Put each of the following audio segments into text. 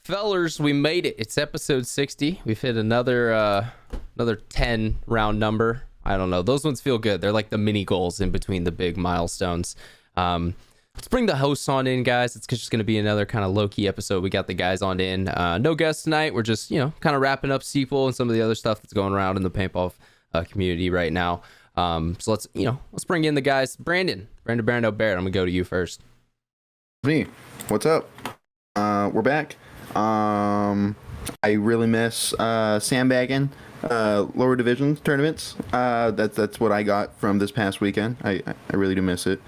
Fellers, we made it. It's episode 60. We've hit another 10 round number. I don't know. Those ones feel good. They're like the mini goals in between the big milestones. Let's bring the hosts on in, guys. It's just going to be another kind of low-key episode. We got the guys on in. No guests tonight. We're just, kind of wrapping up CEPL and some of the other stuff that's going around in the paintball community right now. So let's bring in the guys. Brandon Brando, Baird. I'm going to go to you first. Me. What's up? We're back. I really miss sandbagging lower division tournaments. That's what I got from this past weekend. I really do miss it.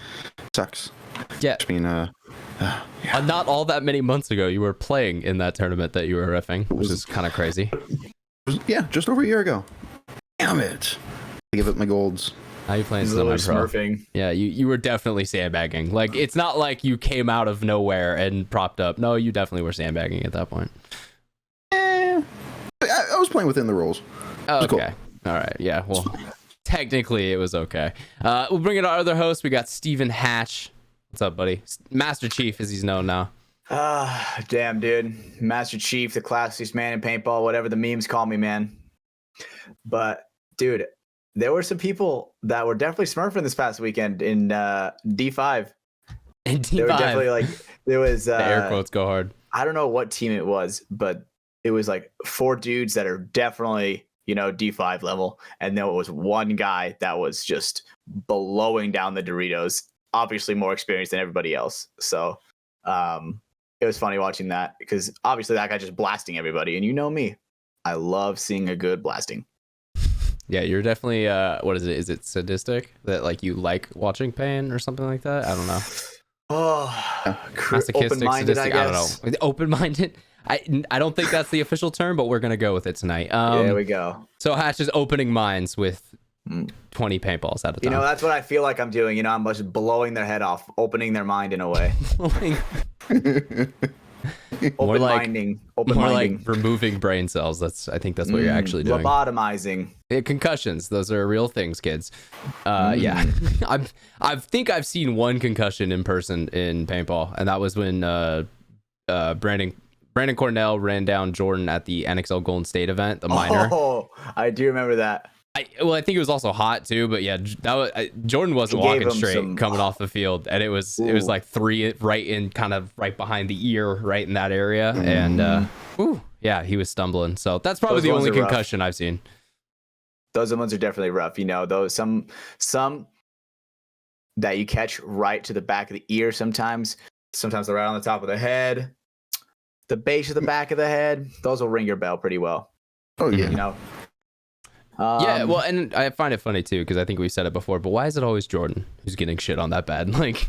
Sucks. Yeah. I mean, not all that many months ago, you were playing in that tournament that you were reffing, which is kind of crazy. Yeah, just over a year ago. Damn it! I give up my golds. How you playing? Smurfing. Yeah, you were definitely sandbagging. Like, it's not like you came out of nowhere and propped up. No, you definitely were sandbagging at that point. I was playing within the rules. Okay. Cool. All right. Yeah. Well, technically it was okay. We'll bring in our other host. We got Steven Hatch. What's up, buddy? Master Chief, as he's known now. Damn, dude. Master Chief, the classiest man in paintball, whatever the memes call me, man. But, dude, there were some people that were definitely smurfing this past weekend in D5. In D5. They were definitely like, there was... the air quotes go hard. I don't know what team it was, but it was like 4 dudes that are definitely, D5 level. And there was one guy that was just blowing down the Doritos, obviously more experienced than everybody else. So it was funny watching that because obviously that guy just blasting everybody. And you know me, I love seeing a good blasting. Yeah, you're definitely, what is it? Is it sadistic that like you like watching pain or something like that? I don't know. Oh, masochistic, open-minded, sadistic, I don't know. Open-minded? I don't think that's the official term, but we're going to go with it tonight. There we go. So Hatch is opening minds with 20 paintballs at a time. That's what I feel like I'm doing. I'm just blowing their head off, opening their mind in a way. Open-minding. More like removing brain cells. I think that's what you're actually doing. Lobotomizing. Yeah, concussions. Those are real things, kids. Yeah. I think I've seen one concussion in person in paintball, and that was when Brandon Cornell ran down Jordan at the NXL Golden State event, the minor. Oh, I do remember that. I think it was also hot too, but yeah, Jordan wasn't walking straight coming off the field, and it was like 3 right behind the ear, right in that area, and yeah, he was stumbling. So that's probably the only concussion I've seen. Those ones are definitely rough. Those some that you catch right to the back of the ear. Sometimes they're right on the top of the head, the base of the back of the head. Those will ring your bell pretty well. Oh yeah, yeah, well, and I find it funny too because I think we said it before, but why is it always Jordan who's getting shit on that bad? Like,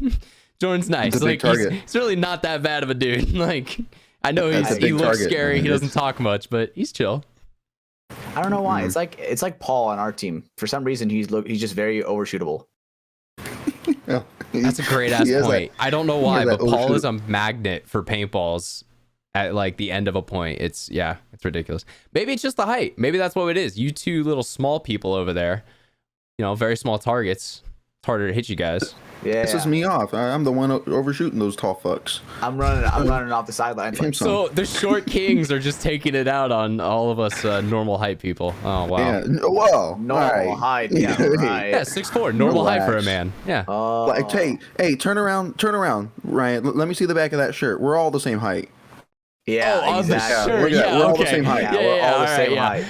Jordan's nice. Like, he's really not that bad of a dude. Like, I know he looks scary. He doesn't talk much, but he's chill. I don't know why. Mm-hmm. It's like Paul on our team. For some reason, he's just very overshootable. That's a great ass point. I don't know why, but Paul is a magnet for paintballs. At like the end of a point, it's ridiculous. Maybe it's just the height. Maybe that's what it is. You two little small people over there, very small targets. It's harder to hit you guys. Yeah, this is me off. I'm the one overshooting those tall fucks. I'm running off the sideline. So the short kings are just taking it out on all of us normal height people. Oh wow. Yeah. Well, normal height. Yeah, right. Yeah, 6'4", normal height for a man. Yeah. Like, hey, turn around, Ryan. Let me see the back of that shirt. We're all the same height. Yeah, exactly. Sure. We're all the same height. We're all the same height.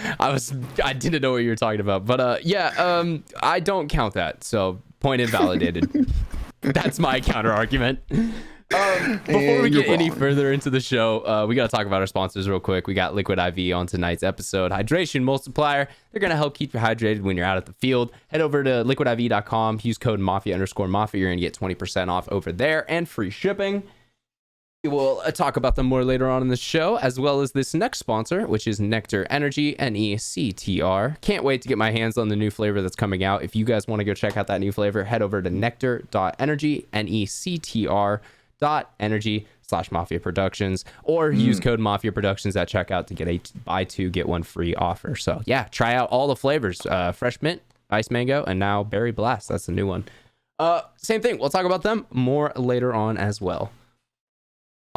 I didn't know what you were talking about, but I don't count that. So point invalidated. That's my counter argument. Before we get any further into the show, we got to talk about our sponsors real quick. We got Liquid IV on tonight's episode. Hydration Multiplier. They're going to help keep you hydrated when you're out at the field. Head over to liquidiv.com. Use code Mafia_Mafia. You're going to get 20% off over there and free shipping. We will talk about them more later on in the show, as well as this next sponsor, which is NECTR Energy, NECTR. Can't wait to get my hands on the new flavor that's coming out. If you guys want to go check out that new flavor, head over to nectar.energy, NECTR.energy/MafiaProductions, or use code MafiaProductions at checkout to get a buy 2, get 1 free offer. So yeah, try out all the flavors, fresh mint, ice mango, and now berry blast. That's the new one. Same thing. We'll talk about them more later on as well.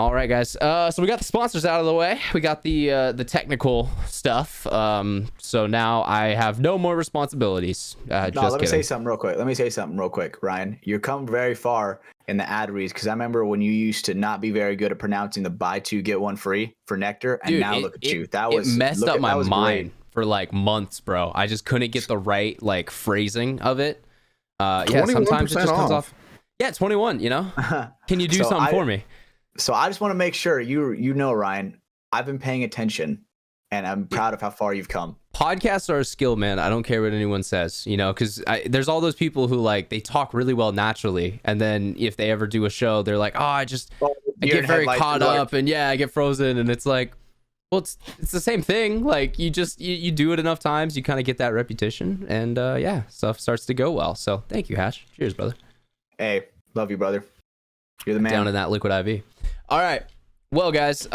All right, guys. So we got the sponsors out of the way. We got the technical stuff. So now I have no more responsibilities. Just let me kidding. say something real quick. Ryan, you come very far in the ad reads because I remember when you used to not be very good at pronouncing the buy two get one free for NECTR, and Dude, now look at you. That was it messed up my mind great. for like months, bro. I just couldn't get the right like phrasing of it. Yeah, 21% sometimes it just comes off. off. Yeah, 21. You know, can you do something for me? So I just want to make sure you know, Ryan, I've been paying attention, and I'm proud of how far you've come. Podcasts are a skill, man. I don't care what anyone says, you know, because there's all those people who like they talk really well naturally, and then if they ever do a show, they're like, oh, I get very caught up, and yeah, I get frozen, and it's like, well, it's the same thing. Like you do it enough times, you kind of get that repetition, and yeah, stuff starts to go well. So thank you, Hatch. Cheers, brother. Hey, love you, brother. You're the man. Down in that liquid IV. All right. Well, guys,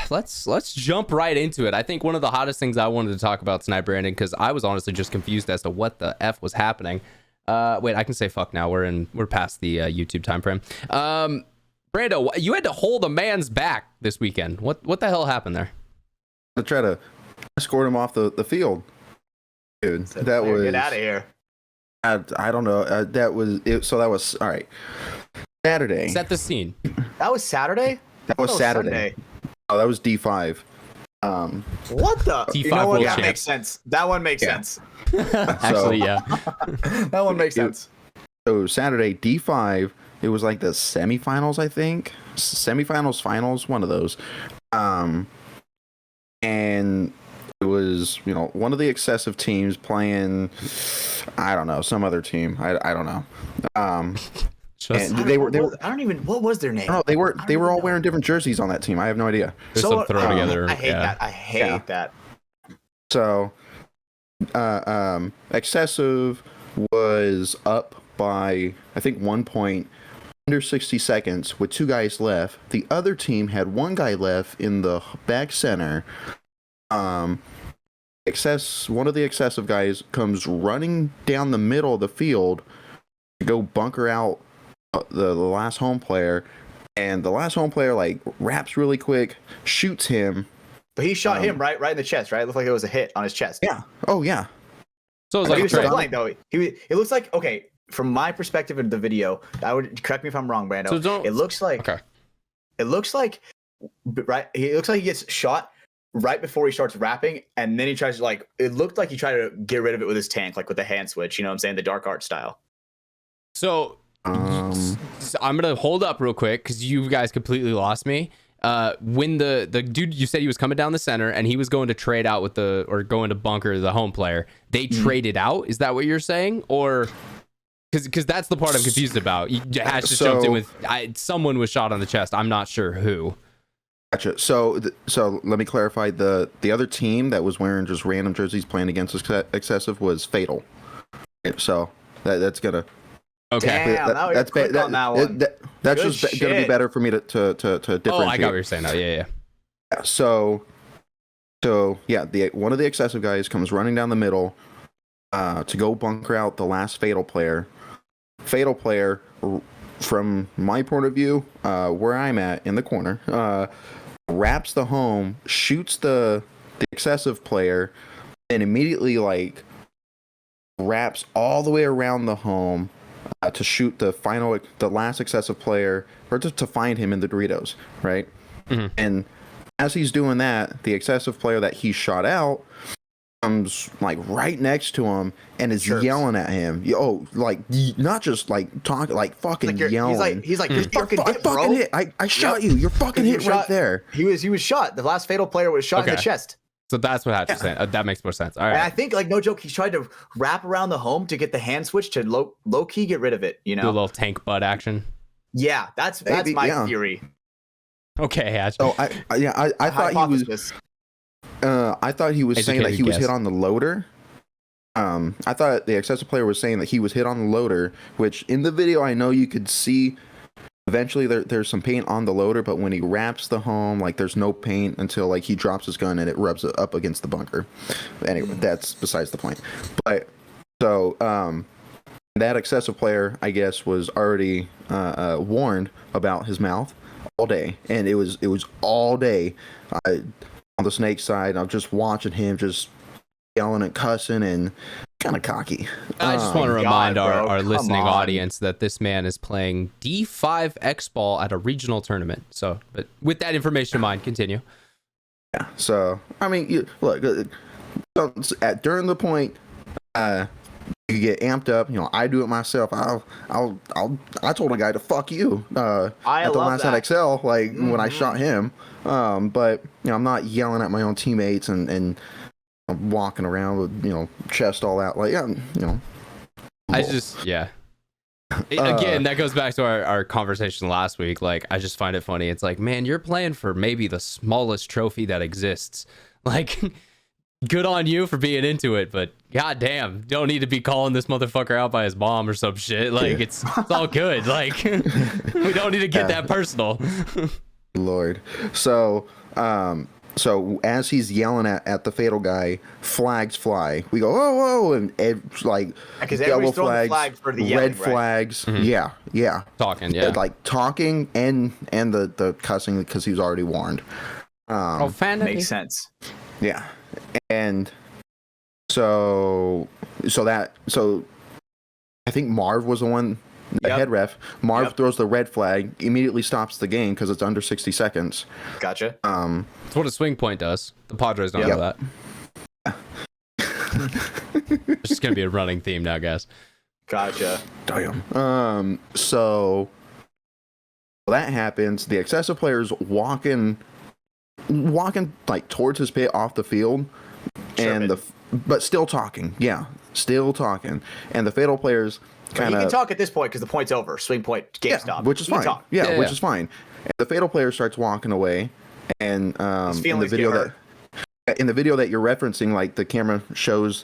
let's jump right into it. I think one of the hottest things I wanted to talk about tonight, Brandon, because I was honestly just confused as to what the F was happening. Wait, I can say fuck now. We're past the YouTube time frame. Brando, you had to hold a man's back this weekend. What the hell happened there? To try to escort him off the field. Dude, that was... Get out of here. I don't know. That was it. So that was all right. Saturday. Set the scene. That was Saturday? That was Saturday. Sunday. Oh, that was D5. What the? D5 you know what? world That champ. makes sense. That one makes sense. Actually, yeah. That one makes sense. So Saturday, D5. It was like the semifinals, I think. Semifinals, finals, one of those. And it was, you know, one of the excessive teams playing, I don't know, some other team. I don't know. And they were. I don't even. What was their name? No, they were all wearing different jerseys on that team. I have no idea. There's some throw together. I hate that. I hate that. So, excessive was up by I think 1 point under 60 seconds with 2 guys left. The other team had 1 guy left in the back center. One of the excessive guys comes running down the middle of the field to go bunker out the last home player, and the last home player like wraps really quick, shoots him. But he shot him right in the chest, right? It looked like it was a hit on his chest. Yeah. Oh yeah. So it was He like was still blank though. It looks like, okay, from my perspective in the video, I would correct me if I'm wrong, Brando. So it looks like It looks like he gets shot right before he starts rapping, and then he tries to it looked like he tried to get rid of it with his tank, like with the hand switch, you know what I'm saying? The dark art style. So I'm gonna hold up real quick because you guys completely lost me. When the dude, you said he was coming down the center and he was going to trade out with going to bunker the home player, they traded out. Is that what you're saying? Or because that's the part I'm confused about. Hatch just jumped in with someone was shot on the chest. I'm not sure who. Gotcha. So let me clarify. The other team that was wearing just random jerseys playing against excessive was Fatal. So that's gonna. Okay. Damn, that's quick on that one. That's Good just gonna be better for me to differentiate. Oh, I got what you're saying now. Yeah. So yeah, one of the excessive guys comes running down the middle to go bunker out the last Fatal player. Fatal player, from my point of view, where I'm at in the corner, wraps the home, shoots the excessive player, and immediately wraps all the way around the home to shoot the last excessive player, or just to find him in the Doritos, right? Mm-hmm. And as he's doing that, the excessive player that he shot out comes right next to him and is yelling at him. Not just talking, fucking yelling. He's like, you're fucking hit, bro. Fucking hit. I shot you. You're fucking hit right there. He was shot. The last Fatal player was shot in the chest. So that's what Hatch was saying. That makes more sense. All right. And I think, no joke, he tried to wrap around the home to get the hand switch to low key get rid of it. You know, do a little tank butt action. Yeah, that's my theory. Okay, Hatch. Oh, I thought he was. I thought he was saying that he was hit on the loader. I thought the excessive player was saying that he was hit on the loader, which in the video I know you could see. Eventually, there's some paint on the loader, but when he wraps the home, there's no paint until he drops his gun and it rubs it up against the bunker. Anyway, that's besides the point. But so that excessive player, I guess, was already warned about his mouth. all day, and it was all day. On the snake side, I'm just watching him just yelling and cussing and kind of cocky. I just want to remind our Come listening on. audience that this man is playing D5 X ball at a regional tournament. So, but with that information in mind, continue. Yeah. So I mean, look, during the point, you get amped up. I do it myself. I told a guy to fuck you. I at the love last that. at Excel, like when I shot him. But I'm not yelling at my own teammates and I'm walking around with chest all out like I just, yeah. Again, that goes back to our conversation last week. Like, I just find it funny. It's like, man, you're playing for maybe the smallest trophy that exists. Like, good on you for being into it, but goddamn, don't need to be calling this motherfucker out by his mom or some shit. Like, it's all good. Like, we don't need to get that personal. Lord. So as he's yelling at the fatal guy, flags fly. We go, whoa, and like Because yellow everybody's throwing the flag for the yelling, red flags. Mm-hmm. Yeah. Talking, yeah. Like talking and the cussing because he was already warned. Profanity. Makes sense. Yeah. And so I think Marv was the one, the head ref. Marv throws the red flag, immediately stops the game because it's under 60 seconds. Gotcha. That's what a swing point does. The Padres don't know that. It's just gonna be a running theme now, guys. Gotcha. Damn. So that happens. The excessive player's walking like towards his pit off the field, and but still talking. Yeah, still talking. And the fatal player's kind He of can talk at this point because the point's over. Swing point, game stop. which is He can fine. talk. Yeah, which is fine. And the fatal player starts walking away, and His in the feelings video get hurt. in the video that you're referencing, like the camera shows.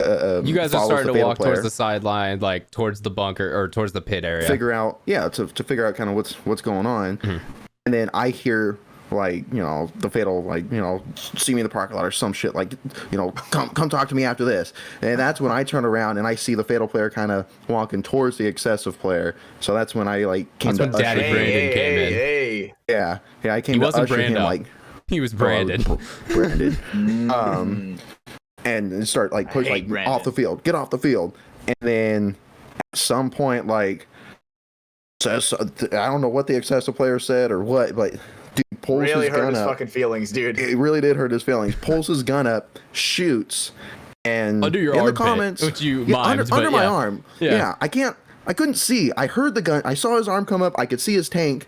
You guys are follows starting the to fatal walk player, towards the sideline, like towards the bunker or towards the pit area. to figure out kind of what's going on. And then I hear like the fatal like see me in the parking lot or some shit like come talk to me after this. And that's when I turn around and I see the fatal player kind of walking towards the excessive player. So that's when I like came That's to when Daddy usher him. Brandon came in. Hey. Yeah, I came He to wasn't usher him Brando. like He was Brandon. Branded. And start like push hate like Brandon. off the field, get off the field. And then at some point like says I don't know what the excessive player said or what, but dude pulls Really his hurt gun his up. fucking feelings, dude. It really did hurt his feelings. Pulls his gun up, shoots, and Under your in the armpit, comments, which you yeah, mimed, under but my yeah. arm. Yeah. Yeah, I couldn't see. I heard the gun. I saw his arm come up. I could see his tank.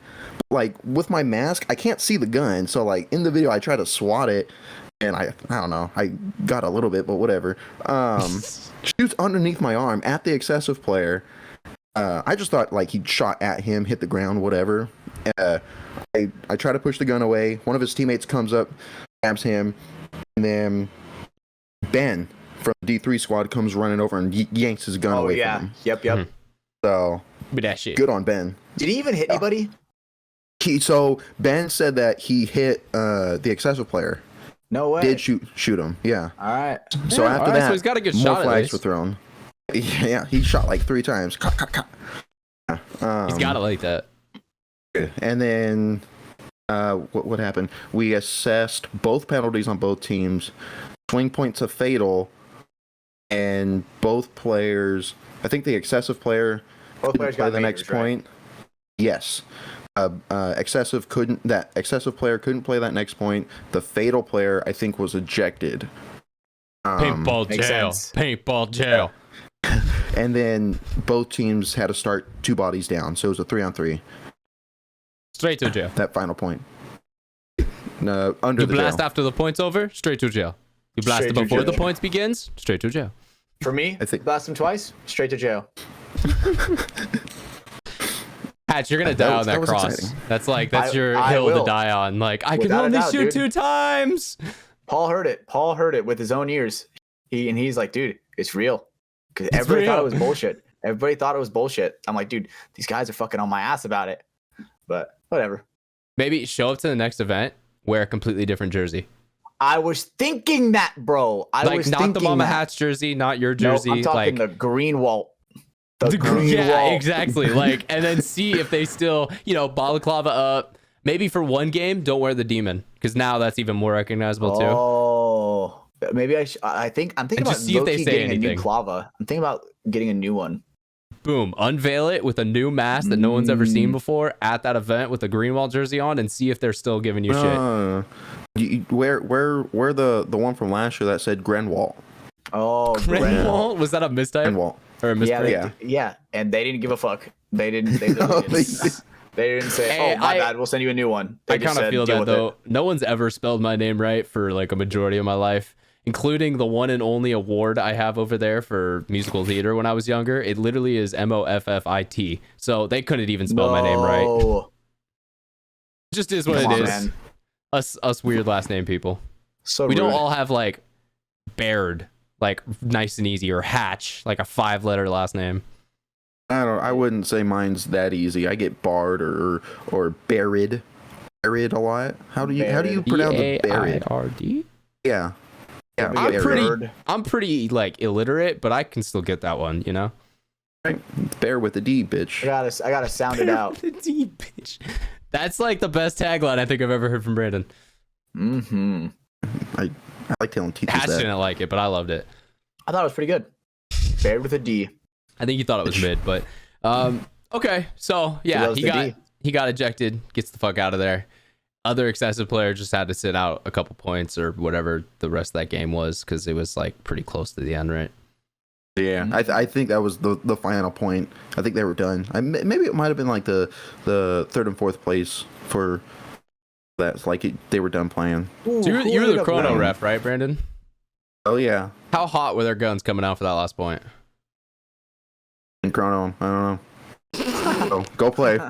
But, like with my mask, I can't see the gun. So like in the video, I try to swat it, and I don't know. I got a little bit, but whatever. Shoots underneath my arm at the excessive player. I just thought like he'd shot at him, hit the ground, whatever. I try to push the gun away. One of his teammates comes up, grabs him, and then Ben from D3 squad comes running over and yanks his gun Oh away yeah. from him. Yep. So But that shit. good on Ben. Did he even hit anybody? So Ben said that he hit the excessive player. No way. Did shoot him? Yeah. All right. So Yeah, after alright, that, so he's got a good more shot at flags least. were thrown. Yeah, he shot like 3 times. He's got it like that. And then what happened? We assessed both penalties on both teams, swing point to fatal, and both players. I think the excessive player Both couldn't players play got the next majors, right? point. Yes. Excessive player couldn't play that next point. The fatal player I think was ejected. Paintball makes jail. sense. Paintball jail. And then both teams had to start 2 bodies down, so it was a 3-on-3. Straight to jail. That final point. No, under You the blast jail. after the point's over, straight to jail. You blast Straight it to before jail. the points begins, straight to jail. For me, I think- blast him twice, straight to jail. Hatch, you're gonna That die was- on that that was cross. exciting. That's your I hill will. to die on. Like, I can Without a only doubt, shoot dude. 2 times. Paul heard it. Paul heard it with his own ears. He's like, dude, it's real. Because It's everybody thought real. it was bullshit. Everybody thought it was bullshit. I'm like, dude, these guys are fucking on my ass about it. But whatever. Maybe show up to the next event, wear a completely different jersey. I was thinking that, bro. I Like, was not the thinking Mama that. Hatch jersey, not your No, jersey. I'm talking like the green walt. The green yeah, walt. exactly. Like, and then see if they still, balaclava up, Maybe for one game, don't wear the demon, because now that's even more recognizable too. Oh, maybe I think I'm thinking And about just see if they say getting a new anything. clava. I'm thinking about getting a new one. Boom, unveil it with a new mask that no one's ever seen before at that event with a Greenwald jersey on, and see if they're still giving you shit. Where the one from last year that said Grenwall? Oh, Greenwald? Was that a mistype? Grenwall. Or a misprint? Yeah, and they didn't give a fuck. They didn't. They didn't say, Hey, "Oh, my bad, we'll send you a new one." They I just kind of said, feel "Deal that with though. it." No one's ever spelled my name right for like a majority of my life, including the one and only award I have over there for musical theater when I was younger. It literally is Moffit. So they couldn't even spell my name right. It just is what Come it on, is. man. Us weird last name people. So We don't rude. all have like Baird, like nice and easy, or Hatch, like a 5-letter last name. I wouldn't say mine's that easy. I get Bard or Baird a lot. How do you pronounce the Baird? Baird? Yeah. Yeah, I'm pretty like illiterate, but I can still get that one, you know. Right. Bear with a D, bitch. I gotta sound it out. The D, bitch. That's like the best tagline I think I've ever heard from Brandon. Mm-hmm. I like telling teachers Hatch that. didn't like it, but I loved it. I thought it was pretty good. Baird with a D. I think you thought it was mid, but okay. So yeah, he got ejected, gets the fuck out of there. Other excessive player just had to sit out a couple points or whatever the rest of that game was, because it was like pretty close to the end, right? Yeah, I think that was the final point. I think they were done. Maybe it might have been like the third and fourth place for that. Like they were done playing. Ooh, So you were the chrono ref, right, Brandon? Oh yeah, How hot were their guns coming out for that last point? and chrono. I don't know. Go play. You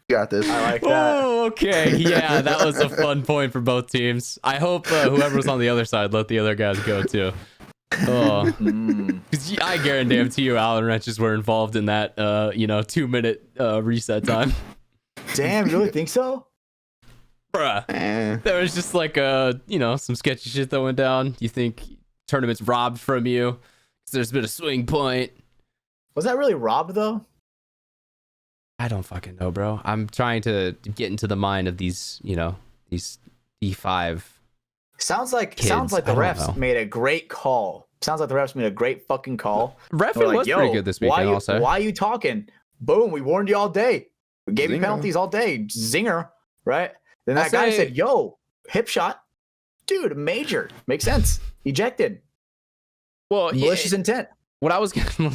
got this. I like that. Oh, okay. Yeah, that was a fun point for both teams. I hope whoever was on the other side let the other guys go too. Oh, because I guarantee you, Allen wrenches were involved in that, 2-minute reset time. Damn, you really think so? Bruh. There was just like some sketchy shit that went down. You think tournament's robbed from you because there's been a swing point. Was that really robbed though? I don't fucking know, bro. I'm trying to get into the mind of these D5. Sounds like Kids, the I don't refs know. made a great call. Sounds like the refs made a great fucking call. Referee was pretty good this weekend, I'll say. Why are you talking? Boom, we warned you all day. We gave you Zinger. penalties all day. Zinger, right? Then I'll that guy say- said, yo, hip shot. Dude, major. Makes sense. Ejected. Well, Malicious intent. what I was gonna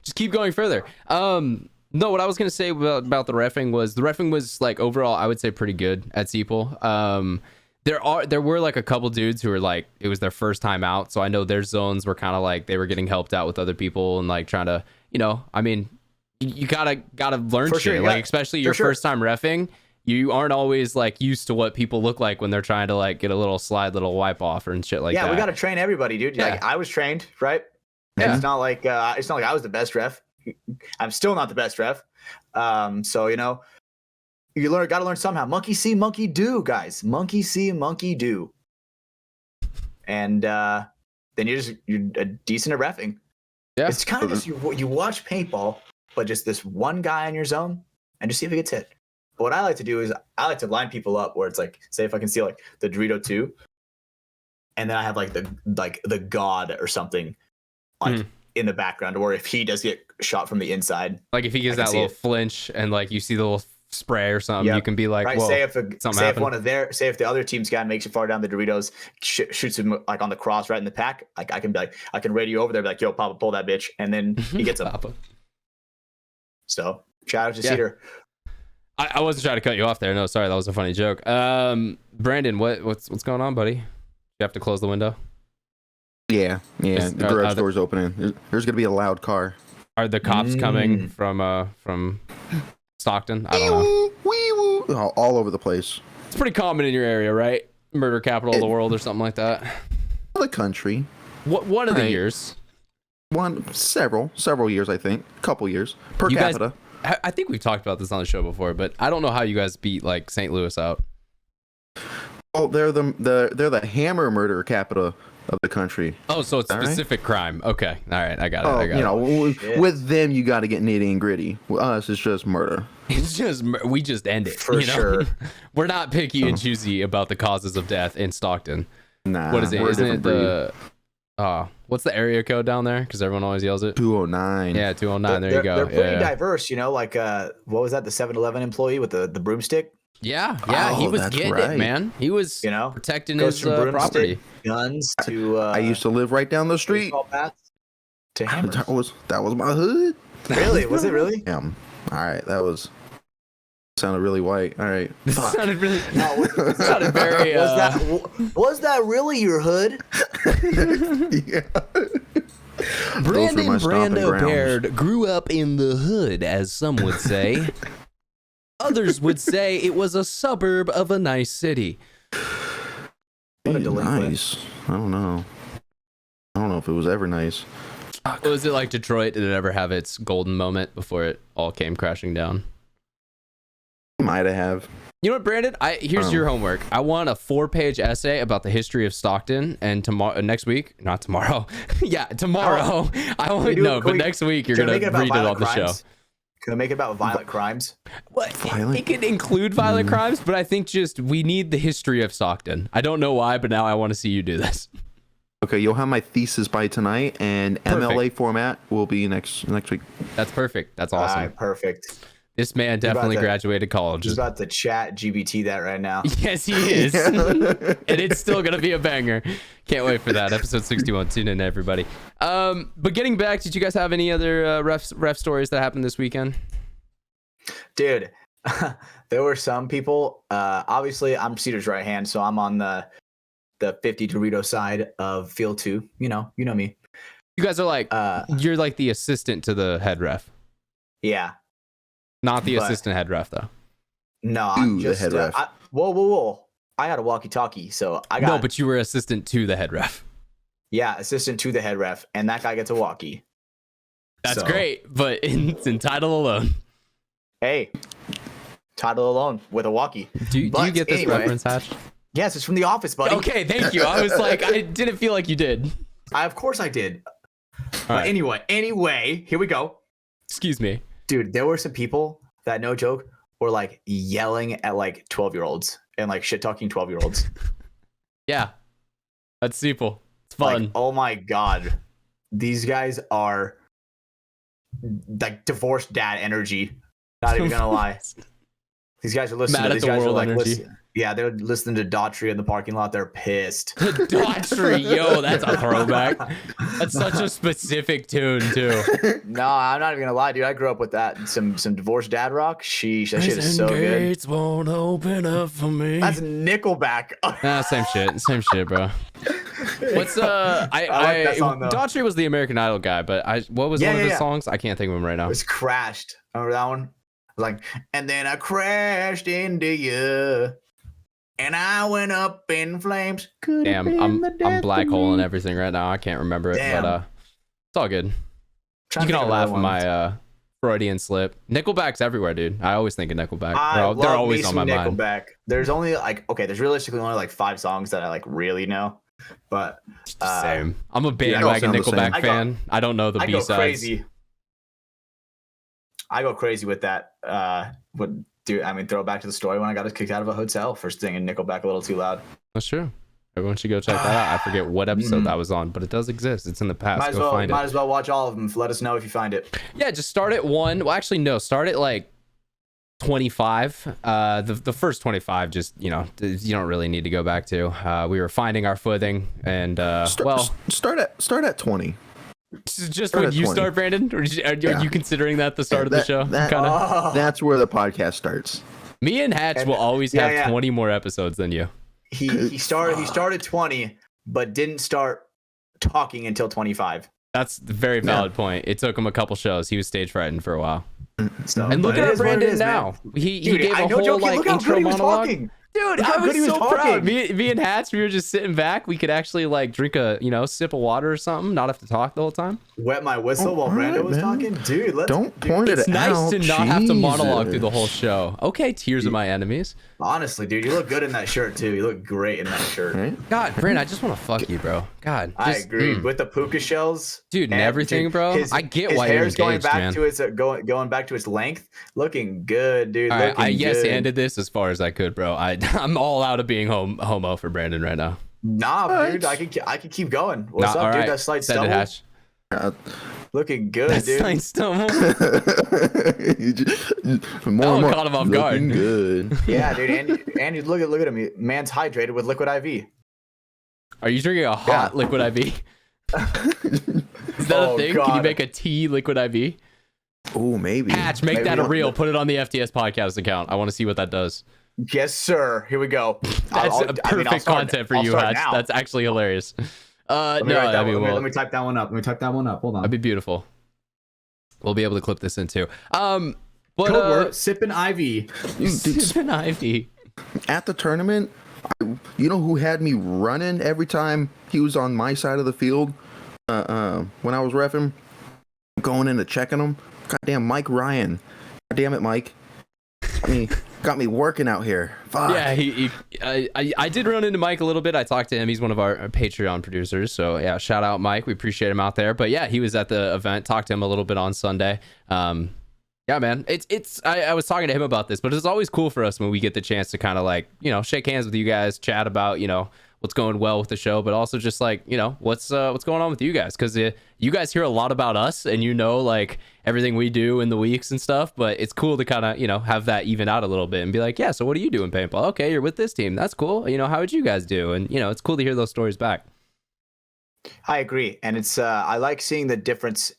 just keep going further. No, what I was gonna say about the reffing was like overall, I would say pretty good at CEPL. There were like a couple dudes who were like, it was their first time out, so I know their zones were kind of like they were getting helped out with other people and like trying to, I mean, you gotta learn For shit. sure, Like yeah. especially your For sure. first time reffing, you aren't always like used to what people look like when they're trying to like get a little wipe off and shit like that. Yeah, we got to train everybody, dude. Yeah. Like I was trained, right? Yeah. It's not like I was the best ref. I'm still not the best ref. So you got to learn somehow. Monkey see, monkey do, guys. Monkey see, monkey do. And then you're a decent at reffing. Yeah. It's kind of just you watch paintball, but just this one guy in your zone and just see if he gets hit. But what I like to do is I like to line people up where it's like, say if I can see like the Dorito 2, and then I have like the god or something like in the background, or if he does get shot from the inside. Like if he gives I can that see little it. flinch and like you see the little spray or something, Yep. you can be like, Right, whoa, say if happened. say if the other team's guy makes it far down the Doritos, shoots him like on the cross right in the pack, like I can be like, I can radio over there, be like, yo, Papa, pull that bitch, and then he gets him. Papa. So shout out to Yeah. Cedar. I wasn't trying to cut you off there. No, sorry, that was a funny joke. Brandon, what's going on, buddy? You have to close the window. Yeah. Is- The are garage the- door's opening. There's gonna be a loud car. Are the cops coming from Stockton? I don't know. Wee-woo. All over the place. It's pretty common in your area, right? Murder capital of the world or something like that. The country. One of the Right. years. Several years, I think. A couple years per You guys- capita. I think we've talked about this on the show before, but I don't know how you guys beat like St. Louis out. Oh, they're the hammer murder capita of the country. Oh, so it's All right. specific crime. Okay. All right. I got it. Oh, I got you know, Yeah. with them, you got to get nitty and gritty. With us, it's just murder. It's just we just end it. For you know? sure. We're not picky and choosy about the causes of death in Stockton. Nah, What is it? we're a Isn't it different the what's the area code down there? Because everyone always yells it. 209. Yeah, 209. There you go. They're pretty Yeah. diverse, you know. Like, what was that? The 7-Eleven employee with the broomstick. Yeah, he Oh, was that's getting it, right. man. He was, You know, protecting goes his from broomstick, property. guns to. I used to live right down the street. baseball bats to hammers. That was my hood. Really? Was it really? Damn. All right, that was sounded really white. All right. This Fuck. sounded really. No, It sounded very. was that really your hood? Yeah. Brandon my stomping Brando grounds. Baird grew up in the hood, as some would say. Others would say it was a suburb of a nice city. What a delinquent. Nice. I don't know if it was ever nice. Was it like Detroit? Did it ever have its golden moment before it all came crashing down? Might have. You know what, Brandon? Here's your homework. I want a 4-page essay about the history of Stockton, and tomorrow, next week, not tomorrow. Yeah, tomorrow. I won't know, but next week you're Can gonna we make read it about on the violent show. crimes? Can we make it about violent crimes? Well, Violent? it could include violent crimes, but I think just we need the history of Stockton. I don't know why, but now I want to see you do this. Okay, you'll have my thesis by tonight, and Perfect. MLA format will be next week. That's perfect. That's awesome. All right, perfect. This man definitely to- graduated college. Just about to chat GBT that right now. Yes, he is. And it's still going to be a banger. Can't wait for that. Episode 61. Tune in, everybody. But getting back, did you guys have any other ref stories that happened this weekend? Dude, there were some people. Obviously, I'm Cedar's right hand, so I'm on the 50 Dorito side of field 2. You know me. You guys are like, you're like the assistant to the head ref. Yeah. Not the But- assistant head ref, though. No, I'm the just head ref. whoa. I had a walkie-talkie, so I got No, but you were assistant to the head ref. yeah, assistant to the head ref, and that guy gets a walkie. That's So- great, but it's in title alone. Hey, title alone with a walkie. Do you But get this anyway. reference, Hatch? Yes, it's from The Office, buddy. Okay, thank you. I was like, I didn't feel like you did. Of course I did. But right. anyway, here we go. Excuse me. Dude, there were some people that, no joke, were like yelling at like 12-year-olds and like shit talking 12-year-olds. Yeah, that's CEPL. It's fun. Like, oh my God. These guys are like divorced dad energy. Not even gonna lie. These guys are listening Mad to at these the guys are world like energy. yeah, they're listening to Daughtry in the parking lot. They're pissed. Daughtry, yo, that's a throwback. That's such a specific tune too. No, I'm not even gonna lie, dude. I grew up with that. Some divorced dad rock. Sheesh, that shit is so good. Gates won't open up for me. That's Nickelback. Same shit, bro. What's I like that song, though. Daughtry was the American Idol guy, but what was one of his yeah. songs? I can't think of him right now. It was Crashed. Remember that one? It was like, and then I crashed into you, and I went up in flames. Could have Damn, been I'm the death black of holing me. everything right now. I can't remember it, Damn. but it's all good. Trying You to can all think of laugh other at ones. my Freudian slip. Nickelback's everywhere, dude. I always think of Nickelback. I They're love always me on some my mind. Nickelback. There's only there's realistically only like 5 songs that I like really know, but Same. I'm a they all bandwagon sound the same. Nickelback fan. I don't know the I go B-sides. crazy. I go crazy with that. Throw it back to the story when I got kicked out of a hotel for singing Nickelback a little too loud. That's true. Everyone should go check that out. I forget what episode that was on, but it does exist. It's in the past. Go find Might it. as well watch all of them. Let us know if you find it. Yeah, just start at 1. Well, actually, no. Start at like 25. The first 25, just you don't really need to go back to. We were finding our footing, and Start at 20. just start when at you 20. start, Brandon. Or are you considering that the start of the show? That- Kinda? That's where the podcast starts. Me and Hatch And- will always yeah, have yeah. 20 more episodes than you. He started 20, but didn't start talking until 25. That's a very valid point. It took him a couple shows. He was stage frightened for a while. So, And look but at it how is what it Brandon is, now. man. He Dude, gave I a know, whole joke, like look how intro good he was monologue. talking. Dude, Look how I was good he was so proud. talking. Me and Hatch, we were just sitting back. We could actually like drink a sip of water or something, not have to talk the whole time. Wet my whistle while all Brando right, was man. talking, dude. Don't point It's it nice out. to not have to monologue through the whole Jesus. show. Okay, tears of my enemies. Honestly, dude, you look good in that shirt too. You look great in that shirt. Right? God, Brandon, I just want to fuck you, bro. God, I just, agree with the puka shells, dude, and everything, bro. I get why you're hair's going engaged, back man. to its going back to its length, looking good, dude. All right, looking I yes good. ended this as far as I could, bro. I'm all out of being homo for Brandon right now. Nah, dude, I can keep going. What's Nah, up, all dude? right. That slight Send it, stumble, Hatch. looking good, That dude. slight stumble. More and more. Caught him off guard. Looking good. Yeah, dude. And look at him. Man's hydrated with liquid IV. Are you drinking a hot liquid IV? Is that a thing? Can you God. make a tea liquid IV? Oh, maybe. Hatch, make Maybe that a not. reel. Put it on the FTS podcast account. I want to see what that does. Yes, sir. Here we go. That's perfect content for you, Hatch. Now. That's actually hilarious. Let me No, write that I mean, one. well, Let me type that one up. Hold on. that'd be beautiful. We'll be able to clip this in too. But Code word, sipping IV. sipping Ivy. At the tournament, you know who had me running every time he was on my side of the field? When I was reffing, going in to checking him. Goddamn Mike Ryan. Goddamn it, Mike. Got me working out here. Fuck. Yeah, I did run into Mike a little bit. I talked to him. He's one of our Patreon producers. So yeah, shout out Mike. We appreciate him out there. But yeah, he was at the event. Talked to him a little bit on Sunday. Yeah, man. I was talking to him about this, but it's always cool for us when we get the chance to kind of like, shake hands with you guys, chat about, what's going well with the show, but also just like, what's going on with you guys, because you guys hear a lot about us and like everything we do in the weeks and stuff, but it's cool to kind of have that even out a little bit and be like, yeah, so what do you do in paintball? Okay, you're with this team, that's cool. How would you guys do? And it's cool to hear those stories back. I agree, and it's I like seeing the difference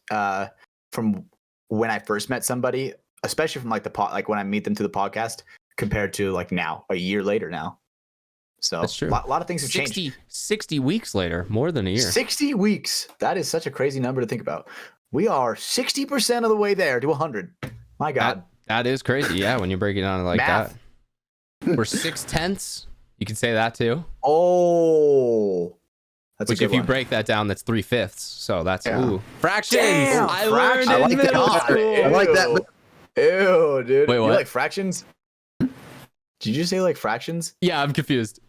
from when I first met somebody, especially from like when I meet them through the podcast, compared to like now, a year later now. So That's true. A lot of things have changed. 60 weeks later, more than a year. 60 weeks. That is such a crazy number to think about. We are 60% of the way there to 100. My God. That is crazy. Yeah, when you break it down like Math. that. We're 6/10. You can say that too. Oh. That's Which, a good if you one. break that down, that's 3/5. So that's Yeah. fractions. Damn, I fractions. learned I in like that. middle school. I like that. Ew, dude. Wait, what? You like fractions? Did you say like fractions? Yeah, I'm confused.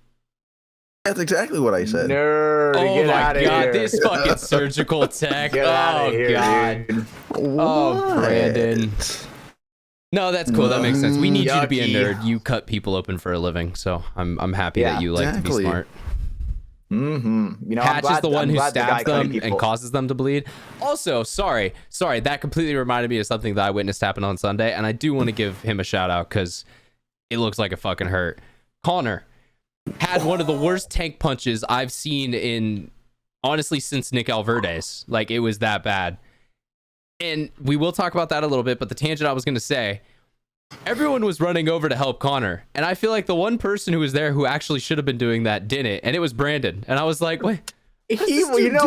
That's exactly what I said. Nerd. Oh get my outta god, here. this fucking surgical tech. Get outta Oh here, god. dude. Oh, Brandon. No, that's cool. That makes sense. We need you to be a Yucky. nerd. You cut people open for a living, so I'm happy Yeah, that you like to be exactly. smart. Mm-hmm. Hatch is the one who stabs them people. and causes them to bleed. Also, sorry, that completely reminded me of something that I witnessed happen on Sunday, and I do want to give him a shout out because it looks like it fucking hurt. Connor had one of the worst tank punches I've seen in, honestly, since Nick Alverde's. Like, it was that bad. And we will talk about that a little bit, but the tangent I was going to say, everyone was running over to help Connor, and I feel like the one person who was there who actually should have been doing that didn't, and it was Brandon. And I was like, what? You doing? know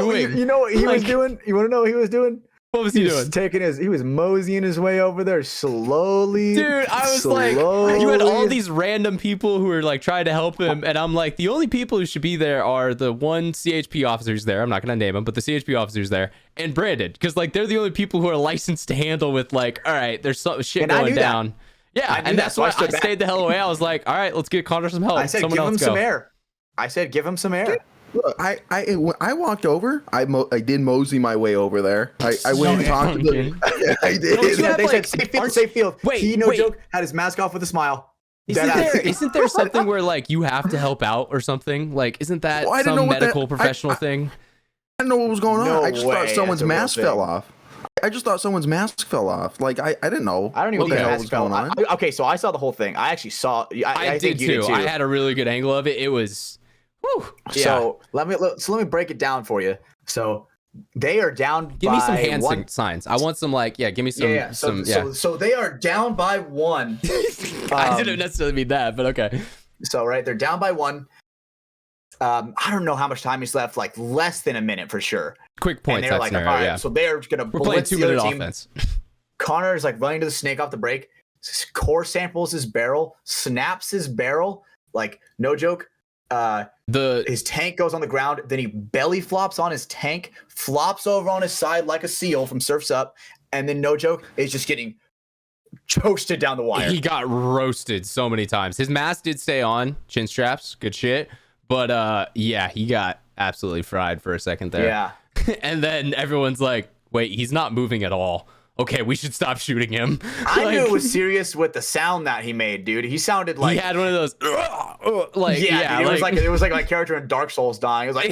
what he was Like- doing? You want to know what he was doing? What was he doing? He was moseying his way over there slowly. Dude, I was like, you had all these random people who were like trying to help him, and I'm like, the only people who should be there are the one CHP officers there. I'm not gonna name him, but the CHP officers there, and Brandon, because like they're the only people who are licensed to handle with like, all right, there's some shit And I going knew that. down. Yeah, I knew and that, that's so I why I stood back. stayed the hell away. I was like, all right, let's get Connor some help. I said, Someone give him else some go. air. I said, give him some air. Look, when I walked over, I did mosey my way over there. I went and talked to them. I did. Don't you have, They like, said, safe field, aren't- safe field. Wait, He, no wait. joke, had his mask off with a smile. Isn't there something where like you have to help out or something? Like, isn't that Well, I didn't know some what that- medical professional thing? I didn't know what was going on. No I just way, thought someone's that's a real mask thing. fell off. I just thought someone's mask fell off. Like I didn't know. I don't even what the think hell mask was fell. going on. Okay, so I saw the whole thing. I actually saw. I did think you did too. I had a really good angle of it. It was, whew, yeah. So let me break it down for you. So they are down. Give me some by hand one. signs. I want some like, yeah, give me some. Yeah. So they are down by one. I didn't necessarily mean that, but okay. So right, they're down by one. I don't know how much time is left. Like less than a minute for sure. Quick And points they're that like, scenario, all right, yeah. so they're gonna We're playing blitz the other 2-minute team. offense. Connor is like running to the snake off the break. Core samples his barrel, snaps his barrel, Like, no joke. His tank goes on the ground, then he belly flops on his tank, flops over on his side like a seal from Surf's Up, and then no joke is just getting toasted down the wire. He got roasted so many times. His mask did stay on, chin straps, good shit. But yeah, he got absolutely fried for a second there. Yeah. And then everyone's like, wait, he's not moving at all. Okay, we should stop shooting him. I knew it was serious with the sound that he made, dude. He sounded like he had one of those like yeah, dude, it was like my character in Dark Souls dying. It was like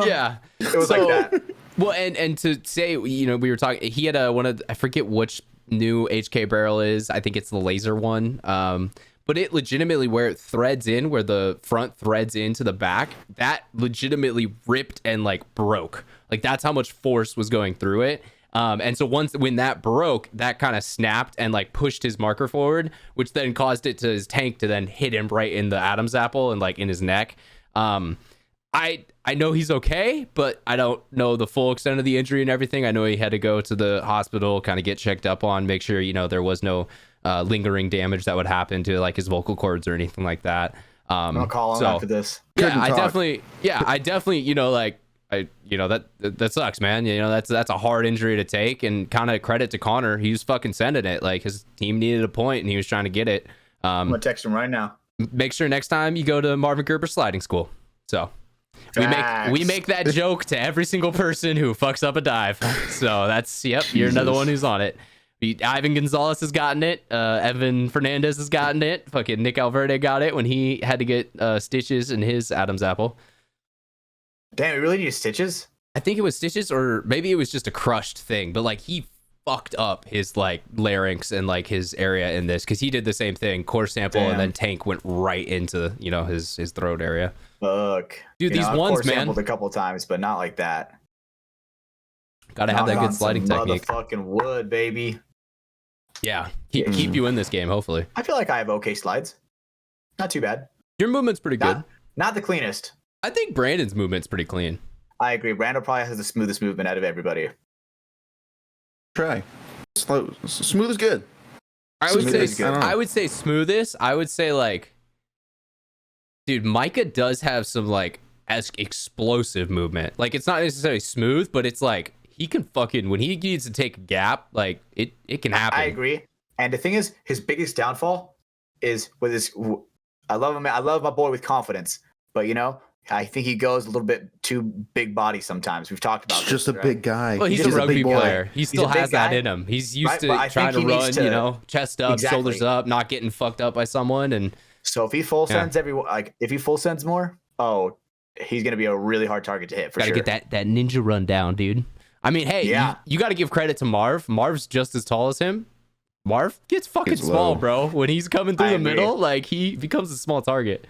yeah. It was like that. Well, and to say, you know, we were talking, he had one of, I forget which new HK barrel is. I think it's the laser one. But it legitimately, where it threads in, where the front threads into the back, that legitimately ripped and like broke. Like that's how much force was going through it. And so when that broke, that kind of snapped and like pushed his marker forward, which then caused it to his tank to then hit him right in the Adam's apple and like in his neck. I know he's okay, but I don't know the full extent of the injury and everything. I know he had to go to the hospital, kind of get checked up on, make sure, you know, there was no lingering damage that would happen to like his vocal cords or anything like that. I'll call him after this. Yeah, I definitely, you know, like, that sucks, man. You know, that's a hard injury to take, and kind of credit to Connor. He was fucking sending it. Like his team needed a point and he was trying to get it. I'm gonna text him right now. Make sure next time you go to Marvin Gerber sliding school. So we make that joke to every single person who fucks up a dive. So that's, yep, you're another one who's on it. Ivan Gonzalez has gotten it. Evan Fernandez has gotten it. Fucking Nick Alverde got it when he had to get stitches in his Adam's apple. Damn, we really need stitches? I think it was stitches, or maybe it was just a crushed thing, but like he fucked up his like larynx and like his area in this, because he did the same thing, core sample. Damn. And then tank went right into, you know, his throat area. Fuck, dude, these ones, man, sampled a couple times, but not like that. Gotta have that good sliding technique. Motherfucking wood, baby. Yeah, keep you in this game, hopefully. I feel like I have okay slides, not too bad. Your movement's pretty good. Not the cleanest. I think Brandon's movement's pretty clean. I agree. Brando probably has the smoothest movement out of everybody. Try. Smooth is good. I would say smoothest. I would say like, dude, Micah does have some like explosive movement. Like it's not necessarily smooth, but it's like he can fucking, when he needs to take a gap, like it can happen. I agree. And the thing is, his biggest downfall is with his. I love him. I love my boy with confidence, but you know, I think he goes a little bit too big body sometimes. We've talked about this, just a big guy. Well, he's a rugby player. He still has that in him. He's used to trying to run, you know, chest up, shoulders up, not getting fucked up by someone. And so if he full sends if he full sends more, he's gonna be a really hard target to hit for sure. Gotta get that ninja run down, dude. I mean, hey, yeah, you got to give credit to Marv. Marv's just as tall as him. Marv gets fucking small, bro. When he's coming through the middle, like he becomes a small target.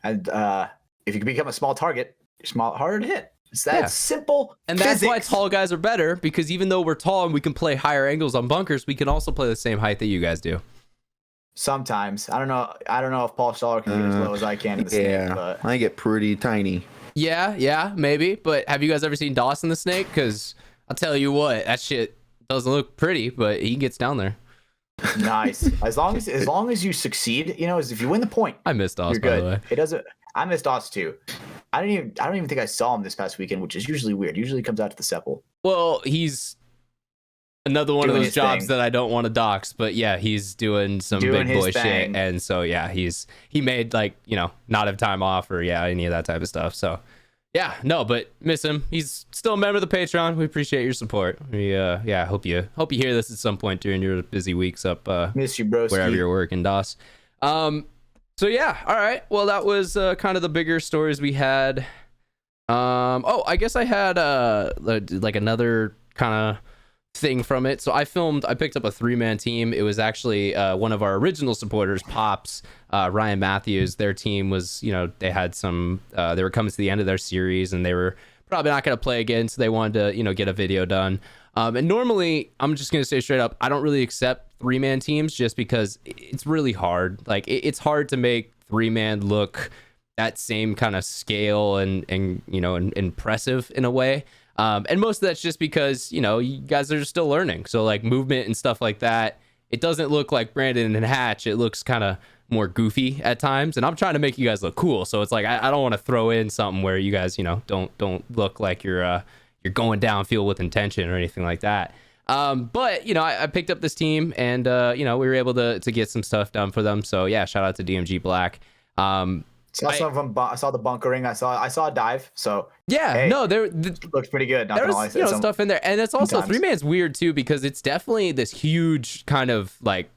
And if you can become a small target, you're harder to hit. It's that simple. And that's why tall guys are better, because even though we're tall and we can play higher angles on bunkers, we can also play the same height that you guys do. Sometimes. I don't know if Paul Staller can get as low as I can in the snake, but I get pretty tiny. Yeah, maybe. But have you guys ever seen Dawson the Snake? Because I'll tell you what, that shit doesn't look pretty, but he gets down there. Nice. As long as you succeed, you know, if you win the point, I missed Dawson, you're good. By the way. It doesn't. I missed Dawson too. I don't even think I saw him this past weekend, which is usually weird. Usually he comes out to the CEPL. Well, he's another one of those jobs that I don't want to dox, but yeah, he's doing some big boy shit, and so yeah, he made like, you know, not have time off or any of that type of stuff. So yeah, no, but miss him. He's still a member of the Patreon. We appreciate your support. We hope you hear this at some point during your busy weeks up miss you, broski, wherever you're working, DOS. So yeah, all right. Well, that was kind of the bigger stories we had. I guess I had like another kind of thing from it. So I picked up a 3-man team. It was actually one of our original supporters, Pops, Ryan Matthews. Their team was, you know, they had some they were coming to the end of their series and they were probably not going to play again, so they wanted to, you know, get a video done. And normally, I'm just going to say straight up, I don't really accept 3-man teams just because it's really hard. Like it's hard to make 3-man look that same kind of scale and you know, and impressive in a way. And most of that's just because, you know, you guys are still learning. So like movement and stuff like that, it doesn't look like Brandon and Hatch. It looks kind of more goofy at times, and I'm trying to make you guys look cool. So it's like I don't want to throw in something where you guys, you know, don't look like you're going downfield with intention or anything like that. But you know, I picked up this team, and you know, we were able to get some stuff done for them. So yeah, shout out to DMG Black. Saw some of them. I saw the bunkering. I saw a dive. So yeah, hey, no, looks pretty good. Not there's gonna lie. you know stuff in there, and it's also sometimes. 3-man's weird too, because it's definitely this huge kind of like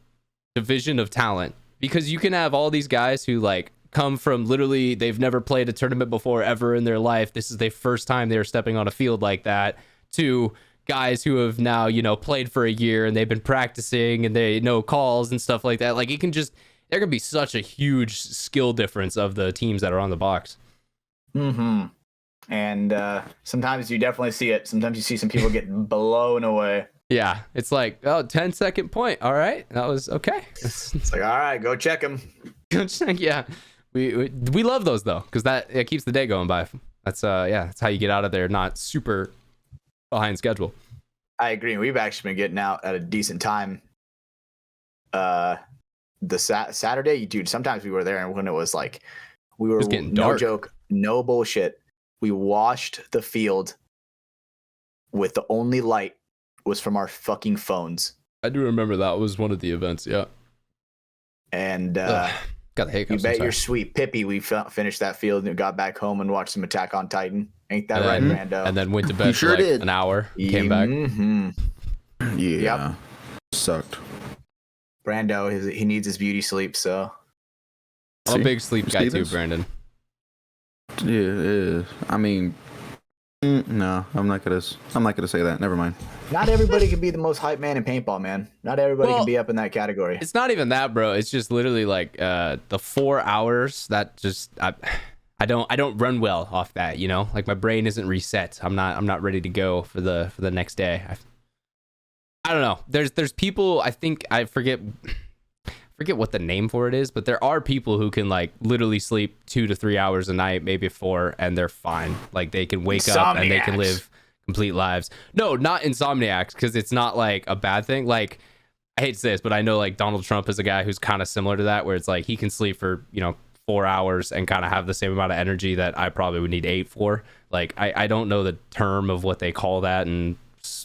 division of talent, because you can have all these guys who like come from literally they've never played a tournament before ever in their life. This is their first time they're stepping on a field like that, to guys who have now, you know, played for a year and they've been practicing and they know calls and stuff like that. Like it can just, there can be such a huge skill difference of the teams that are on the box. Mm-hmm. And sometimes you definitely see it. Sometimes you see some people get blown away. Yeah, it's like, oh, 10-second point. All right, that was okay. It's like, all right, go check him. Yeah, we love those though, because it keeps the day going by. That's yeah, that's how you get out of there not super behind schedule. I agree. We've actually been getting out at a decent time. The Saturday, dude, sometimes we were there, and when it was like, we were getting no dark. joke, no bullshit. We washed the field with the only light was from our fucking phones. I do remember that was one of the events. Yeah. And got the hiccups. you bet your sweet Pippi we finished that field and got back home and watched some Attack on Titan. Ain't that right, Brando? And then went to bed for like an hour. Came back. Mm-hmm. Yeah. Yep. Sucked. Brando, he needs his beauty sleep, so. I'm a big sleep guy too, Stevens? Brandon. Yeah. I mean, no, I'm not gonna say that. Never mind. Not everybody can be the most hype man in paintball, man. Not everybody Well, can be up in that category. It's not even that, bro. It's just literally like the 4 hours that just I don't run well off that, you know? Like my brain isn't reset. I'm not ready to go for the next day. I don't know. There's people, I think I forget what the name for it is, but there are people who can like literally sleep 2 to 3 hours a night, maybe 4, and they're fine. Like they can wake up and they can live complete lives. No, not insomniacs, because it's not like a bad thing. Like I hate to say this, but I know like Donald Trump is a guy who's kind of similar to that, where it's like he can sleep for, you know, 4 hours and kind of have the same amount of energy that I probably would need 8 for. Like I don't know the term of what they call that in,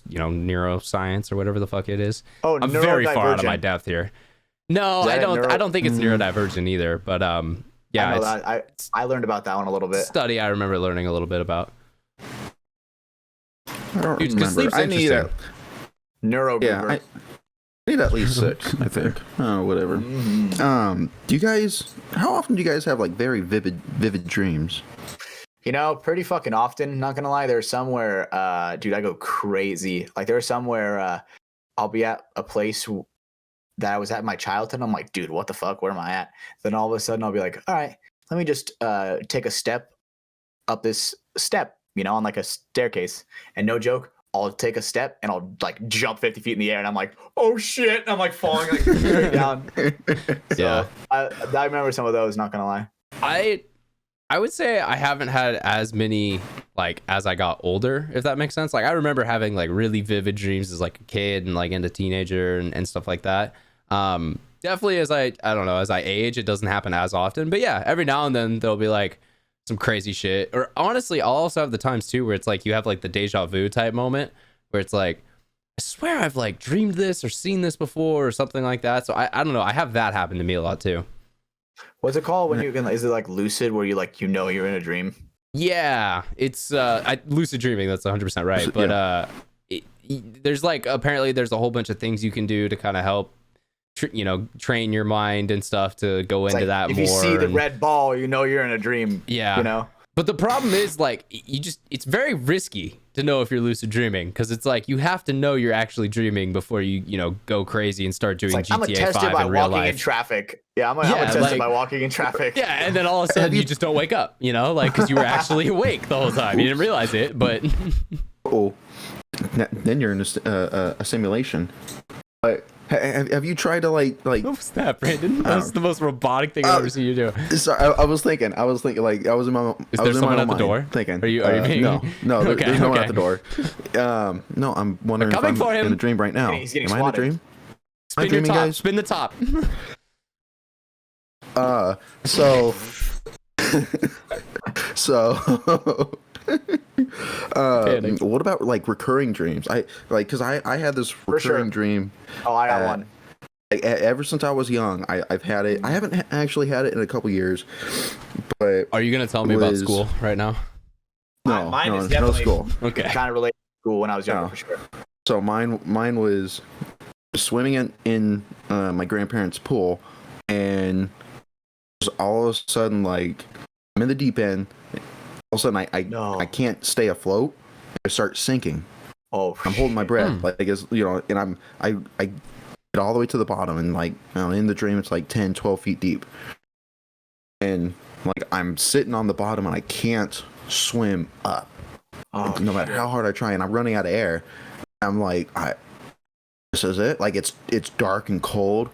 you know, neuroscience or whatever the fuck it is. Oh, I'm very far out of my depth here. No, I don't think it's neurodivergent either, but yeah, I learned about that one a little bit. Study I remember learning a little bit about. I don't Dude, 'cause remember. sleep's I need interesting. Neurogroover. I need at least 6, I think. Oh, whatever. Do you guys? How often do you guys have like very vivid dreams? You know, pretty fucking often. Not gonna lie, there's somewhere, dude, I go crazy. Like there's somewhere, I'll be at a place that I was at in my childhood. I'm like, dude, what the fuck? Where am I at? Then all of a sudden I'll be like, all right, let me just take a step up this step, you know, on like a staircase. And no joke, I'll take a step and I'll like jump 50 feet in the air, and I'm like, oh shit, and I'm like falling like straight down. So, Yeah, I remember some of those. Not gonna lie. I would say I haven't had as many like as I got older, if that makes sense. Like I remember having like really vivid dreams as like a kid and like into teenager and stuff like that. Definitely as I don't know, as I age, it doesn't happen as often. But yeah, every now and then there'll be like some crazy shit. Or honestly, I'll also have the times too where it's like you have like the deja vu type moment where it's like, I swear I've like dreamed this or seen this before or something like that. So I don't know. I have that happen to me a lot too. What's it called when you can? Is it like lucid, where you like you're in a dream? Yeah, it's lucid dreaming. That's 100% right. But there's like apparently there's a whole bunch of things you can do to kind of help, train your mind and stuff to go into Like, that if more. you see the red ball, you know you're in a dream. Yeah, you know. But the problem is like it's very risky to know if you're lucid dreaming, because it's like you have to know you're actually dreaming before you go crazy and start doing It's like, I'm gonna GTA test 5 it by in real walking life. in traffic. Yeah, I'm gonna test it by walking in traffic. Yeah, and then all of a sudden you just don't wake up, like because you were actually awake the whole time. You didn't realize it, but Then you're in a simulation. But have you tried to like? what was that, Brandon? That's the most robotic thing I've ever seen you do. So I was thinking like I was in my. Is I there was in someone my at the mind door? Thinking. Are you being... No. Okay, There's no one okay. at the door. No, I'm wondering if Coming I'm for him. in a dream right now. He's getting Am I in a swatted. dream? Spin your dreaming, top. guys? Spin the top. So so what about like recurring dreams? Because I had this recurring dream. Oh, I got one. Ever since I was young, I've had it. I haven't actually had it in a couple years, but are you gonna tell me about school right now? No, mine is no definitely school. Okay. kind of related to school when I was younger, for sure. So mine was swimming in my grandparents' pool, and all of a sudden, like, I'm in the deep end. All of a sudden, I can't stay afloat. I start sinking. Oh, I'm holding my breath, like, as you know, and I get all the way to the bottom, and like, in the dream, it's like 10, 12 feet deep, and like I'm sitting on the bottom, and I can't swim up. No matter how hard I try, and I'm running out of air. I'm like, this is it. Like it's dark and cold,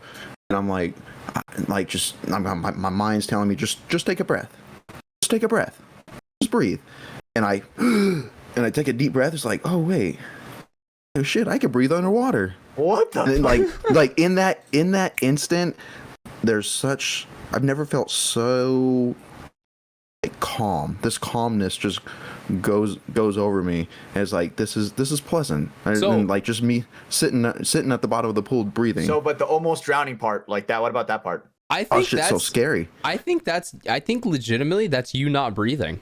and I'm like my mind's telling me just take a breath, just breathe, and I take a deep breath. It's like, oh wait, oh shit, I can breathe underwater. What the? And like in that instant, I've never felt so like calm. This calmness just goes over me as like this is pleasant. And like just me sitting at the bottom of the pool breathing. So, but the almost drowning part, like that. What about that part? I think shit's so scary. I think legitimately that's you not breathing.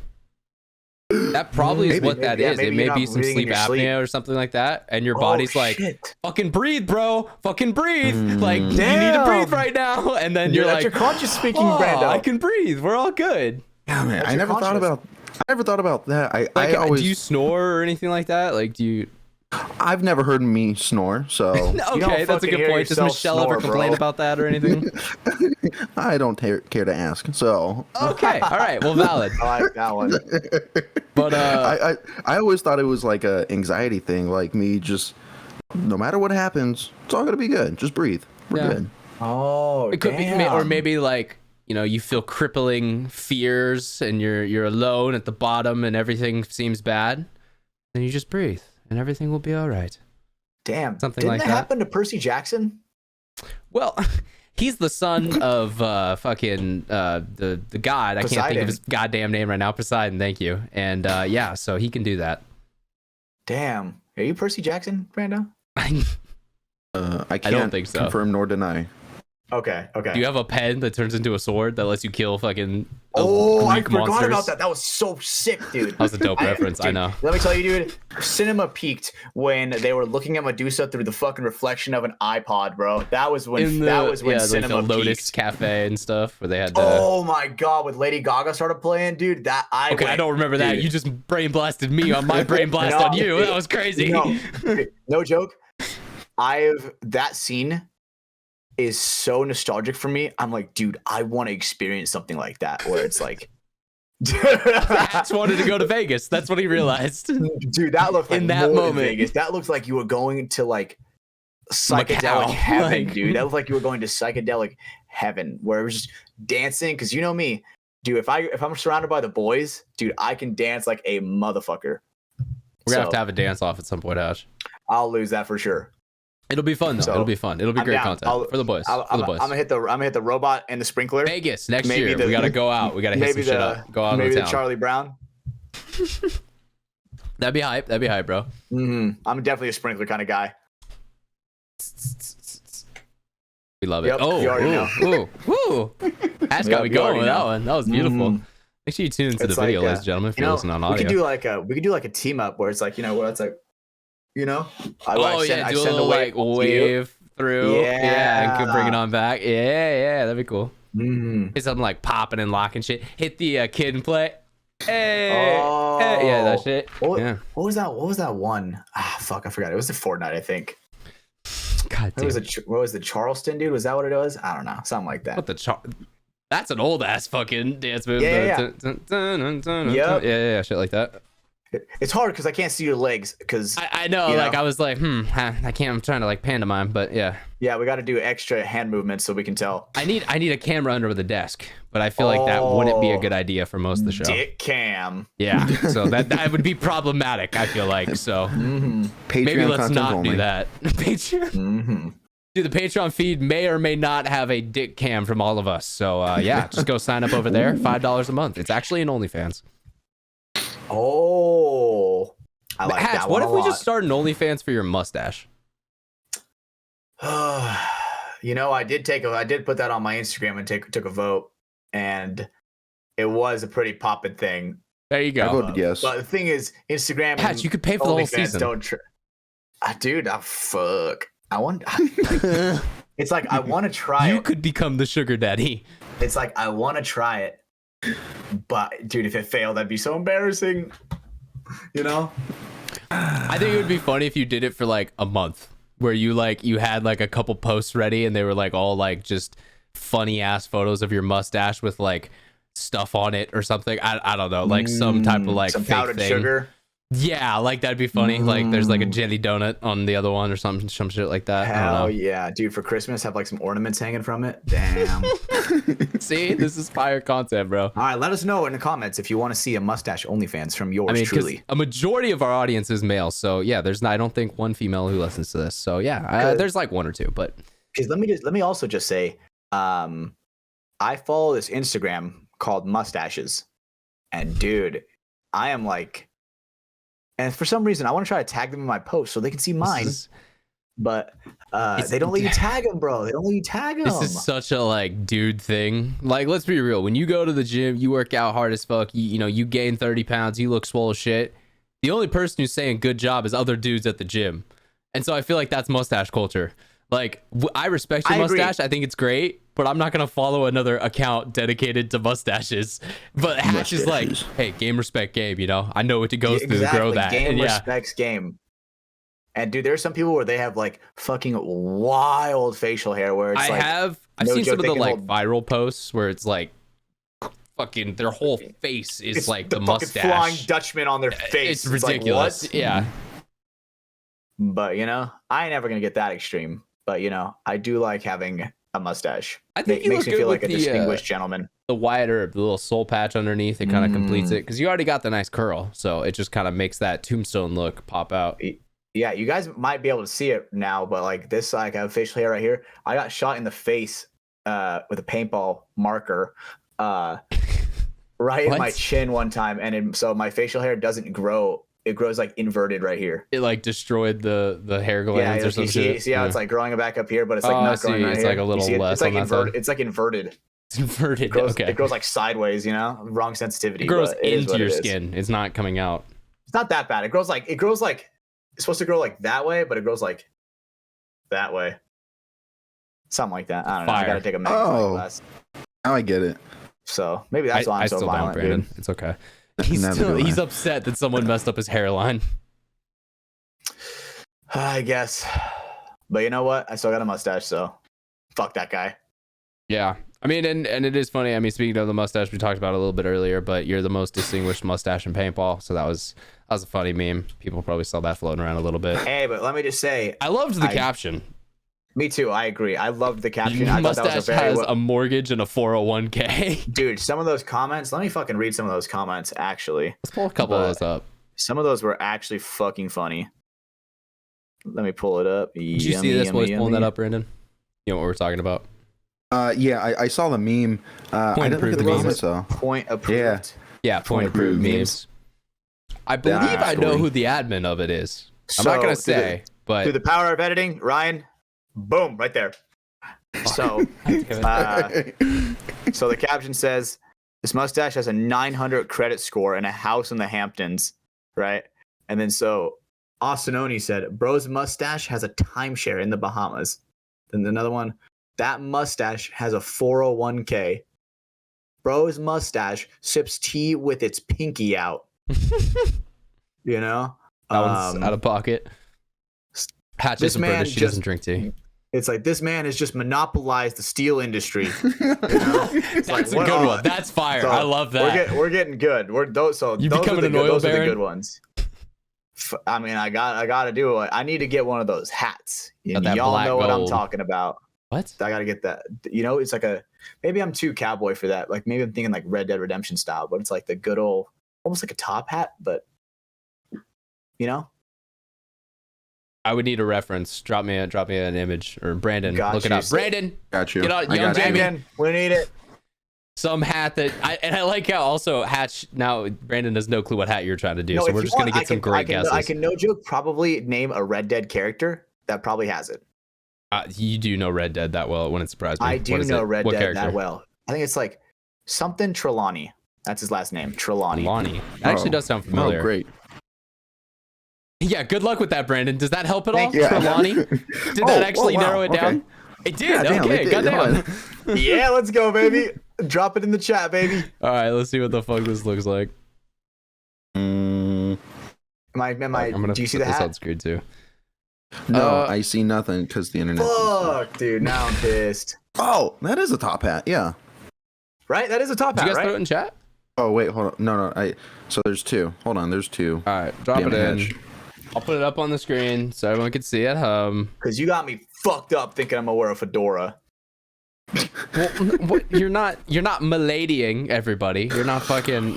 That probably is what that is. It may be some sleep apnea or something like that, and your body's like, "Fucking breathe, bro! Fucking breathe! Like, you need to breathe right now." And then you're like, "Your conscious speaking, oh, Brando. I can breathe. We're all good." Yeah, man. I never thought about that. I always. Do you snore or anything like that? Like, do you? I've never heard me snore, so okay, that's a good point. Does Michelle ever complain about that or anything? I don't care to ask. So okay, all right, well, valid. I like that one. But I always thought it was like a anxiety thing, like me just no matter what happens, it's all gonna be good. Just breathe. We're good. Oh, it could be, or maybe like you feel crippling fears and you're alone at the bottom and everything seems bad, and you just breathe. And everything will be all right. Damn. Something Didn't like that happen to Percy Jackson? Well, he's the son of fucking the god. I can't think of his goddamn name right now. Poseidon, thank you. And yeah, so he can do that. Damn. Are you Percy Jackson, Brando? I don't think so. Confirm nor deny. Okay. Do you have a pen that turns into a sword that lets you kill fucking I forgot monsters? about that. That was so sick, dude. That was a dope reference, I know. Let me tell you, dude, cinema peaked when they were looking at Medusa through the fucking reflection of an iPod, bro. That was when cinema like the Lotus peaked. Cafe and stuff where they had the... Oh my god, with Lady Gaga started playing, dude, I don't remember that. You just brain blasted me on my brain blast on you. That was crazy. No joke. That scene is so nostalgic for me. I'm like, dude, I want to experience something like that where it's like Hatch wanted to go to Vegas. That's what he realized. Dude, that looked like in that moment. Vegas. That looks like you were going to like psychedelic heaven, dude. That looked like you were going to psychedelic heaven where it was just dancing. Cause you know me, dude, if I'm surrounded by the boys, dude, I can dance like a motherfucker. We're gonna have to have a dance off at some point, Hatch. I'll lose that for sure. It'll be fun though. It'll be fun. It'll be great content for the boys. I'm gonna hit the robot and the sprinkler. Vegas next year. We gotta go out. We gotta hit some shit up. Go out maybe of town. The Charlie Brown. That'd be hype, bro. Mm-hmm. I'm definitely a sprinkler kind of guy. We love it. Yep, Woo. Hatch got me going with that one. That was beautiful. Make sure you tune into the video, ladies and gentlemen, if you're listening on audio. We could do like a team up where it's like, where it's like, I send a like wave through, and can bring it on back. Yeah, that'd be cool. Hit something like popping and locking shit. Hit the kid and play. Hey, yeah, that shit. What was that? What was that one? Fuck, I forgot. It was the Fortnite, I think. God damn. What was the Charleston dude? Was that what it was? I don't know, something like that. That's an old ass fucking dance move. Yeah, Shit like that. It's hard because I can't see your legs. Because I know, like I was like, I can't. I'm trying to like pantomime, but yeah. Yeah, we got to do extra hand movements so we can tell. I need a camera under the desk, but I feel like that wouldn't be a good idea for most of the show. Dick cam. Yeah, so that would be problematic. I feel like so. Patreon Maybe let's not only. do that. Patreon. Dude, the Patreon feed may or may not have a dick cam from all of us. So yeah, just go sign up over there. $5 a month. It's actually an OnlyFans. Oh, I like Hatch, that what one if a we lot. just start an OnlyFans for your mustache? You know, I did put that on my Instagram and took a vote, and it was a pretty poppin' thing. There you I go. voted yes. But the thing is, Instagram Hatch, and you could pay for the whole OnlyFans season. don't. Dude, fuck. I want. It's like I want to try You it. could become the sugar daddy. It's like I want to try it, but dude, if it failed, that'd be so embarrassing. You know. I think it would be funny if you did it for like a month, where you had like a couple posts ready and they were like all like just funny ass photos of your mustache with like stuff on it or something. I don't know, like some type of like some fake powdered thing. sugar. Yeah, like that'd be funny. Like there's like a jelly donut on the other one or some shit like that. I don't know. Hell yeah, dude! For Christmas, have like some ornaments hanging from it. Damn. See, this is fire content, bro. All right, let us know in the comments if you want to see a mustache OnlyFans from yours I mean, because truly. a majority of our audience is male, so yeah, I don't think one female who listens to this. So yeah, there's like one or two, but Because let me also just say, I follow this Instagram called Mustaches, and dude, I am like, and for some reason I want to try to tag them in my post so they can see mine, but they don't let you tag them, bro. They don't let you tag them. this is such a like dude thing. Like, let's be real. When you go to the gym, you work out hard as fuck. You gain 30 pounds. You look swole as shit. The only person who's saying good job is other dudes at the gym, and so I feel like that's mustache culture. Like, I respect your mustache. I think it's great, but I'm not gonna follow another account dedicated to mustaches. But Hatch is like, hey, game respect game. I know what it goes through to grow that. Game And respects game. And dude, there's some people where they have like fucking wild facial hair where it's I've no seen joke, some of they the can like hold- viral posts where it's like fucking their whole face is it's like the fucking mustache. Flying Dutchman on their face. It's ridiculous. Like, what? Yeah. But I ain't never gonna get that extreme. But I do like having a mustache. I think you makes look me good feel with like a distinguished gentleman. the wide herb, the little soul patch underneath. It kind of completes it because you already got the nice curl, so it just kind of makes that tombstone look pop out. Yeah, you guys might be able to see it now, but like this, like I have facial hair right here. I got shot in the face with a paintball marker right in my chin one time, and so my facial hair doesn't grow. It grows like inverted right here. It like destroyed the hair glands or some shit. See how it's like growing back up here, but it's like not growing right it's here. like a little less. It's like on inverted. That It's like inverted. It's inverted. It grows, okay. It grows like sideways. Wrong sensitivity. It grows but it is into what your it is. skin. It's not coming out. It's not that bad. It grows like it's supposed to grow like that way, but it grows like that way. Something like that. I don't know. I gotta take a magnifying glass. Now I get it. So maybe that's why I'm so still violent, don't, Brandon. dude. It's okay. He's upset that someone messed up his hairline. I guess. But you know what? I still got a mustache, so fuck that guy. Yeah. I mean, and it is funny. I mean, speaking of the mustache, we talked about it a little bit earlier, but you're the most distinguished mustache in paintball. So that was a funny meme. People probably saw that floating around a little bit. Hey, but let me just say, I loved the caption. Me too. I agree. I loved the caption. Your I thought mustache that was has a mortgage and a 401k. Dude, some of those comments. Let me fucking read some of those comments. Actually, Let's pull a couple of those up. Some of those were actually fucking funny. Let me pull it up. Did you see this while he's pulling that up, Brandon? You know what we're talking about? Yeah, I saw the meme. I didn't look at the comments though. Point approved. Yeah, point approved memes. I believe I know who the admin of it is. I'm not gonna say, but through the power of editing, Ryan, boom, right there. So, so the caption says, "This mustache has a 900 credit score and a house in the Hamptons," right? And then so Austinoni said, "Bro's mustache has a timeshare in the Bahamas." Then another one, "That mustache has a 401k. Bro's mustache sips tea with its pinky out." You know? That one's out of pocket. Hatch this isn't man British. She doesn't drink tea. It's like, this man has just monopolized the steel industry. You know? That's a good one. That's fire. So I love that. We're getting good. Those are becoming an oil those are the baron? good ones. I mean, I gotta do it. I need to get one of those hats. Got that Y'all black know what I'm gold. talking about. What? I gotta get that. It's like maybe I'm too cowboy for that. Like maybe I'm thinking like Red Dead Redemption style, but it's like the good old, almost like a top hat, but you know. I would need a reference. Drop me an image, or Brandon, Got look it you. up. Brandon, Got you. get out, I young got you. Jamie. Brandon, we need it. Some hat that I like how also Hatch. Now Brandon has no clue what hat you're trying to do, No, so if we're you just gonna want, get some great guesses. I can no joke probably name a Red Dead character that probably has it. You do know Red Dead that well. It wouldn't surprise me. I do What is know it? Red What Dead character? that well. I think it's like something Trelawney. That's his last name, Trelawney. Lonnie. That actually does sound familiar. Oh, great. Yeah, good luck with that, Brandon. Does that help at all? Thank you. Trelawney? Did that actually wow, narrow it down? okay. It did. Yeah, damn, Okay, it did. goddamn. Yeah, let's go, baby. Drop it in the chat, baby. All right, let's see what the fuck this looks like. Am I? I'm gonna Do you see put the this on hat? screen too. No, I see nothing because the internet. Fuck, dude. Now I'm pissed. Oh, that is a top hat. Yeah. Right? That is a top Did you hat, guys throw it right? in chat? Oh wait, hold on. No. So there's two. Hold on. There's two. All right, drop Damn it in. Hatch. I'll put it up on the screen so everyone can see at home. Because you got me fucked up thinking I'm gonna wear a fedora. Well, what, you're not miladying everybody. You're not fucking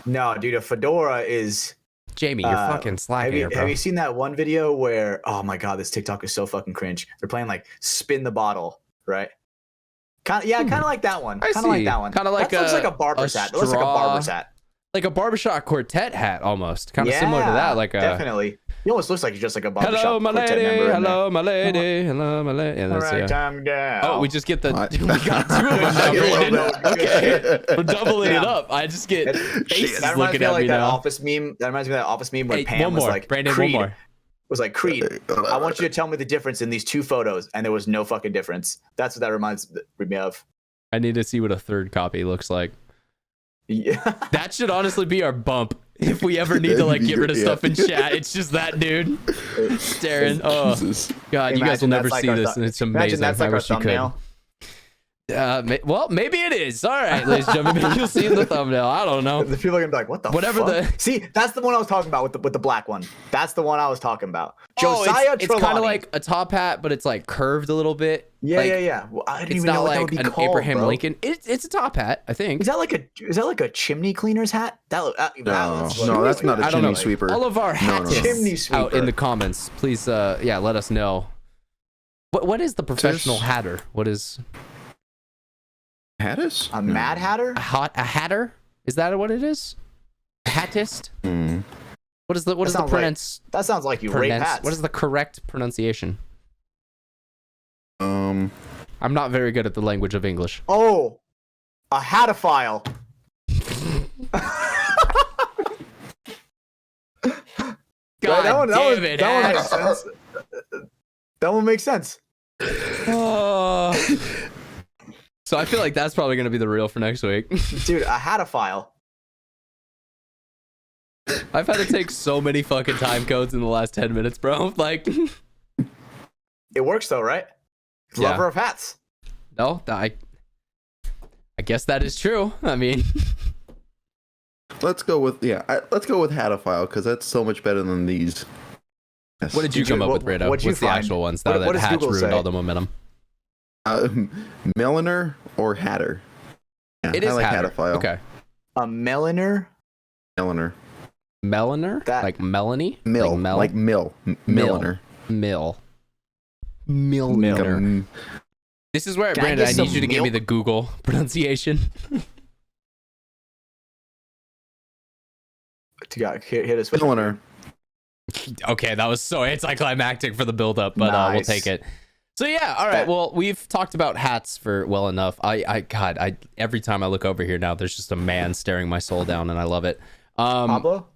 No, dude, a fedora is. Jamie, you're fucking slacking here, bro. Have you seen that one video where? Oh my god, this TikTok is so fucking cringe. They're playing like spin the bottle, right? Kind of like that one. I Kind of like see. that one. Kinda like that looks a- like a barber's a hat. It looks like a straw- barber's hat. Like a barbershop quartet hat almost. Kind of similar to that. Like a definitely. He almost looks like he's just like a barbershop hello, my quartet lady. member in there. Hello, my lady. Hello, my lady. Yeah, All that's, right, yeah. time down. Oh, we just get the. What? We got two of them now, I Brandon. love that. Okay, we're doubling it Damn. up. I just get faces That reminds looking me of at like me that now. office meme. That reminds me of that office meme when Hey, Pam one was more, like, Brandon. Creed, One more. was like, Creed, I want you to tell me the difference in these two photos, and there was no fucking difference. That's what that reminds me of. I need to see what a third copy looks like. Yeah. That should honestly be our bump. If we ever need to like get rid of stuff in chat, it's just that dude staring. Oh Jesus. god, you guys will Imagine never that's like see our this, and it's amazing. Imagine that's like I our wish you could. thumbnail. Well, maybe it is. All right, ladies and gentlemen, maybe you'll see in the thumbnail. I don't know. The people are gonna be like, "What the Whatever fuck?" the- See, that's the one I was talking about with the black one. That's the one I was talking about. Oh, Josiah it's kind Trelawney. of like a top hat, but it's like curved a little bit. Yeah, like, yeah. Well, I didn't It's even know not what that would like be an called, Abraham bro. Lincoln. It's a top hat, I think. Is that like a chimney cleaner's hat? No, that's not a I don't chimney know. sweeper. All of our No, hats no. Chimney out in sweeper. the comments, please. Let us know. What is the professional Just- hatter? What is Hattis? A Mad Hatter? a hatter? Is that what it is? A hattist? Mm. What is the sounds like- pronounce? That sounds like you rape hats. What is the correct pronunciation? Um. I'm not very good at the language of English. Oh, a hatophile. God that damn it, one Ash. makes sense. That one makes sense. Oh. So I feel like that's probably gonna be the reel for next week. Dude, a hatophile. I've had to take so many fucking time codes in the last 10 minutes, bro. Like, It works though, right? Yeah. Lover of hats. no, I guess that is true. I mean, Let's go with Hatophile because that's so much better than these. Yes. what did you come up with, Brando? what'd you What's the find? actual ones now What that does Hatch Google ruined say? all the momentum? Milliner or Hatter? Yeah, It is I like Hatter. Hatophile. Okay. A milliner. Milliner. Meliner? That- Like Melanie? Mill. Like Mel? Like mill. Milliner. Mill. Like Milliner. a- This is where, Can I Brandon, get I need some you to give me milk? the Google pronunciation. Hit us with Milliner. Okay, that was so anticlimactic for the build-up, but we'll Nice. take it. So yeah, all right. That- Well, we've talked about hats for well enough. I every time I look over here now, there's just a man staring my soul down, and I love it. Pablo.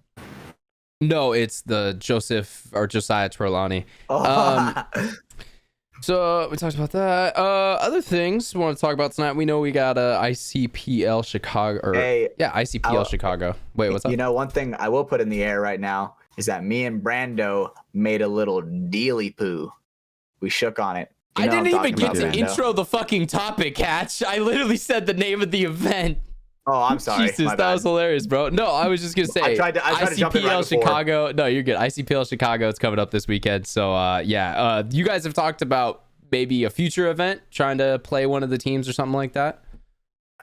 No, it's the Josiah Trelawney. Oh. So we talked about that. Other things we want to talk about tonight. We know we got ICPL Chicago, or Hey, ICPL I'll- Chicago. Wait, what's up? You know, one thing I will put in the air right now is that me and Brando made a little dealy poo. We shook on it. You I know didn't what I'm even get talking to about, Brando. intro the fucking topic, Hatch. I literally said the name of the event. Oh, I'm sorry. Jesus, My that bad. was hilarious, bro. No, I was just gonna say. I tried to jump in right before. Chicago. No, you're good. ICPL Chicago is coming up this weekend. So you guys have talked about maybe a future event, trying to play one of the teams or something like that.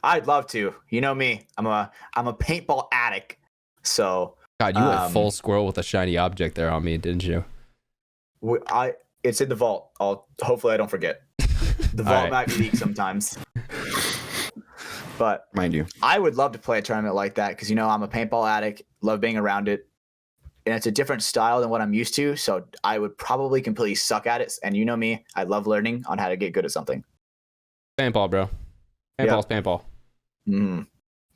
I'd love to. You know me. I'm a paintball addict. So God, you went full squirrel with a shiny object there on me, didn't you? It's in the vault. Hopefully I don't forget. The vault right. might leak sometimes. But Mind you, I would love to play a tournament like that because, I'm a paintball addict, love being around it. And it's a different style than what I'm used to. So I would probably completely suck at it. And you know me, I love learning on how to get good at something. Paintball, bro. Paintball's paintball.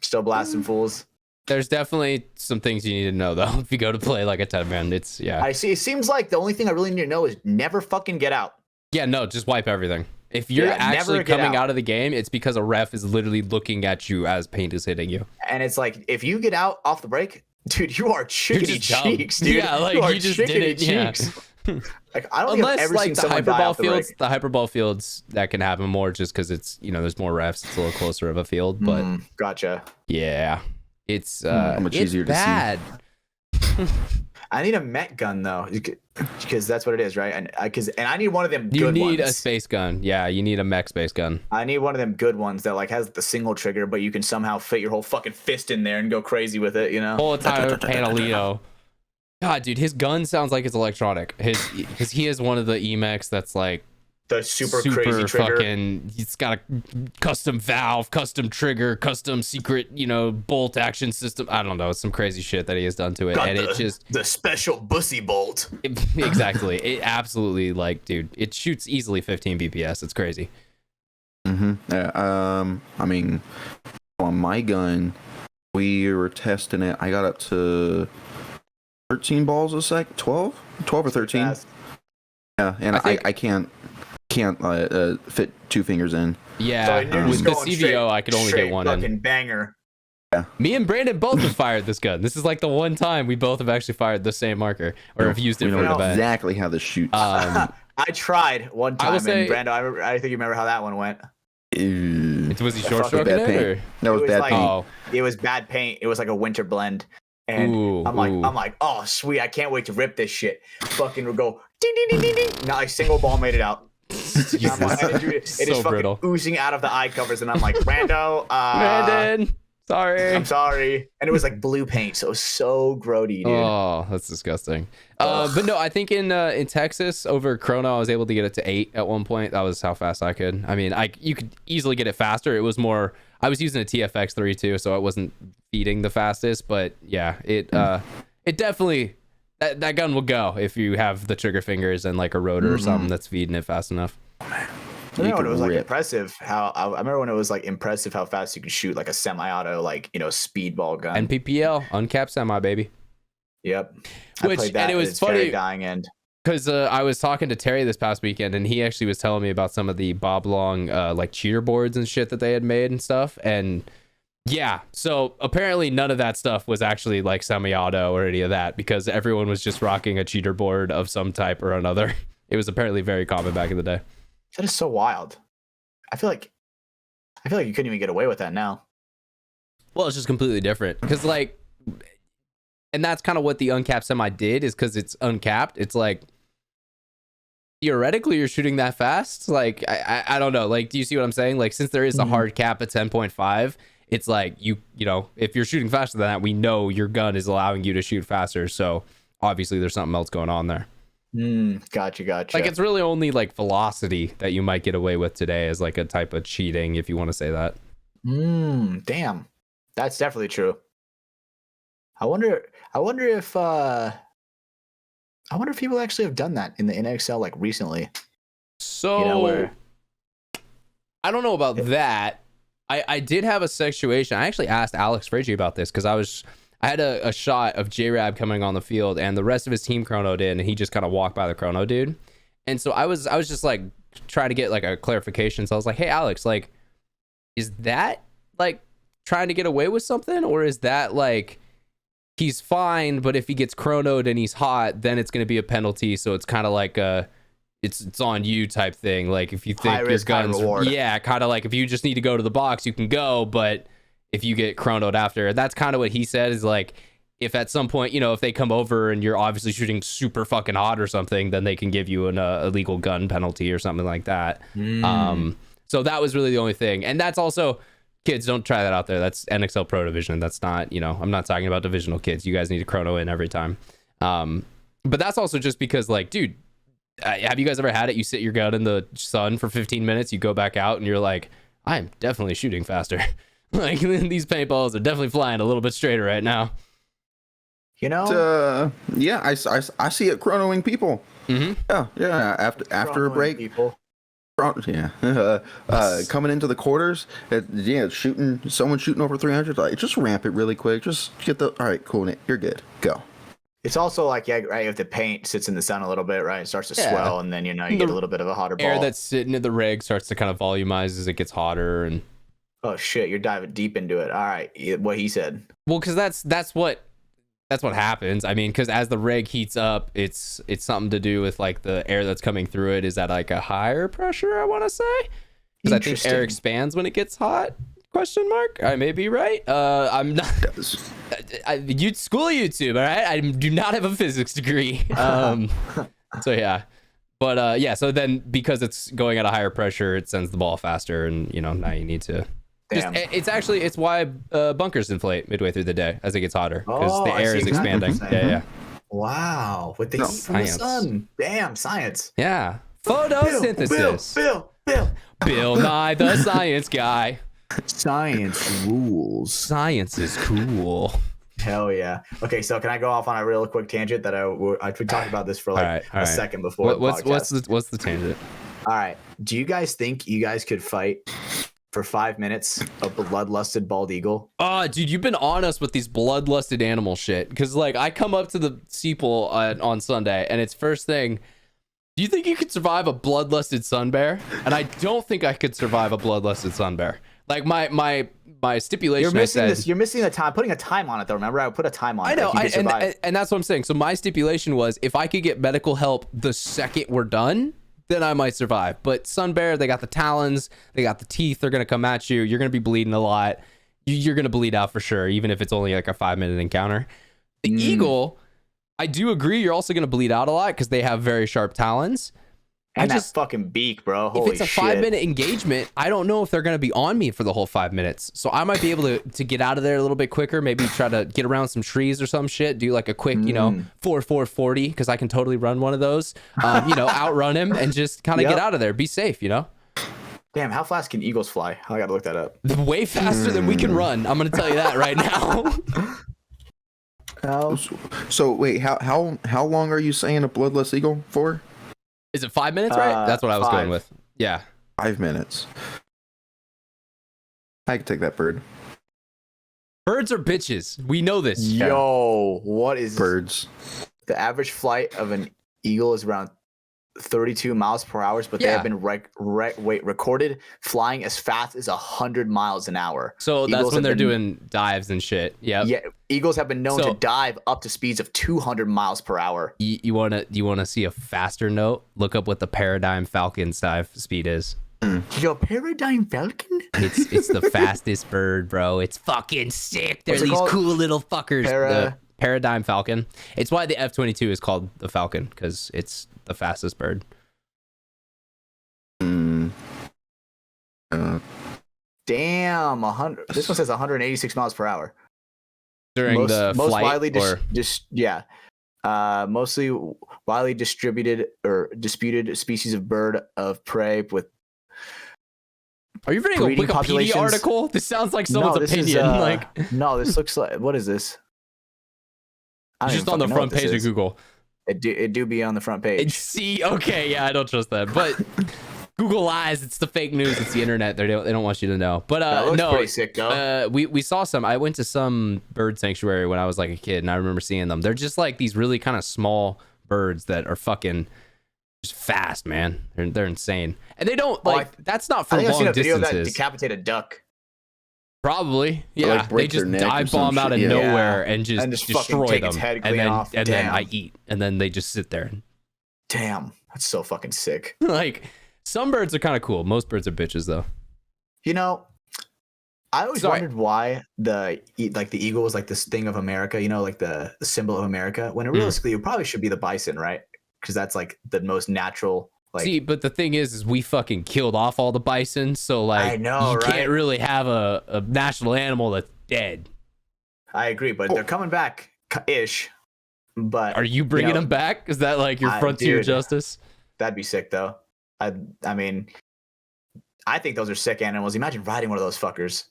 Still blasting fools. There's definitely some things you need to know, though, if you go to play like a 10-man. It's, yeah. I see. It seems like the only thing I really need to know is never fucking get out. Yeah, no, just wipe everything. If you're actually coming out of the game, it's because a ref is literally looking at you as paint is hitting you. And it's like, if you get out off the break, dude, you are chickeny cheeks, dude. Yeah, like you just did it. Cheeks. Yeah. Like I don't think I've ever seen someone die off the break. The hyperball fields, that can happen more just because it's, there's more refs. It's a little closer of a field, but gotcha. Yeah, it's much it's easier bad. to see. I need a mech gun though, because that's what it is, right? And I need one of them. You good need ones. a space gun. Yeah, you need a mech space gun. I need one of them good ones that like has the single trigger, but you can somehow fit your whole fucking fist in there and go crazy with it. Whole entire panelito. God, dude, his gun sounds like it's electronic. Because he is one of the EMEX that's like the super crazy trigger. Fucking, he's got a custom valve, custom trigger, custom secret, bolt action system. I don't know, it's some crazy shit that he has done to it, and it just the special bussy bolt. Exactly, it absolutely dude, it shoots easily 15 BPS. It's crazy. Yeah. I mean, on my gun, we were testing it. I got up to 13 balls a sec, 12 or 13. Fast. Yeah, and I can't fit 2 fingers in. Yeah, with the CVO, I could only get one in. Fucking banger. Yeah. Me and Brandon both have fired this gun. This is like the one time we both have actually fired the same marker, or have used it for an event. Exactly how this shoots. I tried one time, and Brando, I think you remember how that one went. Was he short stroking it? Or? That was bad paint. It was bad paint. It was like a winter blend. And I'm like, oh sweet, I can't wait to rip this shit. Fucking would go ding ding ding ding ding. Not a single ball made it out. It is fucking brittle. oozing out of the eye covers, and I'm like, Brando, Brandon, sorry. I'm sorry. And it was like blue paint, so it was so grody, dude. Oh, that's disgusting. But no, I think in Texas over Chrono, I was able to get it to 8 at one point. That was how fast I could. I mean, you could easily get it faster. It was more. I was using a TFX3 too, so it wasn't feeding the fastest. But yeah, it definitely that gun will go if you have the trigger fingers and like a rotor or something that's feeding it fast enough. I remember when it was like impressive I remember when it was like impressive how fast you could shoot like a semi-auto speedball gun. And PPL uncapped semi, baby. Yep. And it was funny dying end. because I was talking to Terry this past weekend, and he actually was telling me about some of the Bob Long like cheater boards and shit that they had made and stuff. And yeah, so apparently none of that stuff was actually like semi-auto or any of that, because everyone was just rocking a cheater board of some type or another. It was apparently very common back in the day. That is so wild. I feel like you couldn't even get away with that now. Well, it's just completely different because and that's kind of what the uncapped semi did, is because it's uncapped. It's like theoretically you're shooting that fast. Like I don't know. Like, do you see what I'm saying? Like, since there is a hard cap at 10.5, it's like you know, if you're shooting faster than that, we know your gun is allowing you to shoot faster. So obviously there's something else going on there. Gotcha. Like, it's really only like velocity that you might get away with today as like a type of cheating, if you want to say that. Damn, that's definitely true. I wonder if people actually have done that in the NXL like recently. So I don't know about that. I did have a situation. I actually asked Alex Friggi about this because I had a shot of J-Rab coming on the field, and the rest of his team chronoed in, and he just kind of walked by the chrono dude. And so I was just like trying to get like a clarification. So I was like, hey Alex, like, is that like trying to get away with something, or is that like he's fine, but if he gets chronoed and he's hot, then it's going to be a penalty? So it's kind of like it's on you type thing. Like, if you think your gun's, yeah, kind of like if you just need to go to the box, you can go, but if you get chronoed after, that's kind of what he said, is like, if at some point, you know, if they come over and you're obviously shooting super fucking hot or something, then they can give you an illegal gun penalty or something like that. So that was really the only thing. And that's also, kids, don't try that out there. That's NXL Pro Division. That's not, you know, I'm not talking about divisional kids. You guys need to chrono in every time. But that's also just because, like, dude, Have you guys ever had it? You sit your gun in the sun for 15 minutes, you go back out, and you're like, I'm definitely shooting faster. Like, these paintballs are definitely flying a little bit straighter right now. You know? Yeah, I see it chronoing people. Mm-hmm. Yeah. After a break. People. Yeah. Coming into the quarters, someone shooting over 300. Like, just ramp it really quick. Just get all right, cool, Nick, you're good. Go. It's also like, right, if the paint sits in the sun a little bit, right, it starts to swell, and then, you get a little bit of a hotter ball. Air that's sitting in the rig starts to kind of volumize as it gets hotter. And oh, shit, you're diving deep into it. All right, what he said. Well, because that's what happens. I mean, because as the rig heats up, it's something to do with like the air that's coming through it is at like a higher pressure, I want to say. Because I think air expands when it gets hot. Question mark? I may be right. I'm not. You'd school YouTube, all right? I do not have a physics degree. So yeah, but yeah. So then because it's going at a higher pressure, it sends the ball faster, and now you need to. It's why bunkers inflate midway through the day as it gets hotter because the air is expanding. Yeah. Wow, with the heat from the sun. Damn, science. Yeah, photosynthesis. Bill Nye the Science Guy. Science rules. Science is cool. Hell yeah. Okay, so can I go off on a real quick tangent that we talked about this for like a second before what's the tangent? All right. Do you guys think you guys could fight for 5 minutes a bloodlusted bald eagle? Oh, dude, you've been on us with these bloodlusted animal shit. Because like I come up to the CEPL on Sunday and it's first thing. Do you think you could survive a bloodlusted sun bear? And I don't think I could survive a bloodlusted sun bear. Like my stipulation. You're missing the time. Putting a time on it though. Remember, I put a time on it. I know, and that's what I'm saying. So my stipulation was if I could get medical help the second we're done, then I might survive. But sun bear, they got the talons, they got the teeth. They're gonna come at you. You're gonna be bleeding a lot. You're gonna bleed out for sure, even if it's only like a 5-minute encounter. The eagle, I do agree. You're also gonna bleed out a lot because they have very sharp talons. And that fucking beak, bro. Holy if it's a 5-minute engagement, I don't know if they're going to be on me for the whole 5 minutes. So I might be able to get out of there a little bit quicker. Maybe try to get around some trees or some shit. Do like a quick, 4-4-40 because I can totally run one of those. Outrun him and just kind of get out of there. Be safe, Damn, how fast can eagles fly? I got to look that up. Way faster than we can run. I'm going to tell you that right now. So wait, how long are you saying a bloodless eagle for? Is it 5 minutes, right? That's what I was going with. Yeah. 5 minutes. I could take that bird. Birds are bitches. We know this. Yo, what is birds? The average flight of an eagle is around 32 miles per hour, but they have been recorded flying as fast as 100 miles an hour. So that's when they're doing dives and shit. Yeah. Eagles have been known to dive up to speeds of 200 miles per hour. You wanna see a faster note? Look up what the Paradigm Falcon's dive speed is. Yo, Paradigm Falcon? It's the fastest bird, bro. It's fucking sick. They're these cool little fuckers. The Paradigm Falcon. It's why the F-22 is called the Falcon, because it's the fastest bird. Damn, 100. This one says 186 miles per hour. During the most flight, widely mostly widely distributed or disputed species of bird of prey with. Are you reading a Wikipedia article? This sounds like someone's opinion. No, this looks like, what is this? It's just on the front page of Google. It do be on the front page. Okay, yeah, I don't trust that. But Google lies. It's the fake news. It's the internet. They don't want you to know. But that looks pretty sick, though. We saw some. I went to some bird sanctuary when I was like a kid, and I remember seeing them. They're just like these really kind of small birds that are fucking just fast, man. They're insane, and they don't that's not for long distances. I think I've seen a video of that decapitate a duck. Probably, yeah. They just dive bomb out of nowhere and just destroy them, its head clean off. And then I eat, and then they just sit there. Damn, that's so fucking sick. Like some birds are kind of cool. Most birds are bitches, though. I always wondered why the eagle was like this thing of America. Like the symbol of America. When realistically, it probably should be the bison, right? Because that's like the most natural. See, but the thing is we fucking killed off all the bison, so I know, you can't really have a national animal that's dead. I agree, but they're coming back ish. But are you bringing them back? Is that like your frontier justice? That'd be sick though. I mean, I think those are sick animals. Imagine riding one of those fuckers.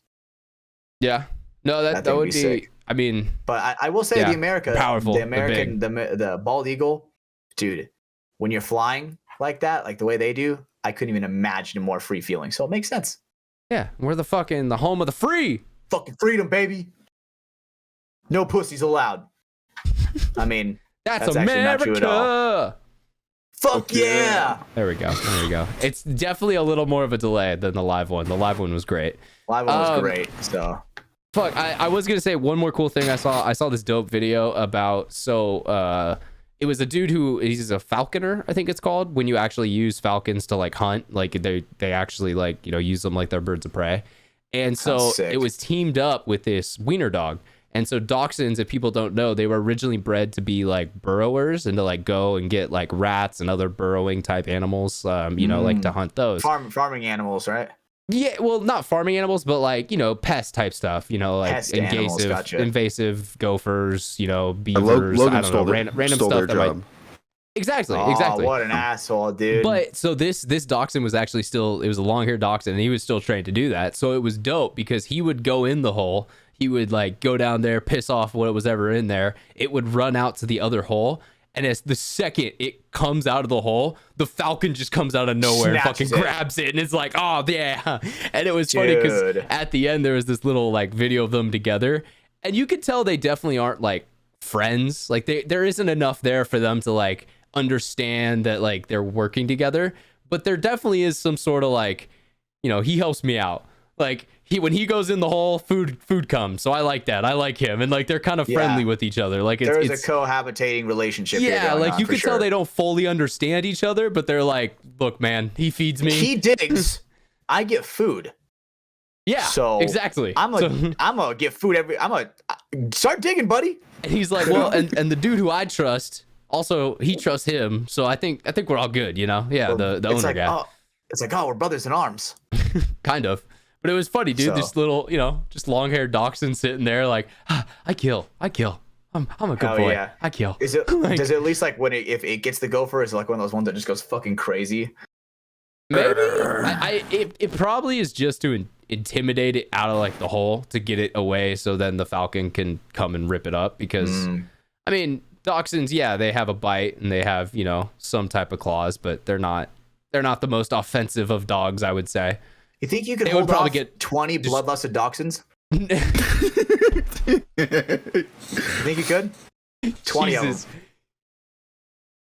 Yeah. No, that would be sick. I mean, but I will say yeah, the American, the bald eagle, dude. When you're flying like that, like the way they do, I couldn't even imagine a more free feeling. So it makes sense. Yeah, we're the home of the free. Fucking freedom, baby. No pussies allowed. I mean, that's actually not true at all. America. Fuck yeah. There we go. It's definitely a little more of a delay than the live one. The live one was great. Live one was great. So fuck, I was gonna say one more cool thing I saw. I saw this dope video about it was a dude he's a falconer, I think it's called, when you actually use falcons to like hunt, like they actually like, you know, use them like they're birds of prey. And so it was teamed up with this wiener dog. And so dachshunds, if people don't know, they were originally bred to be like burrowers and to like go and get like rats and other burrowing type animals, you know, like to hunt those. Farming animals, right? Yeah, well, not farming animals, but like, you know, pest type stuff, you know, like invasive gophers, you know, beavers, Logan I don't know, random stuff that might. Exactly. What an asshole, dude. But so this dachshund was actually it was a long-haired dachshund, and he was still trained to do that. So it was dope because he would go in the hole, he would like go down there, piss off what was ever in there. It would run out to the other hole. And as the second it comes out of the hole, the falcon just comes out of nowhere and fucking grabs it. And it's like, oh, yeah. And it was funny because at the end, there was this little like video of them together. And you could tell they definitely aren't like friends. Like there isn't enough there for them to like understand that like they're working together. But there definitely is some sort of like, you know, he helps me out. Like when he goes in the hole, food comes. So I like that. I like him, and like they're kind of friendly with each other. Like it's a cohabitating relationship. Yeah, like you can tell they don't fully understand each other, but they're like, look, man, he feeds me. He digs. I get food. Yeah. So exactly. I'm gonna get food I'm gonna start digging, buddy. And he's like, well, and the dude who I trust also he trusts him. So I think we're all good, you know? Yeah. The owner guy. It's like, we're brothers in arms. Kind of. But it was funny, dude. This little, you know, just long-haired dachshund sitting there like, I kill. I'm a good boy. Yeah. I kill. Is it like, does it at least like if it gets the gopher, is it like one of those ones that just goes fucking crazy? Maybe. It probably is just to intimidate it out of like the hole to get it away, so then the falcon can come and rip it up. Because I mean, dachshunds, yeah, they have a bite and they have, you know, some type of claws, but they're not the most offensive of dogs, I would say. You think you could hold off get 20 bloodlusted dachshunds? You think you could? 20 of them.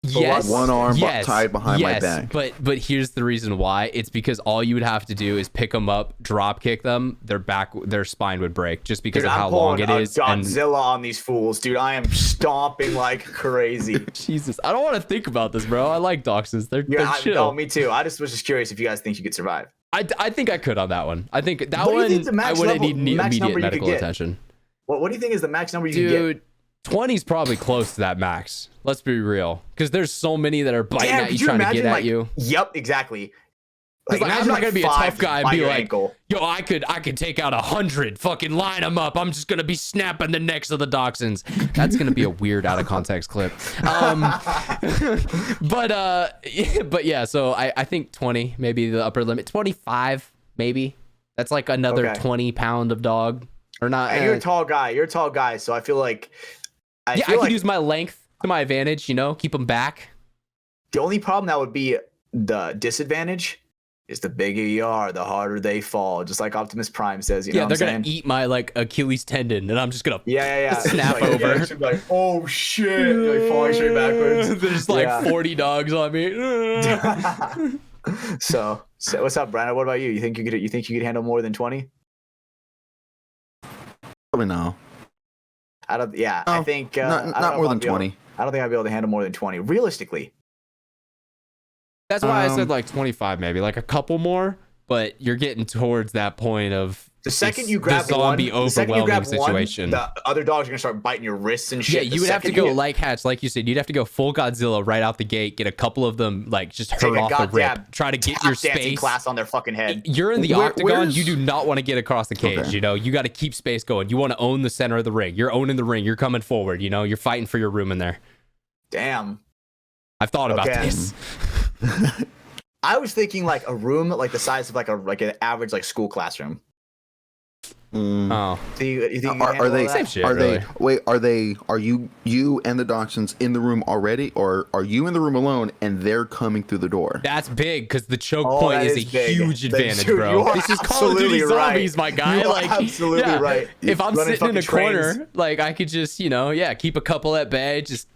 Yes. One arm tied behind my back. But here's the reason why. It's because all you would have to do is pick them up, drop kick them, their spine would break just because of how long it is. Godzilla on these fools, dude. I am stomping like crazy. Jesus, I don't want to think about this, bro. I like dachshunds. They're chill. Oh, me too. I just was just curious if you guys think you could survive. I think I could on that one. I think that one I wouldn't need immediate medical attention. What do you think is the max number you can get? 20 is probably close to that max. Let's be real, because there's so many that are biting at you, trying to get at you. Yep, exactly. Like, I'm not gonna be a tough guy and be like, yo, I could take out 100, fucking line them up. I'm just gonna be snapping the necks of the dachshunds. That's gonna be a weird out of context clip. But yeah, so I think 20, maybe the upper limit. 25, maybe. That's like another 20 pound of dog, or not. And you're a tall guy, so I feel like I could use my length to my advantage, you know, keep them back. The only problem that would be the disadvantage is the bigger you are, the harder they fall. Just like Optimus Prime says, you know what I'm saying? They're going to eat my like Achilles tendon, and I'm just going to snap over. Yeah, be like, oh shit, like falling straight backwards. There's like 40 dogs on me. So what's up, Brando? What about you? You think you could handle more than 20? Probably no. I think not more than 20. I don't think I'd be able to handle more than 20 realistically. That's why I said like 25, maybe like a couple more, but you're getting towards that point of the second you grab the zombie overwhelming situation. The other dogs are gonna start biting your wrists and shit. Yeah, you would have to go like Hatch, like you said. You'd have to go full Godzilla right out the gate, get a couple of them like just hurt off the rip, try to get your space. Class on their fucking head. You're in the octagon. You do not want to get across the cage. Okay. You know, you got to keep space going. You want to own the center of the ring. You're owning the ring. You're coming forward. You know, you're fighting for your room in there. Damn. I've thought about this. I was thinking like a room like the size of like an average like school classroom. Oh, So you think Are they? Same shit, Are really. they? Wait, are they? Are you and the Dachshunds in the room already, or are you in the room alone and they're coming through the door? that's big because the choke Oh, point that is a is big. huge advantage, Dude, bro. you are This is Call of Duty absolutely right. Zombies, my guy. You are Like, absolutely right. If I'm Running sitting in a fucking trains. corner, like I could just, keep a couple at bay, just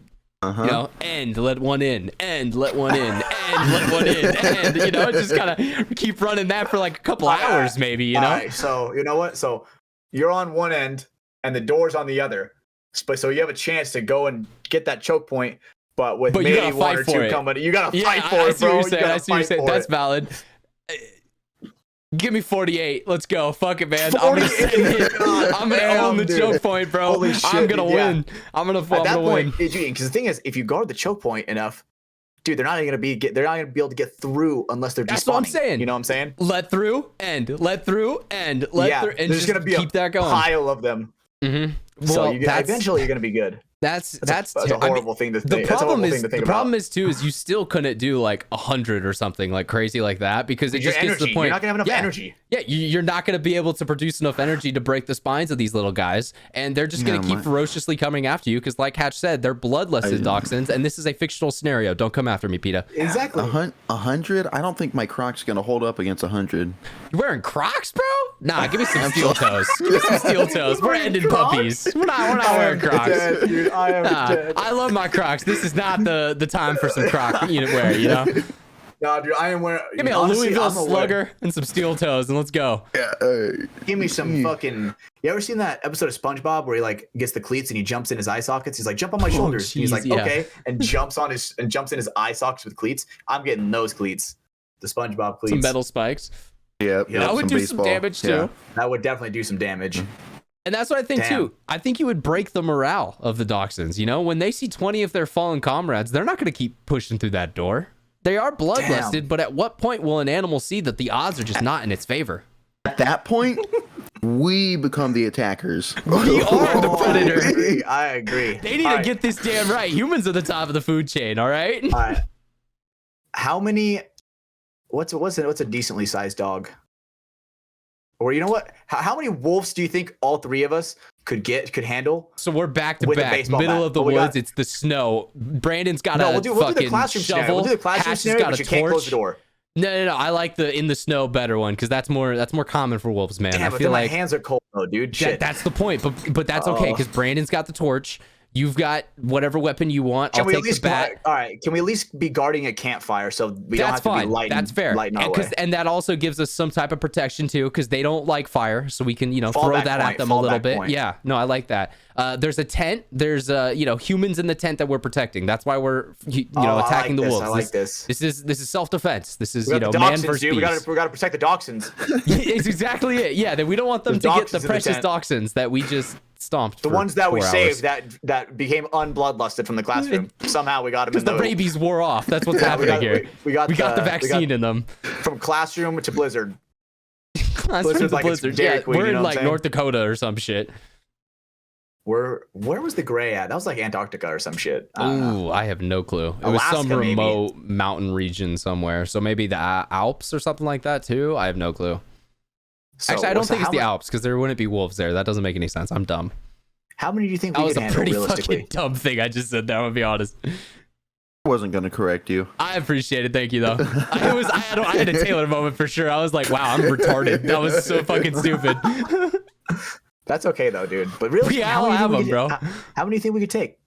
end, let one in, end, let one in, end, let one in, end, just kind of keep running that for like a couple hours, maybe, you know? All right, so you know what? So you're on one end and the door's on the other. So you have a chance to go and get that choke point, but with you maybe gotta one fight or for two it. coming, you gotta Yeah, fight for I it, see what bro. you're saying. You gotta I see what you're fight saying. for That's it. valid. Give me 48. Let's go. Fuck it, man. I'm gonna send it. I'm gonna own the dude. choke point, bro. Holy shit, I'm gonna dude, yeah. win. I'm At that gonna win. point, because the thing is, if you guard the choke point enough, dude, they're not gonna be able to get through unless they're That's what I'm despawning. saying. You know what I'm saying? Let through, end. Let through, end. Let Yeah, through, and there's just gonna be keep a that going. pile of them. Mm-hmm. So Well, eventually you're gonna be good. that's That's a ter- I mean, horrible thing to the think. That's a problem horrible is thing to think the problem about. is too is you still couldn't do like 100 or something like crazy like that because it Your just gets to energy. the point. You're not gonna have enough energy. Yeah, you're not going to be able to produce enough energy to break the spines of these little guys, and they're just going to keep ferociously coming after you because, like Hatch said, they're bloodlusted dachshunds, and this is a fictional scenario. Don't come after me, PETA. Exactly. 100? I don't think my Croc's gonna hold up against 100. You're wearing Crocs, bro? Nah, give me some steel toes. Give me some steel toes. We're ending puppies. We're not wearing Crocs. Dead, dude. I am Nah, dead. I love my Crocs. This is not the time for some Croc wear, you know? No, dude, I am wearing. Give me a honestly, Louisville I'm a Slugger and some steel toes, and let's go. Yeah. Give me some fucking. You ever seen that episode of SpongeBob where he like gets the cleats and he jumps in his eye sockets? He's like, jump on my shoulders. And he's jeez, like, yeah. okay, and jumps in his eye sockets with cleats. I'm getting those cleats, the SpongeBob cleats. Some metal spikes. Yeah. That would do some damage too. That would definitely do some damage. And that's what I think too. I think you would break the morale of the Dachshunds. You know, when they see 20 of their fallen comrades, they're not going to keep pushing through that door. They are bloodlusted, but at what point will an animal see that the odds are just not in its favor? At that point, we become the attackers. We are the predator. I agree. They need to get this damn right. Humans are the top of the food chain. All right. All right. How many? What's a decently sized dog? Or you know what? How many wolves do you think all three of us could handle? So we're back to With a back, baseball middle bat. of the But we woods. got- It's the snow. Brandon's got No, a we'll do the fucking classroom scenario. shovel. We'll do the classroom Hatch has scenario, got but a you can't close torch. the door. No. I like the in the snow better one because that's more common for wolves, man. Damn, I but feel then my like hands are cold though, dude. Shit. that's the point. But that's okay because Brandon's got the torch. You've got whatever weapon you want. I'll take the bat. All right. Can we at least be guarding a campfire so we don't That's have to fine. be lighting? That's fair. Lighting our way. And that also gives us some type of protection too, because they don't like fire, so we can throw Fallback that at point, them a little fallback bit. point. Yeah, no, I like that. There's a tent. There's humans in the tent that we're protecting. That's why we're attacking the wolves. I like this. This is self defense. This is We got the man dachshunds, versus dude. beast. We gotta protect the dachshunds. It's exactly it. Yeah, that we don't want them There's to get the dachshunds in the precious tent. dachshunds that we just stomped. The for ones that we 4 saved hours. that became unbloodlusted from the classroom. Somehow we got them in The rabies wore off. That's what's Yeah, happening here. we got the the- vaccine in them. from classroom to blizzard. Blizzard's like it's Blizzard. Dairy Yeah, Queen, we're you in know what like I'm saying? North Dakota or some shit. Where was the gray at? That was like Antarctica or some shit. I don't know. Ooh, I have no clue. It was some Alaska, maybe. remote mountain region somewhere. So maybe the Alps or something like that too. I have no clue. So, Actually, I don't so think it's how the mu- Alps because there wouldn't be wolves there. That doesn't make any sense. I'm dumb. How many do you think That we was could a handle pretty realistically? fucking dumb thing I just said there. I'm gonna be honest. I wasn't gonna correct you. I appreciate it. Thank you though. I had a Taylor moment for sure. I was like, wow, I'm retarded. That was so fucking stupid. That's okay though, dude. But really, Yeah, how I'll many have do you them, think bro. How many do you think we could take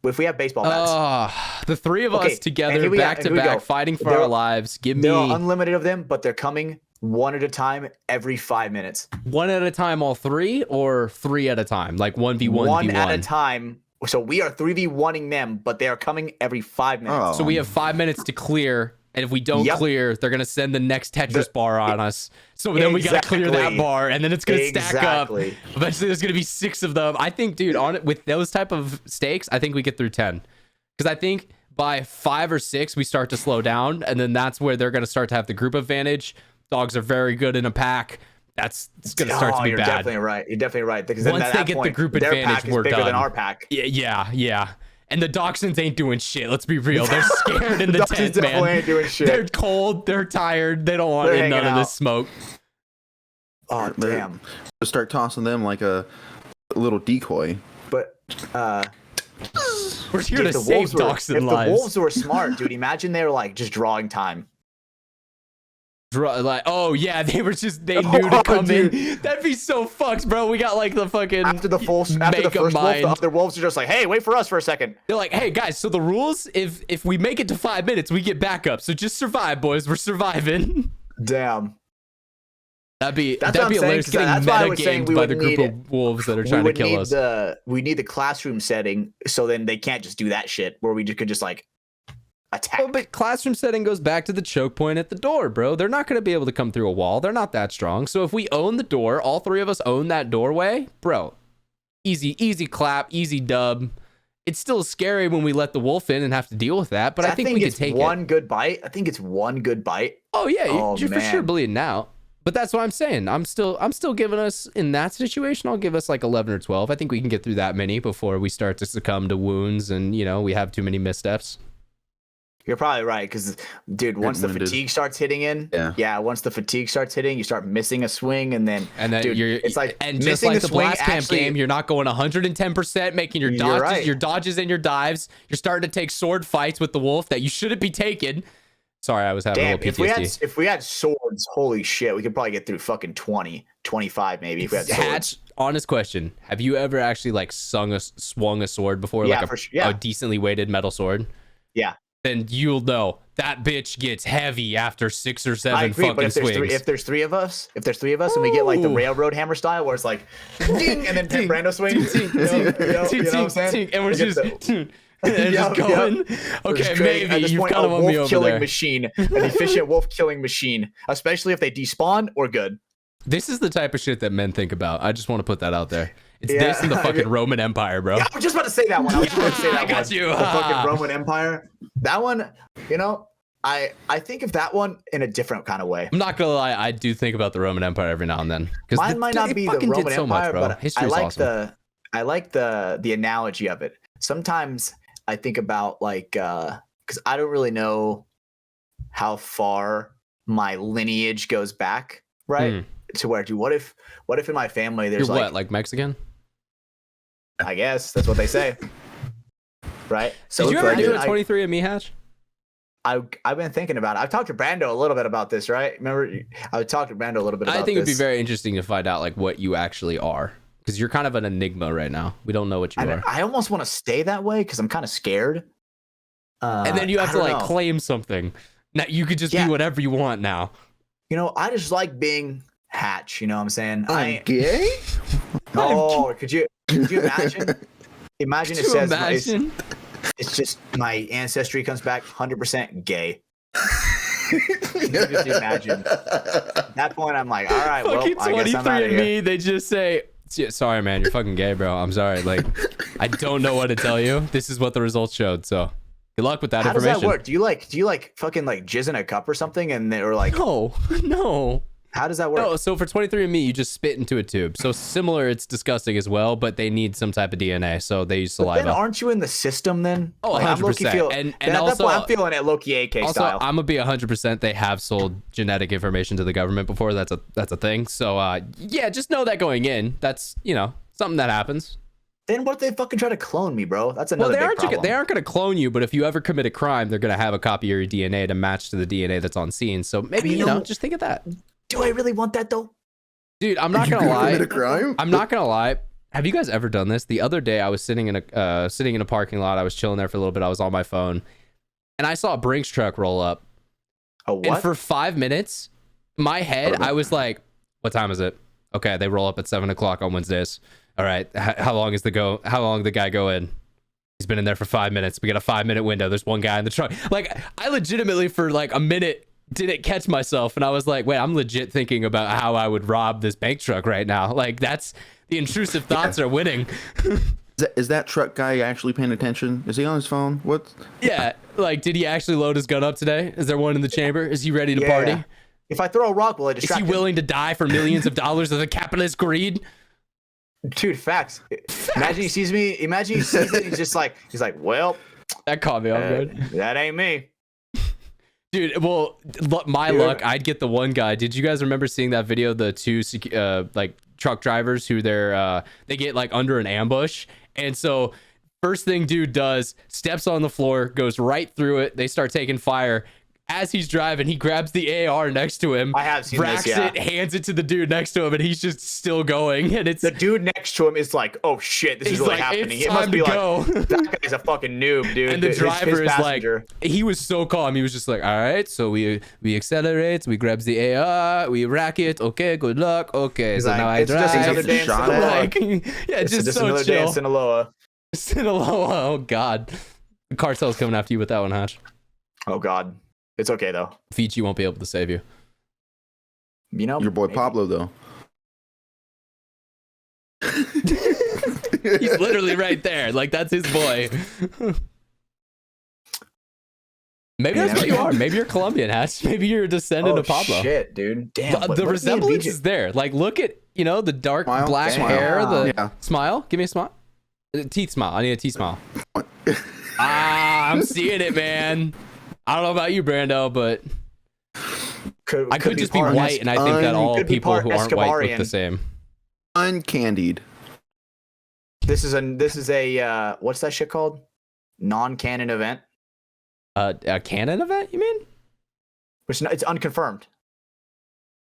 if we have baseball bats? The three of Okay, us together, and here we back go, to here we back, go. fighting for There our are- lives. Give There are me unlimited of them, but they're coming one at a time every 5 minutes. one at a time, all three, or three at a time, like 1v1v1. One at a time. So we are 3v1ing them, but they are coming every 5 minutes. Oh. So we have 5 minutes to clear, and if we don't Yep. clear, they're gonna send the next Tetris bar on us. So then we gotta clear that Exactly. bar, and then it's gonna stack up. Exactly. Eventually, there's gonna be 6 of them. I think, dude, on it with those type of stakes, I think we get through 10, because I think by 5 or 6 we start to slow down, and then that's where they're gonna start to have the group advantage. Dogs are very good in a pack. It's gonna start to be you're bad. definitely right. You're definitely right. Because then Once at they that get the point, group their advantage, pack is we're bigger done. than our pack. Yeah. And the Dachshunds ain't doing shit. Let's be real. They're scared in the tent, man. Ain't doing shit. They're cold. They're tired. They don't want none of this smoke. Oh, damn. Start tossing them like a little decoy. But, we're here to save Dachshund lives. If the wolves were smart, dude, imagine they were like just drawing time. Like, oh yeah, they knew to come in. That'd be so fucked, bro. We got like the fucking after the first wolf, the other wolves are just like, hey, wait for us for a second. They're like, hey guys, so the rules, if we make it to 5 minutes, we get back up. So just survive, boys. We're surviving. Damn. That'd be hilarious. Getting meta-gamed by the group of wolves that are trying to kill us. We need the classroom setting, so then they can't just do that shit where we could just like attack. Oh, but classroom setting goes back to the choke point at the door, bro. They're not going to be able to come through a wall. They're not that strong. So if we own the door, all three of us own that doorway, bro. Easy clap, easy dub. It's still scary when we let the wolf in and have to deal with that, but I think we can take one good bite. I think it's one good bite. Oh yeah, you're for sure bleeding out. But that's what I'm saying. I'm still giving us, in that situation, I'll give us like 11 or 12. I think we can get through that many before we start to succumb to wounds and, we have too many missteps. You're probably right, because, dude, once the fatigue starts hitting in, once the fatigue starts hitting, you start missing a swing, and then dude, it's like, and just like the blast camp game, you're not going 110%, making your dodges and your dives. You're starting to take sword fights with the wolf that you shouldn't be taking. Sorry, I was having a little PTSD. If we had swords, holy shit, we could probably get through fucking 20, 25 maybe if we had swords. Hatch, honest question. Have you ever actually like swung a sword before? Yeah, like a decently weighted metal sword? Yeah. Then you'll know that bitch gets heavy after 6 or 7 fucking swings. If there's three of us and we get like the railroad hammer style where it's like ding and then Brando swings, you know what I'm saying? And we're just just going. Okay, maybe you've kind of won me over killing there. Machine, an efficient wolf killing machine, especially if they despawn or good. This is the type of shit that men think about. I just want to put that out there. It's this and the fucking Roman Empire, bro. Yeah, I was just about to say that one. I got you. The fucking Roman Empire. That one, I think of that one in a different kind of way. I'm not gonna lie, I do think about the Roman Empire every now and then. Mine might not be the Roman Empire, but History's awesome. I like the analogy of it. Sometimes I think about like because I don't really know how far my lineage goes back, right? To where, dude, what if in my family there's like Mexican? I guess that's what they say. Right? So did you ever do a 23andMe, Hatch? I've been thinking about it. I've talked to Brando a little bit about this, right? Remember, I would talk to Brando a little bit about this. I think it'd be very interesting to find out like what you actually are. Because you're kind of an enigma right now. We don't know what you are. I almost want to stay that way because I'm kind of scared. And then you have to like claim something. Now you could just be whatever you want now. I just like being Hatch. You know what I'm saying? I'm gay? Oh, could you imagine? Imagine it says it's just my ancestry comes back 100% gay. Just imagine. At that point, I'm like, all right, well, I guess I'm out of here. They just say, sorry, man, you're fucking gay, bro. I'm sorry. Like, I don't know what to tell you. This is what the results showed. So, good luck with that information. How does that work? Do you like fucking like jizz in a cup or something? And they were like, no. How does that work? No, so for 23andMe, you just spit into a tube. So similar, it's disgusting as well, but they need some type of DNA, so they use saliva. But then aren't you in the system then? Oh, 100%. And also, I'm feeling it low-key AK style. I'm gonna be 100%. They have sold genetic information to the government before. That's a thing. So just know that going in. That's something that happens. Then what if they fucking try to clone me, bro? That's another big problem. They aren't going to clone you, but if you ever commit a crime, they're going to have a copy of your DNA to match to the DNA that's on scene. So maybe, just think of that. Do I really want that, though? Dude, I'm not going to lie. Commit a crime? I'm not going to lie. Have you guys ever done this? The other day, I was sitting in a parking lot. I was chilling there for a little bit. I was on my phone, and I saw a Brinks truck roll up. A what? And for 5 minutes, my head, I was like, what time is it? Okay, they roll up at 7 o'clock on Wednesdays. All right, how long did the guy go in? He's been in there for 5 minutes. We got a 5-minute window. There's one guy in the truck. Like, I legitimately for like a minute didn't catch myself, and I was like, wait, I'm legit thinking about how I would rob this bank truck right now. Like, that's the intrusive thoughts are winning. Is that truck guy actually paying attention? Is he on his phone? What? Yeah, like, did he actually load his gun up today? Is there one in the chamber? Is he ready to party? Yeah. If I throw a rock, will I distract him? Is he willing to die for millions of dollars of the capitalist greed? Dude, facts. Imagine he sees me. Imagine he sees me. He's like, well, That caught me off guard. that ain't me. Dude, well, my luck, I'd get the one guy. Did you guys remember seeing that video? The two like truck drivers who they get like under an ambush, and so first thing dude does, steps on the floor, goes right through it. They start taking fire. As he's driving, he grabs the AR next to him. I have seen racks this, yeah. it, hands it to the dude next to him, and he's just still going. And it's the dude next to him is like, "Oh shit, this is really like, happening." It's It must time be to like, go. that guy's a fucking noob, dude. And the driver is like, passenger. he was so calm. He was just like, all right, so we accelerate, we grabs the AR, we rack it. Okay, good luck. Okay, He's so like, now I it's just another drive. day in Shot Sinaloa. Like, yeah, It's just so another day in chill. Sinaloa. Sinaloa. Oh God, the cartel's coming after you with that one, Hatch. Oh God, it's okay though. Fiji won't be able to save you. You know, Your boy maybe. Pablo though. He's literally right there. Like that's his boy. Maybe that's what you are. Maybe you're Colombian, Hatch. Maybe you're a descendant Oh of Pablo. shit, dude. Damn. The resemblance is there. Like, look at the dark Smile. black Smile. hair. The Yeah. smile. Give me a smile. Teeth smile. I need a teeth smile. I'm seeing it, man. I don't know about you, Brando, but I could just be part- white, and I think that all could be people part who aren't white look Escobarian. the same. Uncandied. This is a what's that shit called? Non-canon event. A canon event? You mean? It's unconfirmed.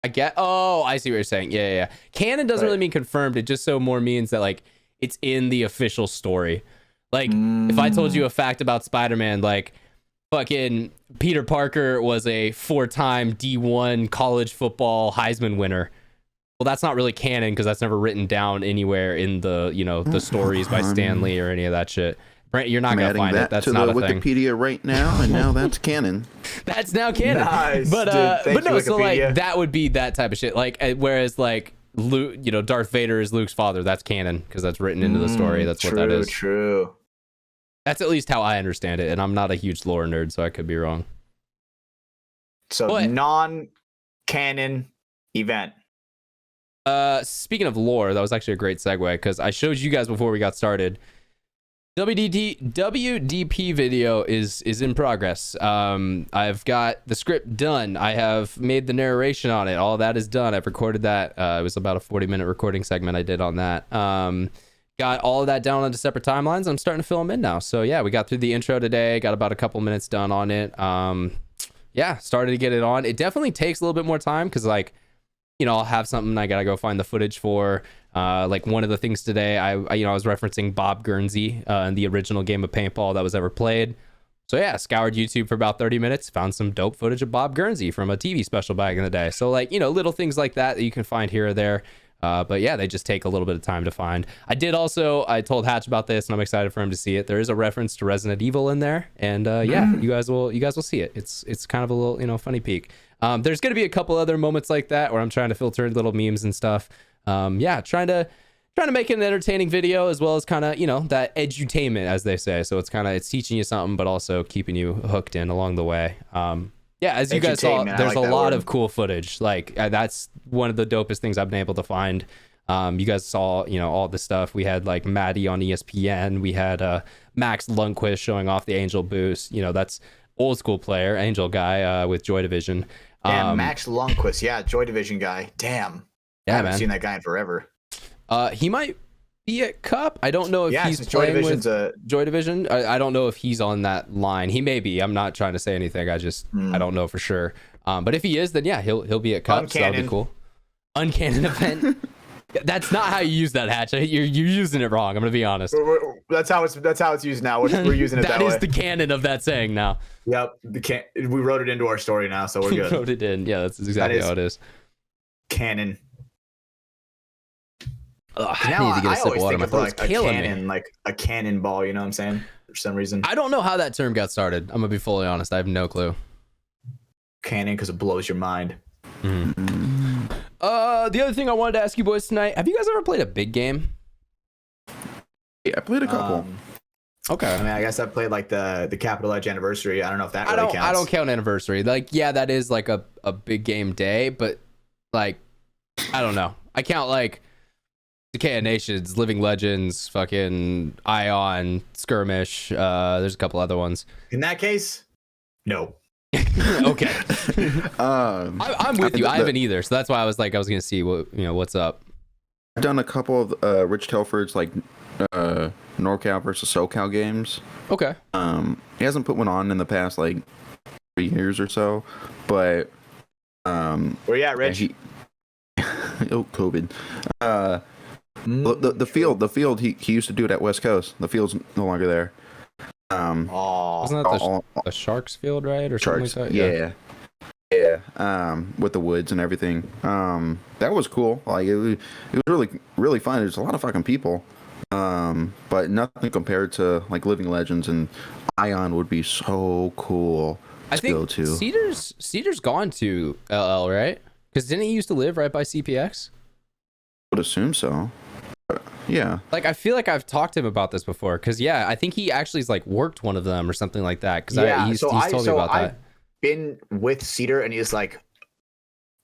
I get. Oh, I see what you're saying. Yeah. Canon doesn't really mean confirmed. It just so more means that like it's in the official story. Like if I told you a fact about Spider-Man, like fucking Peter Parker was a 4-time D1 college football Heisman winner. Well, that's not really canon because that's never written down anywhere in the the stories by Stan Lee or any of that shit. Brent, you're not I'm gonna adding find that it. That's to not the a thing. Wikipedia right now, and now that's canon. That's now canon. Nice, but dude. Thank no, you, so like Wikipedia. that would be that type of shit. Like whereas like Luke, Darth Vader is Luke's father. That's canon because that's written into the story. That's what that is. True. That's at least how I understand it, and I'm not a huge lore nerd, so I could be wrong. So But- non-canon event. Speaking of lore, that was actually a great segue because I showed you guys before we got started. WDP video is in progress. I've got the script done. I have made the narration on it. All that is done. I've recorded that. It was about a 40-minute recording segment I did on that. Got all of that down onto separate timelines. I'm starting to fill them in now. So yeah, we got through the intro today. Got about a couple minutes done on it. Yeah, started to get it on. It definitely takes a little bit more time because like, I'll have something I gotta go find the footage for. Like one of the things today, I was referencing Bob Guernsey in the original game of paintball that was ever played. So yeah, scoured YouTube for about 30 minutes, found some dope footage of Bob Guernsey from a TV special back in the day. So like, little things like that you can find here or there. But yeah, they just take a little bit of time to find. I told Hatch about this and I'm excited for him to see it. There is a reference to Resident Evil in there. And yeah, you guys will see it. It's kind of a little, funny peek. There's going to be a couple other moments like that where I'm trying to filter in little memes and stuff. Yeah, trying to make it an entertaining video as well as kind of, that edutainment, as they say. So it's teaching you something, but also keeping you hooked in along the way. Yeah, as you guys saw, there's a lot of cool footage. Like that's one of the dopest things I've been able to find. You guys saw, all the stuff. We had like Maddie on ESPN. We had Max Lundquist showing off the Angel boost. That's old school player, Angel guy with Joy Division. Damn, Max Lundquist. Yeah, Joy Division guy. Damn. Yeah, I haven't man. seen that guy in forever. He might be at Cup. I don't know if he's since Joy playing Division's with Joy Division. I don't know if he's on that line. He may be. I'm not trying to say anything. I don't know for sure. But if he is, then yeah, he'll be at Cup. So that'll be cool. Uncanon event. That's not how you use that, Hatch. You're using it wrong. I'm gonna be honest. That's how it's used now. We're using it that way. That is the canon of that saying now. Yep. We wrote it into our story now, so we're good. Wrote it in. Yeah, that's exactly how it is. Canon. Ugh, Now, I need to get a I sip of always water. think My of throat's like a killing cannon, me. like a cannonball. You know what I'm saying? For some reason, I don't know how that term got started. I'm gonna be fully honest. I have no clue. cannon because it blows your mind. The other thing I wanted to ask you boys tonight: have you guys ever played a big game? Yeah, I played a couple. Okay. I mean, I guess I played like the Capital Edge anniversary. I don't know if that really counts. I don't count anniversary. Like, yeah, that is like a big game day, but like, I don't know. I count like Decay Nations, Living Legends, fucking Ion, Skirmish. There's a couple other ones. In that case, no. Okay. I'm with you. I haven't either, so that's why I was gonna see what's up. I've done a couple of Rich Telford's like NorCal versus SoCal games. Okay. He hasn't put one on in the past like 3 years or so, but where you at, Rich? Oh, COVID. The field he used to do it at West Coast. The field's no longer there. Wasn't that the Sharks field, right? Or Sharks, something like that? Yeah. With the woods and everything. That was cool. Like it was really, really fun. There's a lot of fucking people. But nothing compared to like Living Legends, and Ion would be so cool. I think go to. Cedar's gone to LL, right? Because didn't he used to live right by CPX? Would assume so. Yeah. Like, I feel like I've talked to him about this before. Because, yeah, I think he actually has, like, worked one of them or something like that. Because he's told me about that. I've been with Cedar, and he's like,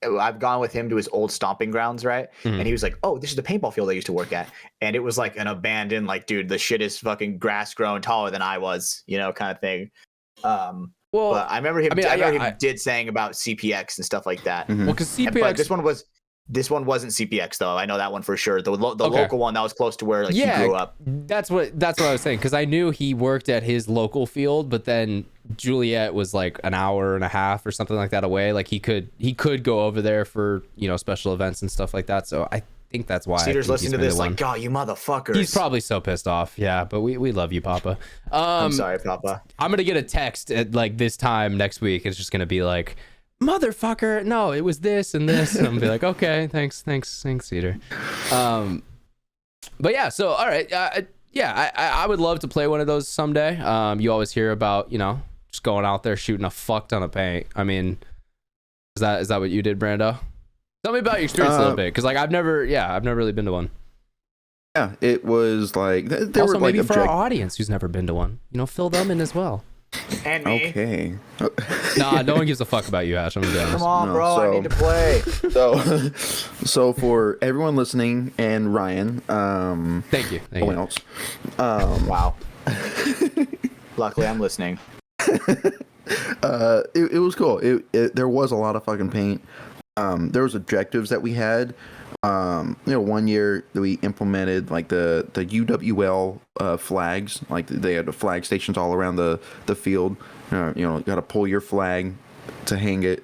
I've gone with him to his old stomping grounds, right? Mm-hmm. And he was like, oh, this is the paintball field I used to work at. And it was like an abandoned, like, dude, the shit is fucking grass grown taller than I was, kind of thing. Well, but I remember him. Him did saying about CPX and stuff like that. Mm-hmm. Well, because CPX, but this one wasn't CPX though. I know that one for sure. The local one that was close to where he grew up. That's what I was saying, because I knew he worked at his local field, but then Juliet was like an hour and a half or something like that away. Like he could go over there for special events and stuff like that. So I think that's why Cedar's listening to this like, God, you motherfuckers. He's probably so pissed off. Yeah, but we love you, Papa. I'm sorry, Papa. I'm gonna get a text at like this time next week. It's just gonna be like, motherfucker, no, it was this and this. And I'm gonna be like, okay, thanks, Cedar. But yeah, so all right, I would love to play one of those someday. You always hear about just going out there shooting a fuck ton of paint. I mean, is that what you did, Brando? Tell me about your experience a little bit, because like I've never really been to one. Yeah, it was like there also were maybe like for our audience who's never been to one, fill them in as well. And me. Okay. Nah, no one gives a fuck about you, Hatch. I'm gonna be honest. Come on, bro. I need to play. So for everyone listening and Ryan, thank you. No one else. Wow. Luckily, I'm listening. It was cool. There was a lot of fucking paint. There was objectives that we had. 1 year that we implemented like the UWL flags. Like they had the flag stations all around the field. You got to pull your flag to hang it,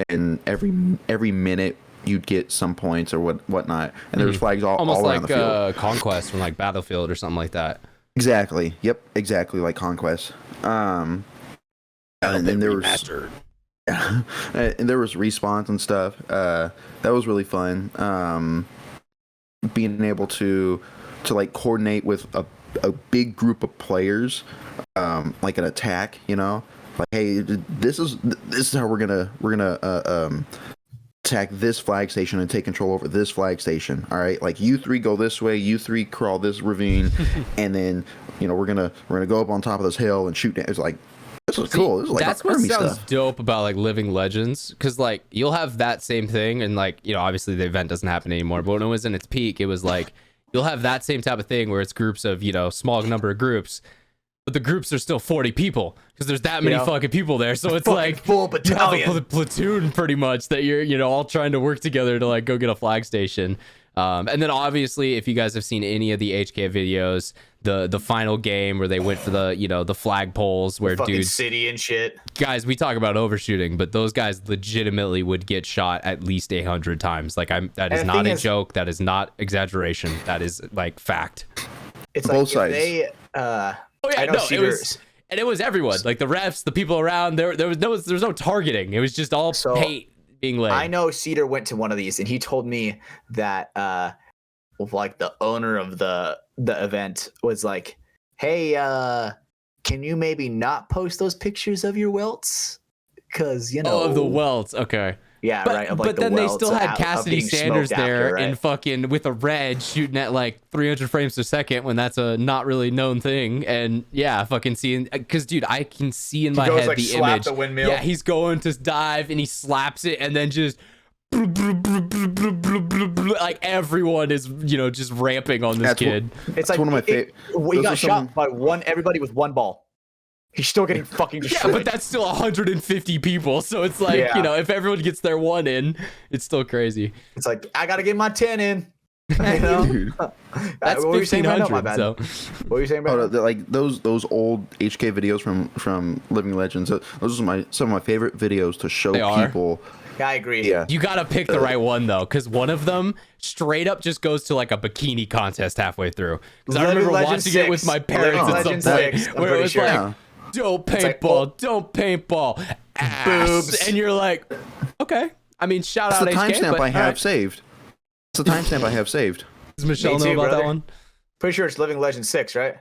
and every minute you'd get some points or whatnot. And there was flags all around the field. Almost like Conquest from like Battlefield or something like that. Exactly. Yep. Exactly like Conquest. And then there was and there was respawns and stuff. That was really fun. Being able to like coordinate with a big group of players, like an attack. Like, hey, this is how we're gonna attack this flag station and take control over this flag station. All right, like you three go this way, you three crawl this ravine, and then we're gonna go up on top of this hill and shoot. It's like, this is cool. This is like that's what sounds dope about like Living Legends, because like you'll have that same thing, and like obviously the event doesn't happen anymore, but when it was in its peak, it was like you'll have that same type of thing where it's groups of small number of groups, but the groups are still 40 people because there's that many fucking people there. So it's like full battalion. You have a platoon pretty much that you're all trying to work together to like go get a flag station. And then obviously, if you guys have seen any of the HK videos, the final game where they went for the the flag poles where dudes city and shit. Guys, we talk about overshooting, but those guys legitimately would get shot at least 100 times. Like that is not a joke. That is not exeration. That is like fact. It's both like sides. It was everyone, like the refs, the people around. There was no targeting. It was just all paint being laid. I know Cedar went to one of these, and he told me that like the owner of the event was like, hey, can you maybe not post those pictures of your welts? Because of the welts. Okay. Yeah, right. But then they still had Cassidy Sanders there and fucking with a red shooting at like 300 frames per second when that's a not really known thing. And yeah, fucking seeing, because dude, I can see in my head the image. The windmill. Yeah, he's going to dive and he slaps it and then just like everyone is, just ramping on this kid. It's like one of my favorite. He got shot by everybody with one ball. He's still getting fucking destroyed. Yeah, but that's still 150 people. So it's like, if everyone gets their one in, it's still crazy. It's like, I got to get my 10 in. Dude. That's 1,500. So. What were you saying about like those old HK videos from Living Legends? Those are some of my favorite videos to show people. Yeah, I agree. Yeah. You got to pick the right one, though, because one of them straight up just goes to like a bikini contest halfway through. Because I remember watching it with my parents at some point where it was like, don't paintball, don't paintball, ass. Boobs. And you're like, okay. I mean, shout out HK. That's the timestamp I have saved. It's the timestamp I have saved. Does Michelle know about that one? Pretty sure it's Living Legend 6, right?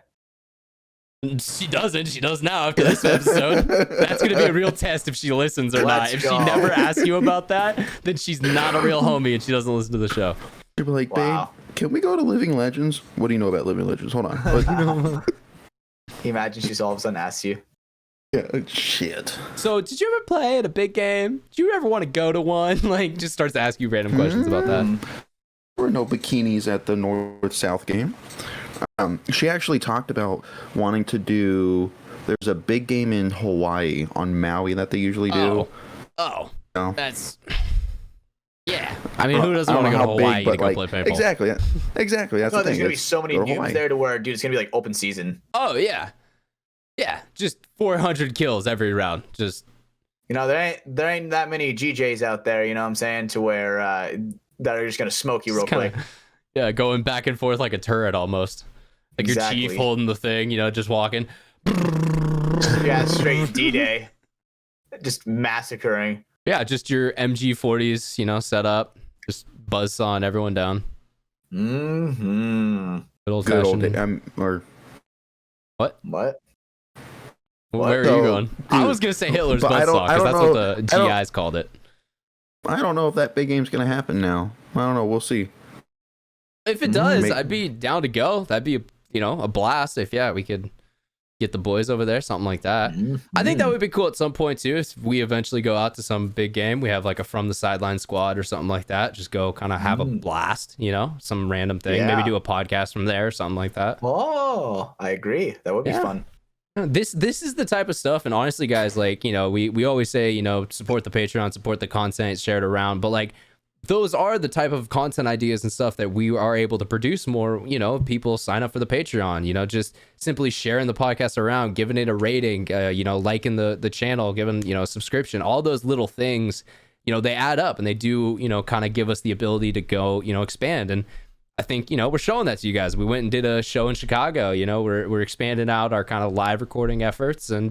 She doesn't. She does now after this episode. That's going to be a real test if she listens or not. If she never asks you about that, then she's not a real homie and she doesn't listen to the show. You'll be like, babe, can we go to Living Legends? What do you know about Living Legends? Hold on. Imagine she's all of a sudden asks you. Yeah, shit. So, did you ever play at a big game? Did you ever want to go to one? Like, just starts to ask you random questions about that. There were no bikinis at the North-South game. She actually talked about wanting to do. There's a big game in Hawaii on Maui that they usually do. Oh, no. That's. Yeah, I mean, who doesn't want to go to Hawaii to go play paintball? Exactly. That's the thing. There's gonna be so many dudes there to where, dude, it's gonna be like open season. Oh yeah, just 400 kills every round. Just there ain't that many GJs out there. You know what I'm saying? To where that are just gonna smoke you real quick. Yeah, going back and forth like a turret almost. Like your chief holding the thing, just walking. Yeah, straight D-Day. Just massacring. Yeah, just your MG40s, set up. Just buzzsaw everyone down. Mm-hmm. Good old fashioned. What? Where are you going? Dude, I was going to say Hitler's buzzsaw, because that's what the GIs called it. I don't know if that big game's going to happen now. I don't know. We'll see. If it does, I'd be down to go. That'd be, a blast if, we could get the boys over there, something like that. I think that would be cool at some point, too. If we eventually go out to some big game, we have like a From the Sideline squad or something like that. Just go kind of have a blast, some random thing. Maybe do a podcast from there or something like that. Oh, I agree. That would be fun. This is the type of stuff, and honestly, guys, like, we always say, support the Patreon, support the content, share it around, but like, those are the type of content ideas and stuff that we are able to produce more. People sign up for the Patreon, just simply sharing the podcast around, giving it a rating, liking the channel, giving, a subscription, all those little things, they add up and they do, kind of give us the ability to go, expand. And I think, we're showing that to you guys. We went and did a show in Chicago, we're expanding out our kind of live recording efforts, and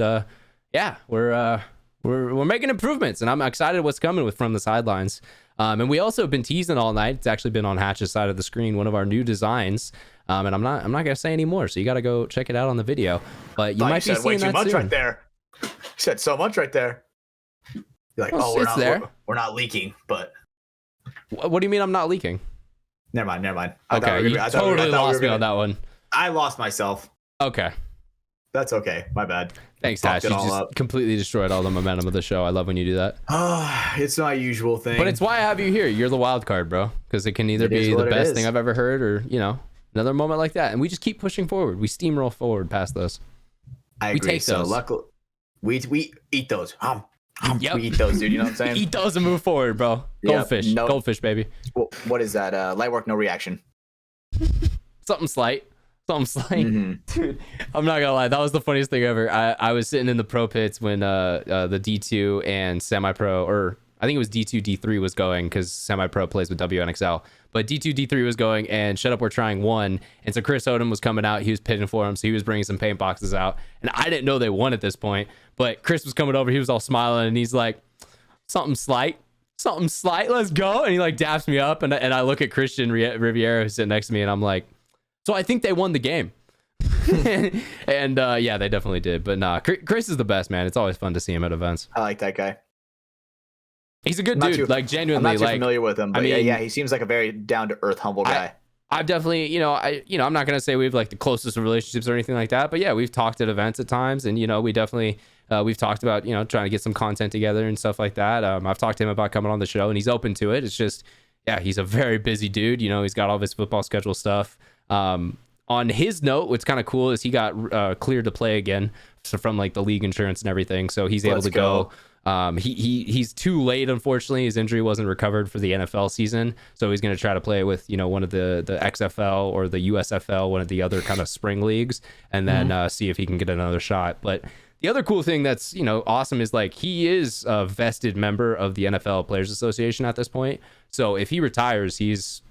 we're making improvements, and I'm excited what's coming with From the Sidelines. And we also have been teasing all night. It's actually been on Hatch's side of the screen, one of our new designs. And I'm not gonna say any more, so you gotta go check it out on the video. But you might be seeing that soon. Way too much right there. You said so much right there. You're like, we're not leaking, but what do you mean I'm not leaking? Never mind. Okay, you totally lost me on that one. I lost myself. Okay. That's okay. My bad. Thanks, Hatch. You just completely destroyed all the momentum of the show. I love when you do that. It's my usual thing. But it's why I have you here. You're the wild card, bro. Because it can either be the best thing I've ever heard or, another moment like that. And we just keep pushing forward. We steamroll forward past those. I agree. We take those. Luckily, we eat those. Yep. We eat those, dude. You know what I'm saying? Eat those and move forward, bro. Goldfish. Yep. Goldfish, baby. What is that? Light work, no reaction. Something slight. Dude, I'm not gonna lie, that was the funniest thing ever. I was sitting in the pro pits when the D2 and semi-pro, or I think it was D2 D3 was going, because semi-pro plays with WNXL, but D2 D3 was going, and Shut Up We're Trying won, and so Chris Odom was coming out. He was pitting for him, so he was bringing some paint boxes out, and I didn't know they won at this point, but Chris was coming over. He was all smiling, and he's like, something slight, let's go. And he like daps me up, and I look at Christian Riviera who's sitting next to me, and I'm like, so I think they won the game. And they definitely did. But nah, Chris is the best, man. It's always fun to see him at events. I like that guy. He's a good dude. Like, genuinely. I'm not too familiar with him, but I mean, he seems like a very down to earth, humble guy. I've definitely, I'm not gonna say we have like the closest of relationships or anything like that, but yeah, we've talked at events at times, and we definitely we've talked about trying to get some content together and stuff like that. I've talked to him about coming on the show, and he's open to it. It's just, yeah, he's a very busy dude. He's got all of his football schedule stuff. On his note, what's kind of cool is he got cleared to play again, so from like the league insurance and everything, so he's able to go. He's too late, unfortunately. His injury wasn't recovered for the NFL season, so he's going to try to play with one of the XFL or the USFL, one of the other kind of spring leagues, and then see if he can get another shot. But the other cool thing that's awesome is like he is a vested member of the NFL Players Association at this point. So if he retires, he's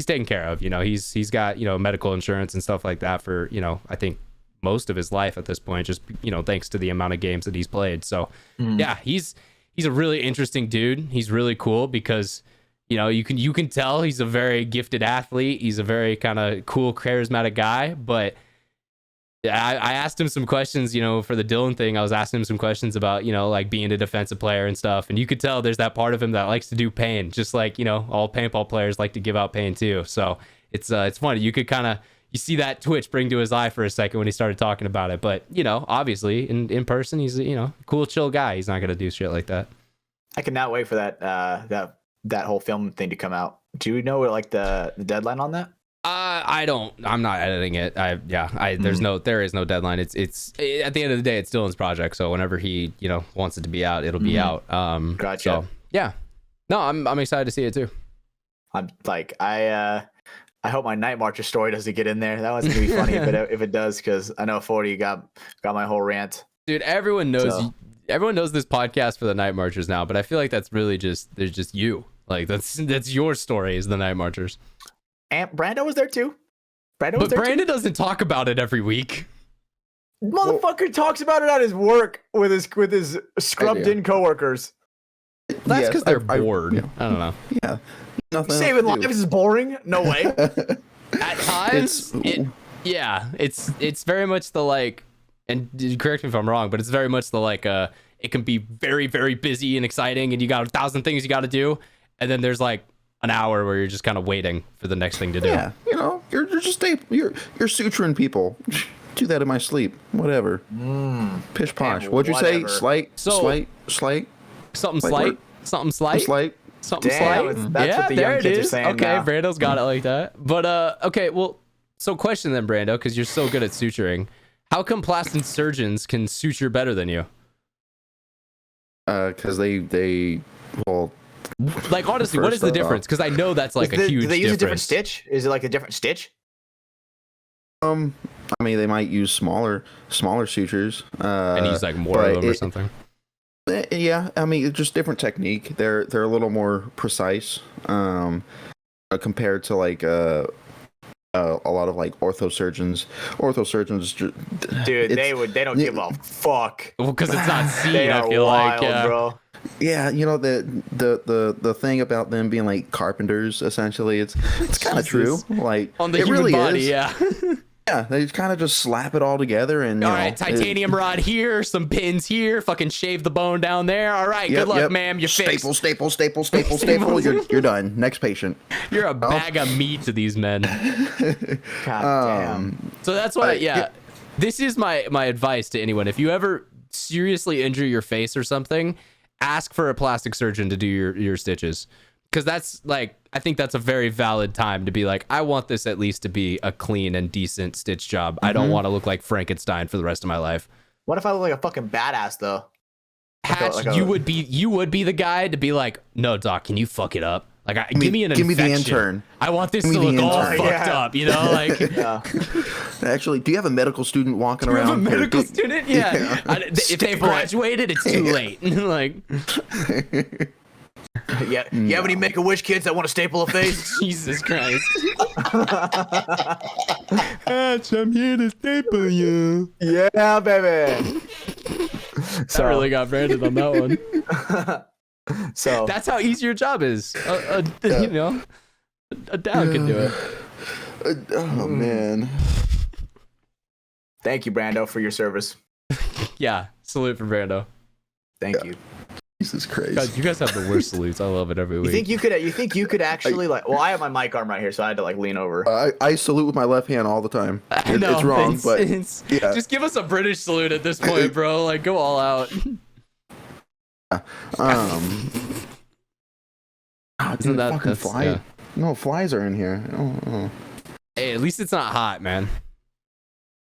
taken care of. He's got medical insurance and stuff like that for I think most of his life at this point, just thanks to the amount of games that he's played. So yeah, he's a really interesting dude. He's really cool because you can tell he's a very gifted athlete. He's a very kind of cool, charismatic guy. But I asked him some questions, for the Dylan thing. I was asking him some questions about like being a defensive player and stuff, and you could tell there's that part of him that likes to do pain, just like all paintball players like to give out pain too. So it's funny. You could kind of see that twitch bring to his eye for a second when he started talking about it. But obviously in person, he's cool, chill guy. He's not gonna do shit like that. I cannot wait for that whole film thing to come out. Do you know like the deadline on that? I don't. I'm not editing it. There is no deadline. It's at the end of the day, it's Dylan's project. So whenever he wants it to be out, it'll be out. Gotcha. So yeah, no, I'm excited to see it too. I'm like I hope my Night Marcher story doesn't get in there. That one's gonna be funny if it does, because I know 40 got my whole rant. Dude, everyone knows this podcast for the Night Marchers now, but I feel like that's really there's just you. Like that's your story, is the Night Marchers. And Brando was there too. But Brandon doesn't talk about it every week. Motherfucker talks about it at his work with his scrubbed in coworkers. That's because they're bored. I don't know. Yeah. Nothing Saving lives is boring? No way. At times, it's very much the like, and correct me if I'm wrong, but it's very much the like, it can be very, very busy and exciting, and you got 1,000 things you got to do, and then there's like an hour where you're just kind of waiting for the next thing to do. Yeah, you're just you're suturing people. Do that in my sleep. Whatever. Pish posh. What'd you say? Slight. Something slight. Something slight. Something slight. That's what the young kids are saying. Okay, now. Brando's got it like that. But okay, well, so question then, Brando, because you're so good at suturing. How come plastic surgeons can suture better than you? Because they like honestly, what is the difference? Because I know that's like a huge difference. Do they use a different stitch? Is it like a different stitch? I mean, they might use smaller sutures. And use like more of them or something. Yeah, I mean, it's just different technique. They're a little more precise compared to like a lot of like ortho surgeons. Dude, they don't give a fuck. Well, because it's not seen. They I are feel wild, like, bro. Yeah, the thing about them being like carpenters, essentially, it's kind of true. Like on the it human really body, is. Yeah. Yeah, they kind of just slap it all together and all right, titanium rod here, some pins here, fucking shave the bone down there. All right, good luck, ma'am. You're fixed. Staple. You're done. Next patient. You're a bag of meat to these men. God damn. So that's why, this is my advice to anyone. If you ever seriously injure your face or something, ask for a plastic surgeon to do your stitches. Because that's like, I think that's a very valid time to be like, I want this at least to be a clean and decent stitch job. I don't want to look like Frankenstein for the rest of my life. What if I look like a fucking badass though? Hatch, you would be the guy to be like, no, doc, can you fuck it up? Like, give me the intern. I want this to look all fucked up, Like, actually, do you have a medical student walking around? You have a medical student? Yeah. If they've graduated, it's too late. Like, yeah. You have any Make-A-Wish kids that want to staple a face? Jesus Christ. Hatch, I'm here to staple you. Yeah, baby. So I really got Brandon on that one. So that's how easy your job is. A dad can do it. Oh man. Thank you, Brando, for your service. Yeah, salute for Brando. Thank you. Jesus Christ. God, you guys have the worst salutes. I love it every week. You think you could actually like? Well, I have my mic arm right here, so I had to like lean over. I salute with my left hand all the time. It's wrong, but yeah. Just give us a British salute at this point, bro. Like, go all out. Isn't that fucking fly? Yeah. No, flies are in here. Oh. Hey, at least it's not hot, man.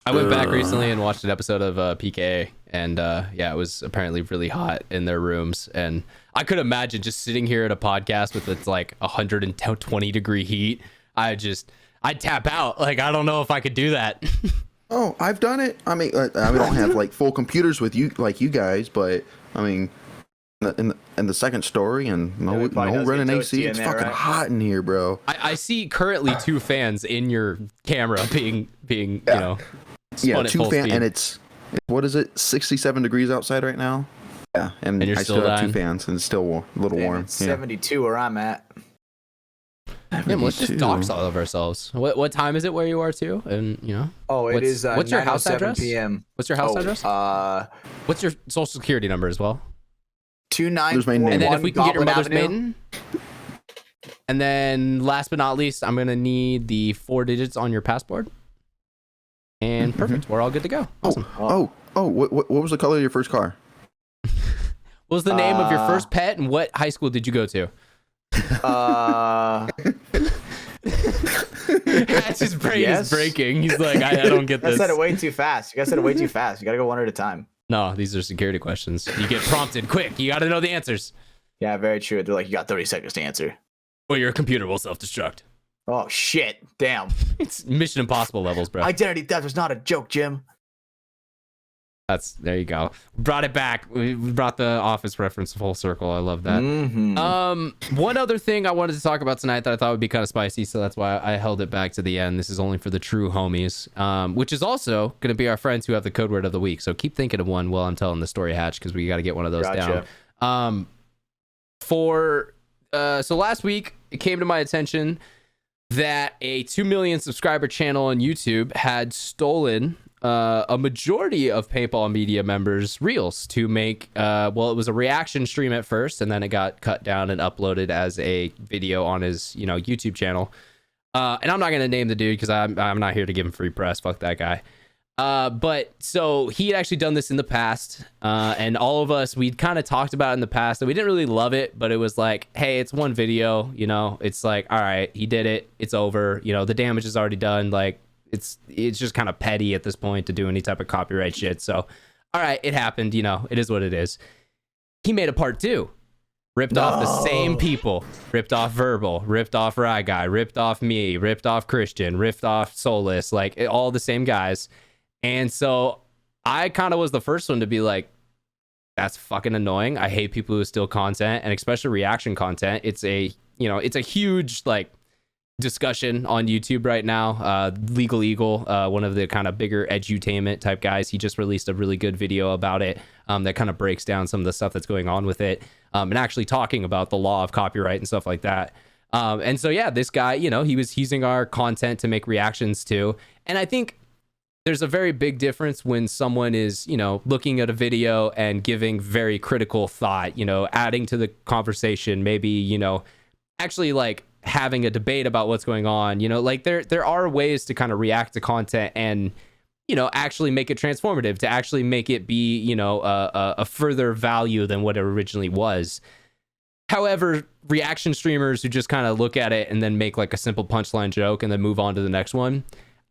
I went back recently and watched an episode of PKA, and yeah, it was apparently really hot in their rooms. And I could imagine just sitting here at a podcast with it's like 120 degree heat. I'd tap out. Like, I don't know if I could do that. Oh, I've done it. I mean, I don't have like full computers with you like you guys, but I mean, in the second story and no running AC, it's fucking hot in here, bro. I see currently 2 fans in your camera being you know. Yeah, 2 fans, and it's what is it? 67 degrees outside right now. Yeah, and I still have 2 fans, and it's still a little warm. It's 72 where I'm at. Yeah, let's just dox all of ourselves. What time is it where you are too? And you know. Oh, it is. What's your house address? PM. What's your house address? What's your social security number as well? 2941. And then if we can get your mother's Avenue. maiden. And then last but not least, I'm gonna need the 4 digits on your passport. And perfect. We're all good to go. Awesome. What was the color of your first car? What was the name of your first pet, and what high school did you go to? Hatch's brain is breaking. He's like, I don't get this. You guys said it way too fast. You gotta go one at a time. No, these are security questions. You get prompted quick. You gotta know the answers. Yeah, very true. They're like, you got 30 seconds to answer. Or your computer will self-destruct. Oh, shit. Damn. It's Mission Impossible levels, bro. Identity theft was not a joke, Jim. There you go. Brought it back. We brought the Office reference full circle. I love that. Mm-hmm. One other thing I wanted to talk about tonight that I thought would be kind of spicy, so that's why I held it back to the end. This is only for the true homies, which is also going to be our friends who have the code word of the week. So keep thinking of one while I'm telling the story, Hatch, because we got to get one of those down. So last week, it came to my attention that a 2 million subscriber channel on YouTube had stolen a majority of Paintball Media members' reels to make, it was a reaction stream at first, and then it got cut down and uploaded as a video on his, YouTube channel. And I'm not going to name the dude because I'm not here to give him free press. Fuck that guy. But so he had actually done this in the past, and all of us, we'd kind of talked about it in the past, and we didn't really love it, but it was like, hey, it's one video, it's like, all right, he did it, it's over, the damage is already done, like, it's just kind of petty at this point to do any type of copyright shit, so, all right, it happened, it is what it is. He made a part 2. Ripped off the same people, ripped off Verbal, ripped off Rye Guy, ripped off me, ripped off Christian, ripped off Solus, like, all the same guys. And so I kind of was the first one to be like, that's fucking annoying. I hate people who steal content, and especially reaction content. It's a huge like discussion on YouTube right now. Legal Eagle, one of the kind of bigger edutainment type guys, he just released a really good video about it that kind of breaks down some of the stuff that's going on with it, and actually talking about the law of copyright and stuff like that. And so, yeah, this guy, he was using our content to make reactions to, and I think there's a very big difference when someone is, looking at a video and giving very critical thought, adding to the conversation, maybe, actually like having a debate about what's going on, like there are ways to kind of react to content and, actually make it transformative, to actually make it be, a further value than what it originally was. However, reaction streamers who just kind of look at it and then make like a simple punchline joke and then move on to the next one,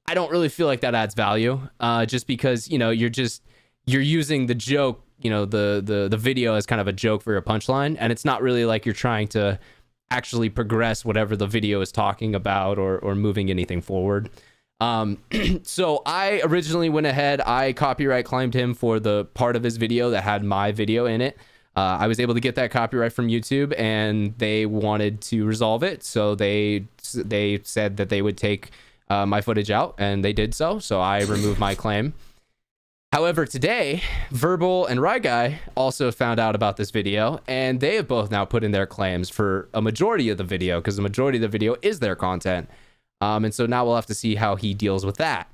I don't really feel like that adds value, just because, you're using the joke, the video as kind of a joke for your punchline. And it's not really like you're trying to actually progress whatever the video is talking about or moving anything forward. So I originally went ahead, I copyright claimed him for the part of his video that had my video in it. I was able to get that copyright from YouTube, and they wanted to resolve it. So they said that they would take my footage out, and they did so I removed my claim. However, today Verbal and Rye Guy also found out about this video, and they have both now put in their claims for a majority of the video, because the majority of the video is their content, and so now we'll have to see how he deals with that.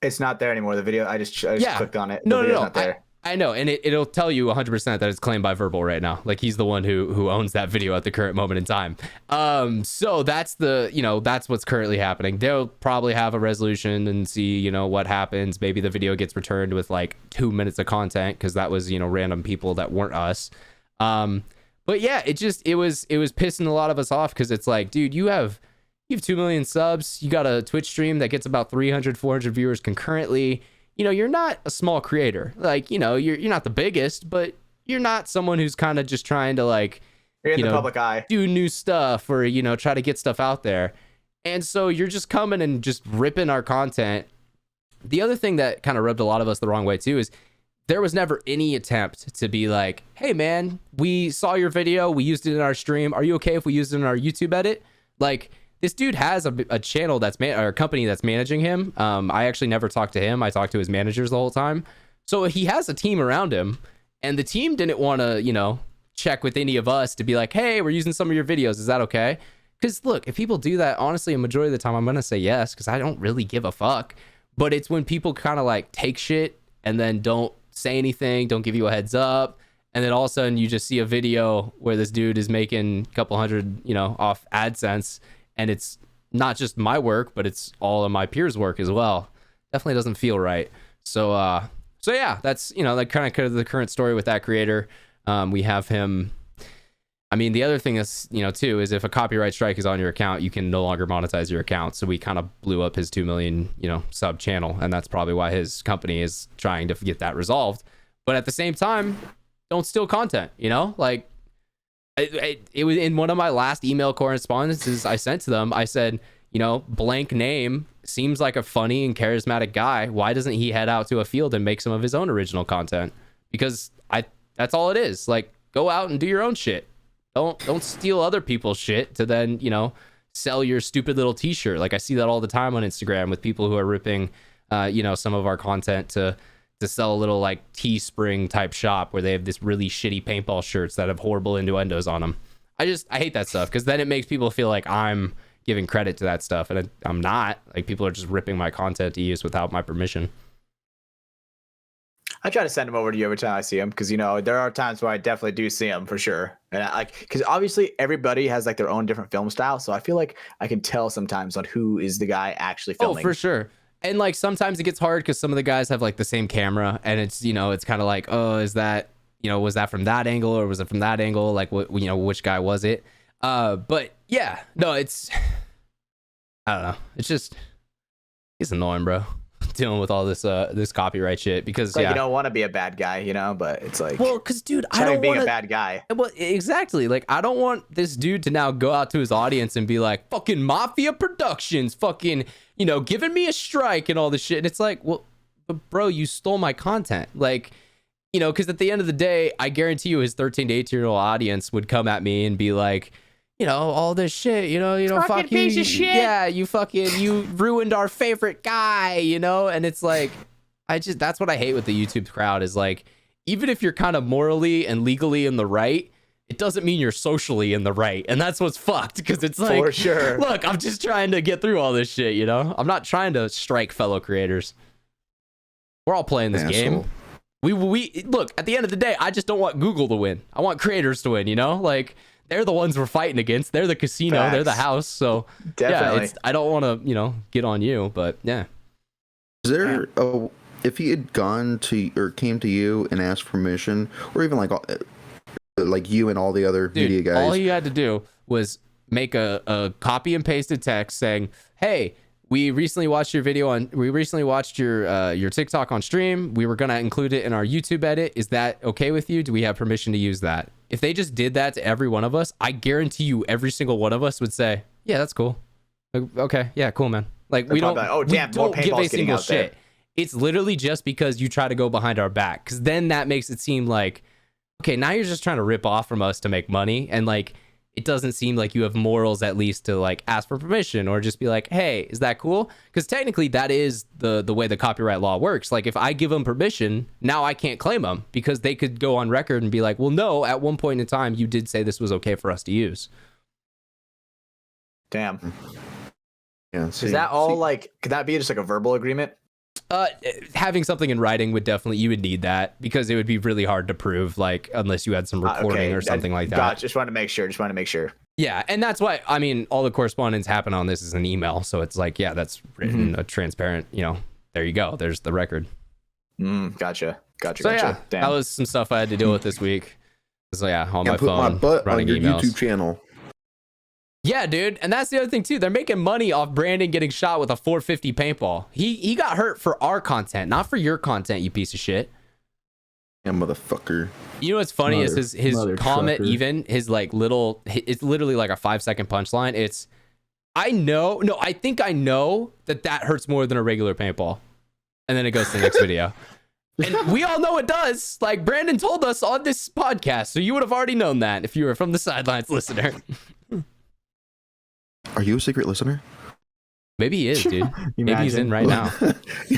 It's not there anymore, the video. I just clicked on it. The video's not there. I know, and it'll tell you 100% that it's claimed by Verbal right now. Like he's the one who owns that video at the current moment in time. So that's that's what's currently happening. They'll probably have a resolution and see, what happens. Maybe the video gets returned with like 2 minutes of content because that was, random people that weren't us. But yeah, it was pissing a lot of us off because it's like, dude, you have 2 million subs. You got a Twitch stream that gets about 300, 400 viewers concurrently. You're not a small creator. Like, you're not the biggest, but you're not someone who's kind of just trying to like, you're in the public eye, do new stuff or, try to get stuff out there. And so you're just coming and just ripping our content. The other thing that kind of rubbed a lot of us the wrong way too is there was never any attempt to be like, hey man, we saw your video. We used it in our stream. Are you okay if we used it in our YouTube edit? Like, this dude has a channel or a company that's managing him. I actually never talked to him. I talked to his managers the whole time. So he has a team around him, and the team didn't want to, check with any of us to be like, hey, we're using some of your videos. Is that okay? Because look, if people do that, honestly, a majority of the time, I'm going to say yes, because I don't really give a fuck. But it's when people kind of like take shit and then don't say anything, don't give you a heads up. And then all of a sudden you just see a video where this dude is making a couple hundred, off AdSense. And it's not just my work, but it's all of my peers' work as well. Definitely doesn't feel right. So yeah, that's, like kind of the current story with that creator. We have him. I mean, the other thing is, too, is if a copyright strike is on your account, you can no longer monetize your account. So we kind of blew up his 2 million, sub channel. And that's probably why his company is trying to get that resolved. But at the same time, don't steal content, like, it was in one of my last email correspondences I sent to them. I said, blank name seems like a funny and charismatic guy. Why doesn't he head out to a field and make some of his own original content? Because that's all it is. Like, go out and do your own shit. Don't steal other people's shit to then, sell your stupid little t-shirt. Like I see that all the time on Instagram with people who are ripping, some of our content to sell a little like Teespring type shop where they have this really shitty paintball shirts that have horrible innuendos on them. I hate that stuff because then it makes people feel like I'm giving credit to that stuff, and I'm not. Like, people are just ripping my content to use without my permission. I try to send them over to you every time I see them because, there are times where I definitely do see them for sure. And because obviously everybody has like their own different film style. So I feel like I can tell sometimes on who is the guy actually filming. Oh, for sure. And like sometimes it gets hard because some of the guys have like the same camera, and it's it's kind of like, oh, is that was that from that angle or was it from that angle? Like, what which guy was it? But yeah, no, it's I don't know. It's annoying, bro. Dealing with all this copyright shit because like, you don't want to be a bad guy, but it's like, well, because dude, I don't being a bad guy. Well, exactly. Like, I don't want this dude to now go out to his audience and be like, fucking MafiaProductions, fucking giving me a strike and all this shit. And it's like, well, but bro, you stole my content. Like, because at the end of the day, I guarantee you his 13 to 18-year-old audience would come at me and be like, all this shit, fuck you, piece of shit. Yeah, you ruined our favorite guy, and it's like, that's what I hate with the YouTube crowd is like, even if you're kind of morally and legally in the right, it doesn't mean you're socially in the right, and that's what's fucked, because it's like, for sure, look, I'm just trying to get through all this shit, I'm not trying to strike fellow creators. We're all playing this game. We look, at the end of the day, I just don't want Google to win. I want creators to win, like, they're the ones we're fighting against. They're the casino. Facts. They're the house. So definitely, yeah, I don't want to, get on you, but yeah. Is there if he had gone to or came to you and asked permission, or even like you and all the other media guys, all you had to do was make a copy and pasted text saying, "Hey, we recently watched your TikTok on stream. We were gonna include it in our YouTube edit. Is that okay with you? Do we have permission to use that?" If they just did that to every one of us, I guarantee you every single one of us would say, "Yeah, that's cool. Okay, yeah, cool, man." Like, we don't, oh damn, more paintball's getting out there. It's literally just because you try to go behind our back, because then that makes it seem like, okay, now you're just trying to rip off from us to make money, and like, it doesn't seem like you have morals at least to like ask for permission or just be like, hey, is that cool? Because technically that is the way the copyright law works. Like, if I give them permission, now I can't claim them because they could go on record and be like, well, no, at one point in time you did say this was okay for us to use. Damn. Yeah. Is that all like, could that be just like a verbal agreement? Having something in writing would definitely, you would need that because it would be really hard to prove, like, unless you had some recording or something like that. Gotcha. Just want to make sure. Yeah, and that's why, I mean, all the correspondence happen on this is an email, so it's like, yeah, that's written, a transparent, there you go, there's the record. Gotcha. So yeah, Damn. that was some stuff I had to deal with this week. So yeah, on my put phone, my butt running on your emails. YouTube channel. Yeah, dude, and that's the other thing too. They're making money off Brandon getting shot with a 450 paintball. He got hurt for our content, not for your content, you piece of shit. Yeah, motherfucker. You know what's funny is his comment, even his like little, it's literally like a 5-second punchline. It's, I think I know that hurts more than a regular paintball. And then it goes to the next video. And we all know it does. Like, Brandon told us on this podcast, so you would have already known that if you were from the Sidelines listener. Are you a secret listener? Maybe he is, dude. Maybe he's in right now.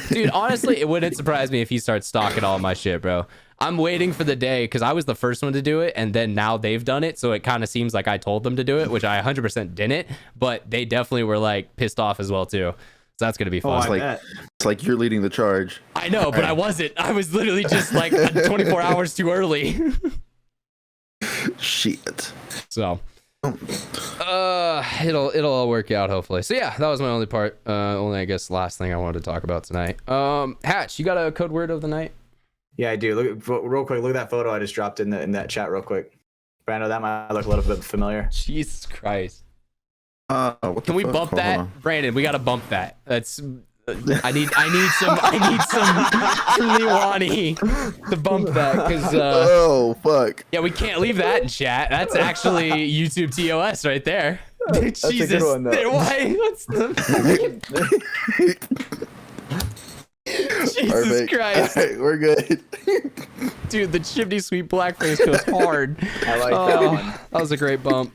Dude, honestly, it wouldn't surprise me if he starts stalking all my shit, bro. I'm waiting for the day, because I was the first one to do it, and then now they've done it, so it kind of seems like I told them to do it, which I 100% didn't, but they definitely were, like, pissed off as well, too. So that's going to be fun. It's like you're leading the charge. I know, but I wasn't. I was literally just, like, 24 hours too early. Shit. So... it'll all work out hopefully. So yeah, that was my only part. Only I guess last thing I wanted to talk about tonight. Hatch, you got a code word of the night? Yeah, I do. Real quick. Look at that photo I just dropped in that chat real quick. Brando, that might look a little bit familiar. Jesus Christ. What Can we bump that, Brandon? We gotta bump that. That's. I need some Liwani to bump that because oh fuck. Yeah, we can't leave that in chat. That's actually YouTube TOS right there. That's Jesus, a good one, though. Why? What's the Jesus Perfect. Christ. All right, we're good. Dude, the chimney sweep blackface goes hard. I like that one. That was a great bump.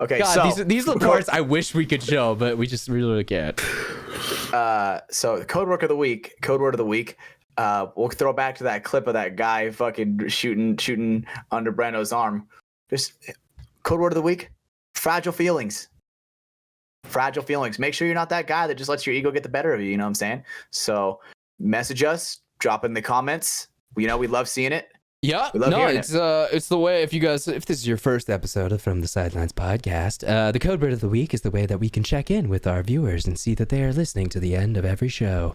Okay, God, so these are the parts I wish we could show, but we just really can't. So the code word of the week. We'll throw back to that clip of that guy fucking shooting under Brando's arm. Just code word of the week: fragile feelings. Fragile feelings. Make sure you're not that guy that just lets your ego get the better of you. You know what I'm saying? So message us, drop in the comments. We love seeing it. Yeah, no, it's the way. If this is your first episode from the Sidelines podcast, the code word of the week is the way that we can check in with our viewers and see that they are listening to the end of every show.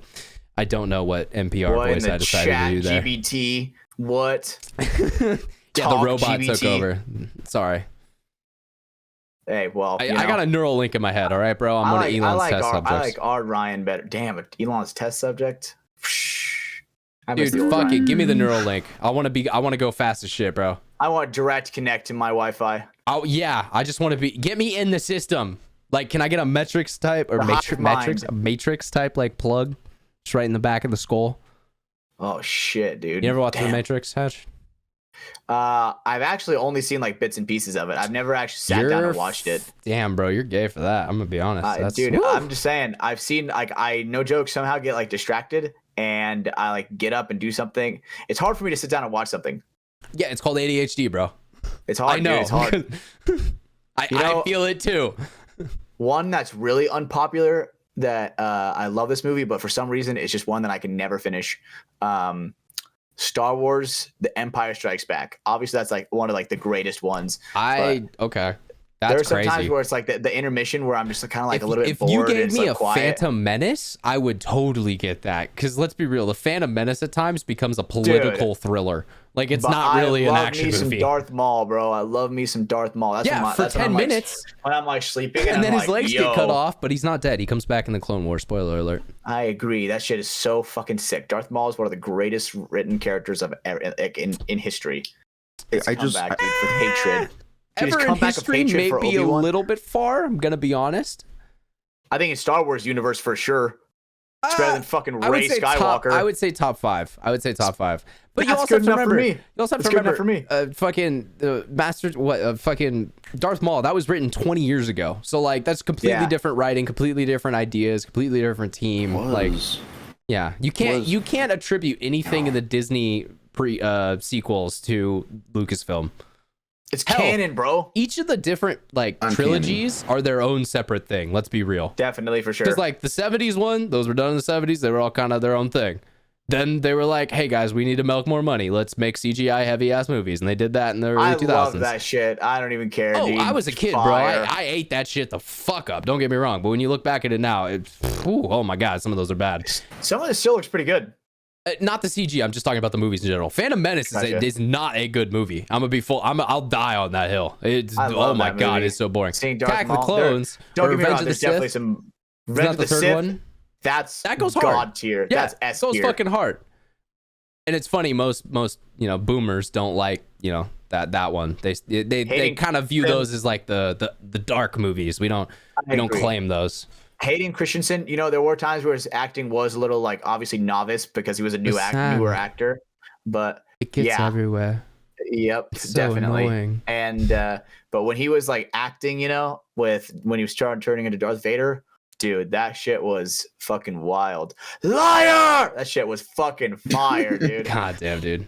I don't know what NPR voice I decided to do there. GBT, what? Yeah, the robot took over. Sorry. Hey, well, I got a neural link in my head. All right, bro. I'm one of Elon's test subjects. I like R. Ryan better. Damn it, Elon's test subject. Dude, fuck it. Give me the neural link. I want to go fast as shit, bro. I want direct connect to my Wi-Fi. Oh yeah, I just want to get me in the system. Like, can I get a metrics type or matrix type like plug, just right in the back of the skull? Oh shit, dude. You ever watched The Matrix, Hatch? I've actually only seen like bits and pieces of it. I've never actually sat down and watched it. Damn, bro, you're gay for that. I'm gonna be honest. Dude, I'm just saying. I've seen like no joke somehow get like distracted. And I like get up and do something. It's hard for me to sit down and watch something. Yeah, it's called ADHD, bro. It's hard. I know. Dude, it's hard. I feel it too. One that's really unpopular that I love this movie, but for some reason it's just one that I can never finish. Star Wars: The Empire Strikes Back. Obviously, that's like one of like the greatest ones. Okay. That's there are some crazy. times where it's like the intermission where I'm just kind of like a little bit bored. If you gave me like a quiet. Phantom Menace, I would totally get that. Because let's be real, the Phantom Menace at times becomes a political thriller. Like, it's not really an action movie. I love me some Darth Maul, bro. I love me some Darth Maul. That's for 10 minutes. When I'm like sleeping. And then I'm his like, legs get cut off, but he's not dead. He comes back in the Clone Wars. Spoiler alert. I agree. That shit is so fucking sick. Darth Maul is one of the greatest written characters of in history. I just back, dude, with hatred. Ever in history may be a little bit far. I'm gonna be honest. I think in Star Wars universe for sure. It's better than fucking Rey Skywalker. I would say top 5. But you That's also have to remember. You also have to remember. Fucking Master. Fucking Darth Maul. That was written 20 years ago. So like that's completely different writing, completely different ideas, completely different team. Like, yeah, you can't attribute anything in the Disney sequels to Lucasfilm. It's Hell, canon, bro. Each of the different like Uncanny. trilogies are their own separate thing. Let's be real. Definitely, for sure. Because like the 70s one, those were done in the 70s. They were all kind of their own thing. Then they were like, hey guys, we need to milk more money. Let's make CGI heavy ass movies. And they did that in the early 2000s. I love that shit. I don't even care. Oh, dude. I was a kid, Fire. bro. I ate that shit the fuck up. Don't get me wrong. But when you look back at it now, oh my God, some of those are bad. Some of this still looks pretty good. Not the CG. I'm just talking about the movies in general. Phantom Menace is not a good movie. I'm gonna be full. I'll die on that hill. It's oh my God, it's so boring. Attack the Clones. Don't get me Revenge wrong. of the There's definitely Sith. some Is Revenge that of the the third Sith. one? That goes hard. God tier. Yeah, That's S it goes tier. fucking hard. And it's funny. Most boomers don't like that one. They kind of view those as like the dark movies. We don't claim those. Hayden Christensen, there were times where his acting was a little like obviously novice because he was a newer actor, but It gets everywhere. Yep, It's so definitely. annoying. And but when he was like acting, when he was turning into Darth Vader, dude, that shit was fucking wild. Liar! That shit was fucking fire, dude. God damn, dude.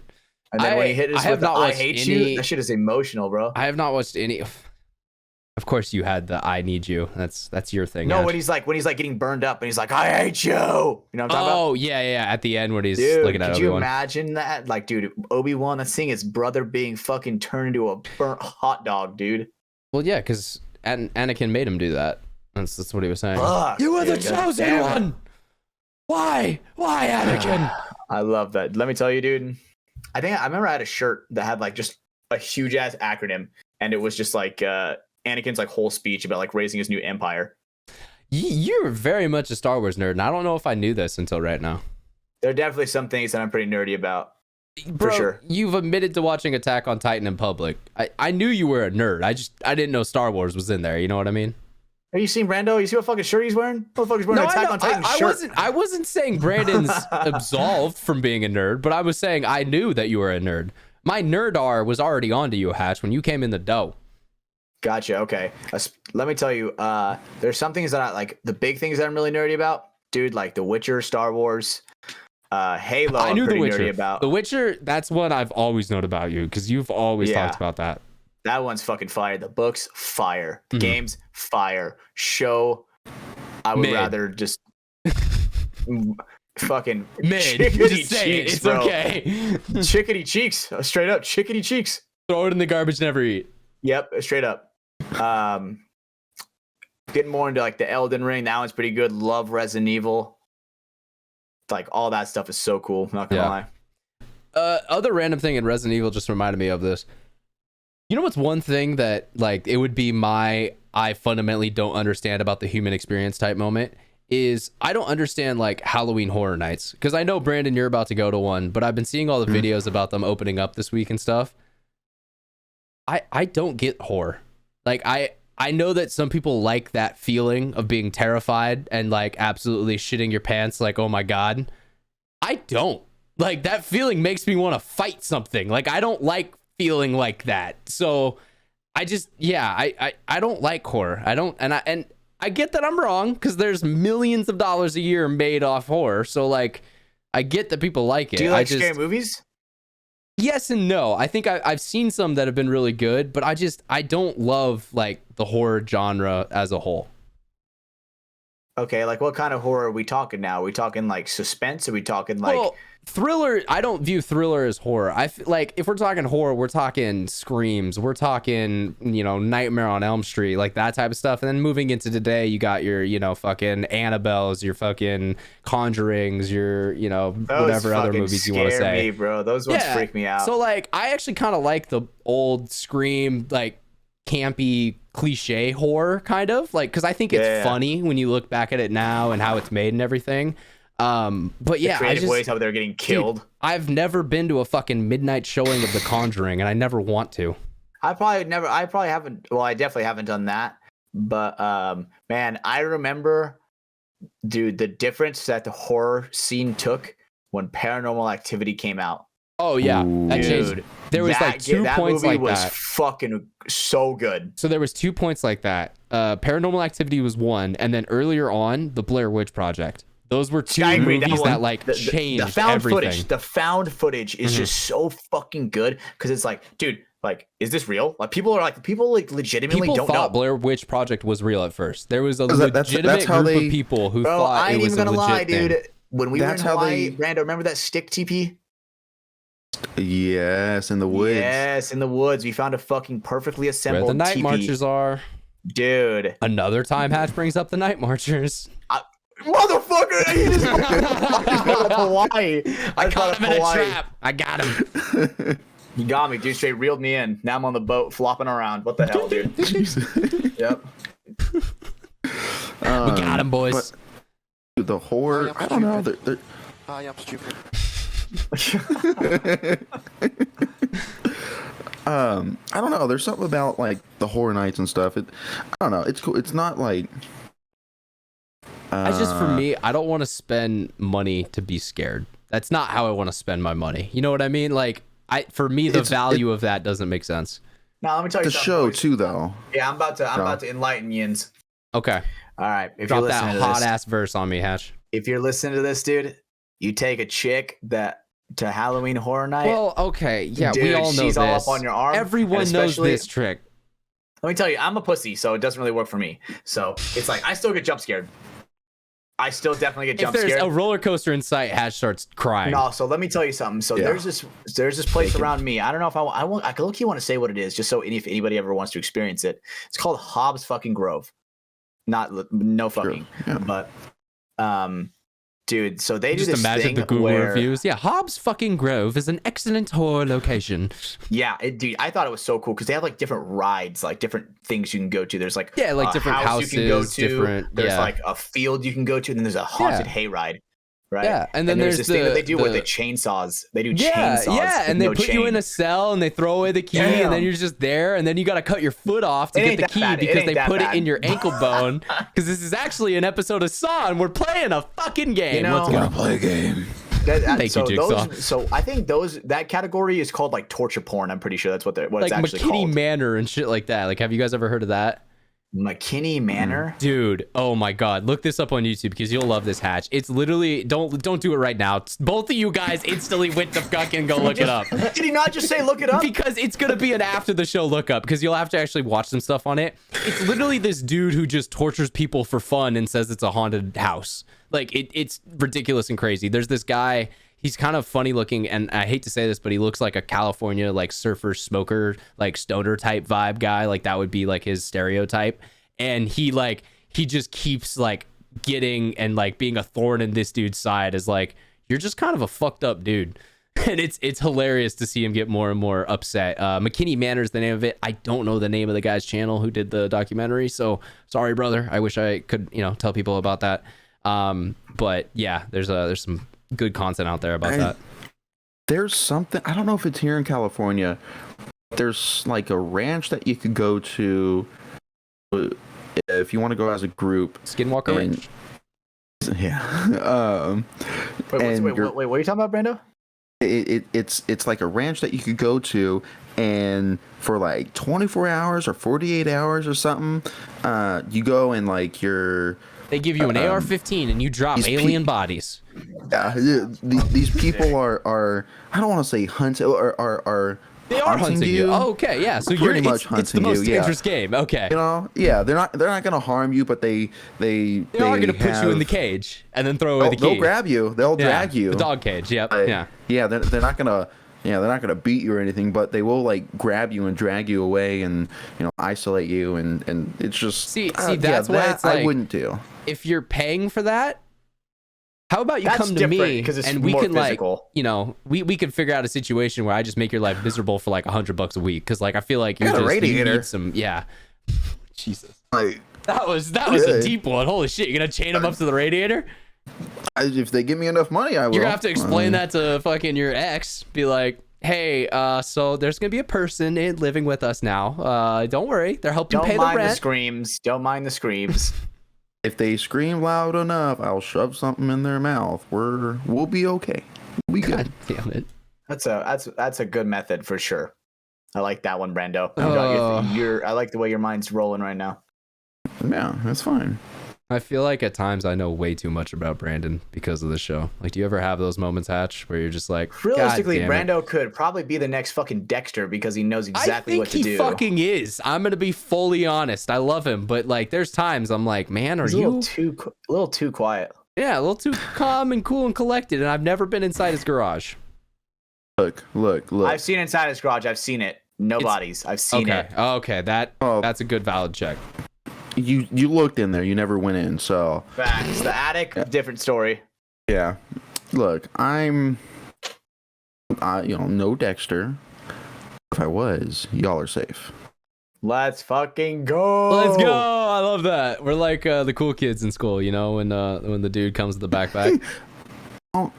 And then when he hit us with the I hate any- you, that shit is emotional, bro. I have not watched any. Of course, you had the "I need you." That's your thing. No, Ash. when he's like getting burned up and he's like, I hate you. You know what I'm talking about? Oh yeah. At the end when he's Dude, looking at could you Obi-Wan. imagine that? Like, dude, Obi-Wan, that's seeing his brother being fucking turned into a burnt hot dog, dude. Well, yeah, because Anakin made him do that. That's what he was saying. Fuck, You were the dude, God chosen damn it. one. Why, Anakin? I love that. Let me tell you, dude. I remember I had a shirt that had like just a huge ass acronym, and it was just like Anakin's like whole speech about like raising his new empire. You're very much a Star Wars nerd, and I don't know if I knew this until right now. There are definitely some things that I'm pretty nerdy about. Bro, for sure. You've admitted to watching Attack on Titan in public. I knew you were a nerd. I didn't know Star Wars was in there. You know what I mean? Have you seen Brando? You see what fucking shirt he's wearing? What the fuck is wearing an Attack on Titan shirt? I wasn't saying Brandon's absolved from being a nerd, but I was saying I knew that you were a nerd. My nerdar was already onto you, Hatch, when you came in the dough. Gotcha. Okay. Let me tell you, there's some things that I like. The big things that I'm really nerdy about, dude, like The Witcher, Star Wars, Halo. I knew I'm pretty The Witcher. nerdy about. The Witcher, that's one I've always known about you because you've always talked about that. That one's fucking fire. The books, fire. The Mhm. games, fire. Show, I would Mid. rather just fucking Mid, chickadee just say it. cheeks, It's bro. okay. Chickadee cheeks, straight up, chickadee cheeks. Throw it in the garbage, never eat. Yep, straight up. Getting more into like the Elden Ring. That one's pretty good. Love Resident Evil. Like all that stuff is so cool. Not gonna lie. Other random thing in Resident Evil just reminded me of this. You know what's one thing that like it would be my I fundamentally don't understand about the human experience type moment is I don't understand like Halloween horror nights because I know Brandon you're about to go to one, but I've been seeing all the videos about them opening up this week and stuff. I don't get horror. Like I know that some people like that feeling of being terrified and like absolutely shitting your pants like oh my god. I don't. Like that feeling makes me want to fight something. Like I don't like feeling like that. So I just I don't like horror. I don't and I get that I'm wrong because there's millions of dollars a year made off horror. So like I get that people like it. Do you like scary movies? Yes and no. I think I've seen some that have been really good, but I don't love like the horror genre as a whole. Okay, like what kind of horror are we talking now? Are we talking like suspense? Are we talking like thriller? I don't view thriller as horror. I feel like if we're talking horror, we're talking Screams, we're talking Nightmare on Elm Street, like that type of stuff. And then moving into today, you got your fucking Annabelles, your fucking Conjurings, your whatever other movies you want to say. Me, bro. Those ones freak me out. So like I actually kind of like the old Scream like campy cliche horror kind of like because I think it's funny when you look back at it now and how it's made and everything. But yeah, creative ways how they're getting killed. Dude, I've never been to a fucking midnight showing of The Conjuring, and I never want to. I probably haven't. Well, I definitely haven't done that. But man, I remember, dude, the difference that the horror scene took when Paranormal Activity came out. Oh yeah, that dude, changed. There was like 2 points like was that. Fucking so good. So there was 2 points like that. Paranormal Activity was one, and then earlier on, The Blair Witch Project. Those were 2 movies that like changed the found everything. footage. The found footage is just so fucking good because it's like, dude, like, is this real? Like people legitimately People don't thought know. Blair Witch Project was real at first. There was a That's legitimate how group they- of people who Bro, thought I it ain't was even a gonna legit lie, thing. dude. When we That's were in how Hawaii, they- Brando, remember that stick TP? Yes, in the woods. Yes, in the woods. We found a fucking perfectly Where assembled the night TP. marchers are. Dude. Another time Hatch brings up the night marchers. Motherfucker! He just brought up Hawaii. I just brought caught up him in a Hawaii. trap. I got him. He got me, dude. Straight reeled me in. Now I'm on the boat flopping around. What the hell, dude? Yep. We got him, boys. But the horror, I don't know. They're, I am stupid. I don't know. There's something about like the horror nights and stuff. I don't know. It's cool. It's not like. It's just for me, I don't want to spend money to be scared. That's not how I want to spend my money. You know what I mean? Like, for me, the value of that doesn't make sense. Now let me tell you The something, show boys. too, though. Yeah, I'm about to enlighten yins. Okay, All right, if drop you're that listening to hot this, ass verse on me, Hatch. if you're listening to this, dude, you take a chick to Halloween Horror Night. Well, okay, yeah, we Dude, all know she's this. all up on your arm, Everyone and knows especially- this trick. Let me tell you, I'm a pussy, so it doesn't really work for me. So it's like I still get jump scared. I still definitely get If jump there's scared. a roller coaster in sight, Hatch starts crying. No, so let me tell you something. So Yeah. there's this place around me. I don't know if I look. You want to say what it is, just so if anybody ever wants to experience it. It's called Hobbs fucking Grove. No fucking, Yeah. but dude. So they do Just this imagine thing the Google where, reviews. Yeah, Hobbs fucking Grove is an excellent horror location. Yeah, dude, I thought it was so cool because they have like different rides, like different things you can go to. There's like Yeah, like a different house you can go houses, to. different- There's yeah. like a field you can go to, and then there's a haunted hayride. Right. Yeah, and then there's there's this thing that they the- do where the- they chainsaws. They do Yeah, chainsaws. yeah, with and they no put you in chain. a cell and they throw away the key, and then Damn. you're just there, and then you got to cut your foot off to It get ain't the that key bad. It because ain't they that put bad. it in your ankle bone. Because this is actually an episode of Saw, and we're playing a fucking game. You know- Let's go. Wanna play a game? Thank you, Jigsaw. So I think that category is called like torture porn. I'm pretty sure that's what it's Like actually McKinney called. Manor and shit like that. Like, have you guys ever heard of that? McKinney Manor. Dude, oh my god, look this up on YouTube because you'll love this, Hatch. It's literally don't do it right now. Both of you guys instantly went to fucking go look it up. Did he not just say look it up? Because it's gonna be an after the show lookup because you'll have to actually watch some stuff on it. It's literally this dude who just tortures people for fun and says it's a haunted house. Like it's ridiculous and crazy. There's this guy. He's kind of funny looking, and I hate to say this, but he looks like a California like surfer smoker, like stoner type vibe guy. Like that would be like his stereotype. And he just keeps like getting and like being a thorn in this dude's side as like, you're just kind of a fucked up dude. And it's hilarious to see him get more and more upset. McKinney Manor is the name of it. I don't know the name of the guy's channel who did the documentary, so sorry, brother. I wish I could, tell people about that. But yeah, there's some good content out there about that. There's something, I don't know if it's here in California. There's like a ranch that you could go to if you want to go as a group. Skinwalker And- Ranch. Yeah. Wait, and what are you talking about, Brando? It's like a ranch that you could go to, and for like 24 hours or 48 hours or something, you go and like They give you an AR-15 and you drop these alien bodies. these people are I don't want to say hunting or They are hunting you. Oh, okay, yeah. So Pretty much it's the hunting most you, yeah. dangerous game. Okay. Yeah, they're not gonna harm you, but they are gonna put you in the cage and then throw away the key. They'll grab you. They'll Yeah, drag you. The dog cage. Yep. Yeah. Yeah, they're not gonna beat you or anything, but they will like grab you and drag you away and isolate you and it's just See, that's why it's like, I wouldn't do. If you're paying for that, how about you That's come to different, me 'cause it's and we more can physical. we could figure out a situation where I just make your life miserable for like $100 a week because like I feel like I got a you radiator. need some Jesus. Like That was a Good. deep one. Holy shit! You're gonna chain him up to the radiator? if they give me enough money, I will. You're gonna have to explain that to fucking your ex. Be like, hey, so there's gonna be a person living with us now. Don't worry, they're helping Don't pay the mind the rent. screams. Don't mind the screams. If they scream loud enough, I'll shove something in their mouth. We'll be okay. We'll be good. God damn it! That's a good method for sure. I like that one, Brando. Oh. I like the way your mind's rolling right now. Yeah, that's fine. I feel like at times I know way too much about Brandon because of the show. Like, do you ever have those moments, Hatch, where you're just like, realistically, God damn it. Brando could probably be the next fucking Dexter because he knows exactly what to I do. think he fucking is. I'm gonna be fully honest. I love him, but like, there's times I'm like, man, He's a little too quiet. Yeah, a little too calm and cool and collected, and I've never been inside his garage. Look. I've seen inside his garage. I've seen it. No bodies. I've seen it. Okay, that's a good valid check. You looked in there. You never went in. So Facts. The attic, different story. yeah. Look, I'm, no Dexter. If I was, y'all are safe. Let's fucking go. Let's go. I love that. We're like the cool kids in school, you know, when the dude comes with the backpack. Don't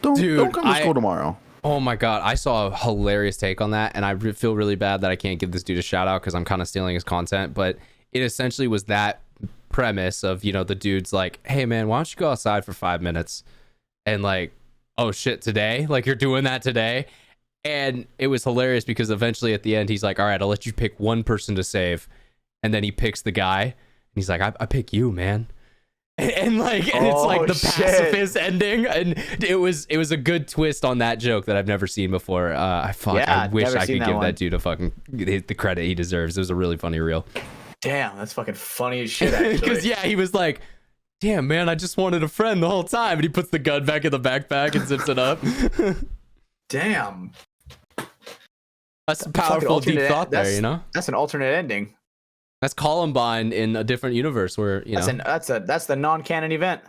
come to school tomorrow. Oh my God, I saw a hilarious take on that, and I feel really bad that I can't give this dude a shout out because I'm kind of stealing his content, but it essentially was that premise of, you know, the dude's like, hey man, why don't you go outside for 5 minutes? And like, oh shit, today? Like, you're doing that today? And it was hilarious because eventually at the end, he's like, all right, I'll let you pick one person to save. And then he picks the guy, and he's like, I pick you, man. And it's like the pacifist ending, and it was a good twist on that joke that I've never seen before. I wish I could give that dude a fucking the credit he deserves. It was a really funny reel. Damn, that's fucking funny as shit. Actually, because he was like, damn man, I just wanted a friend the whole time, and he puts the gun back in the backpack and zips it up. Damn, that's a powerful deep thought there, you know. That's an alternate ending. That's Columbine in a different universe where, you know. That's the non-canon event.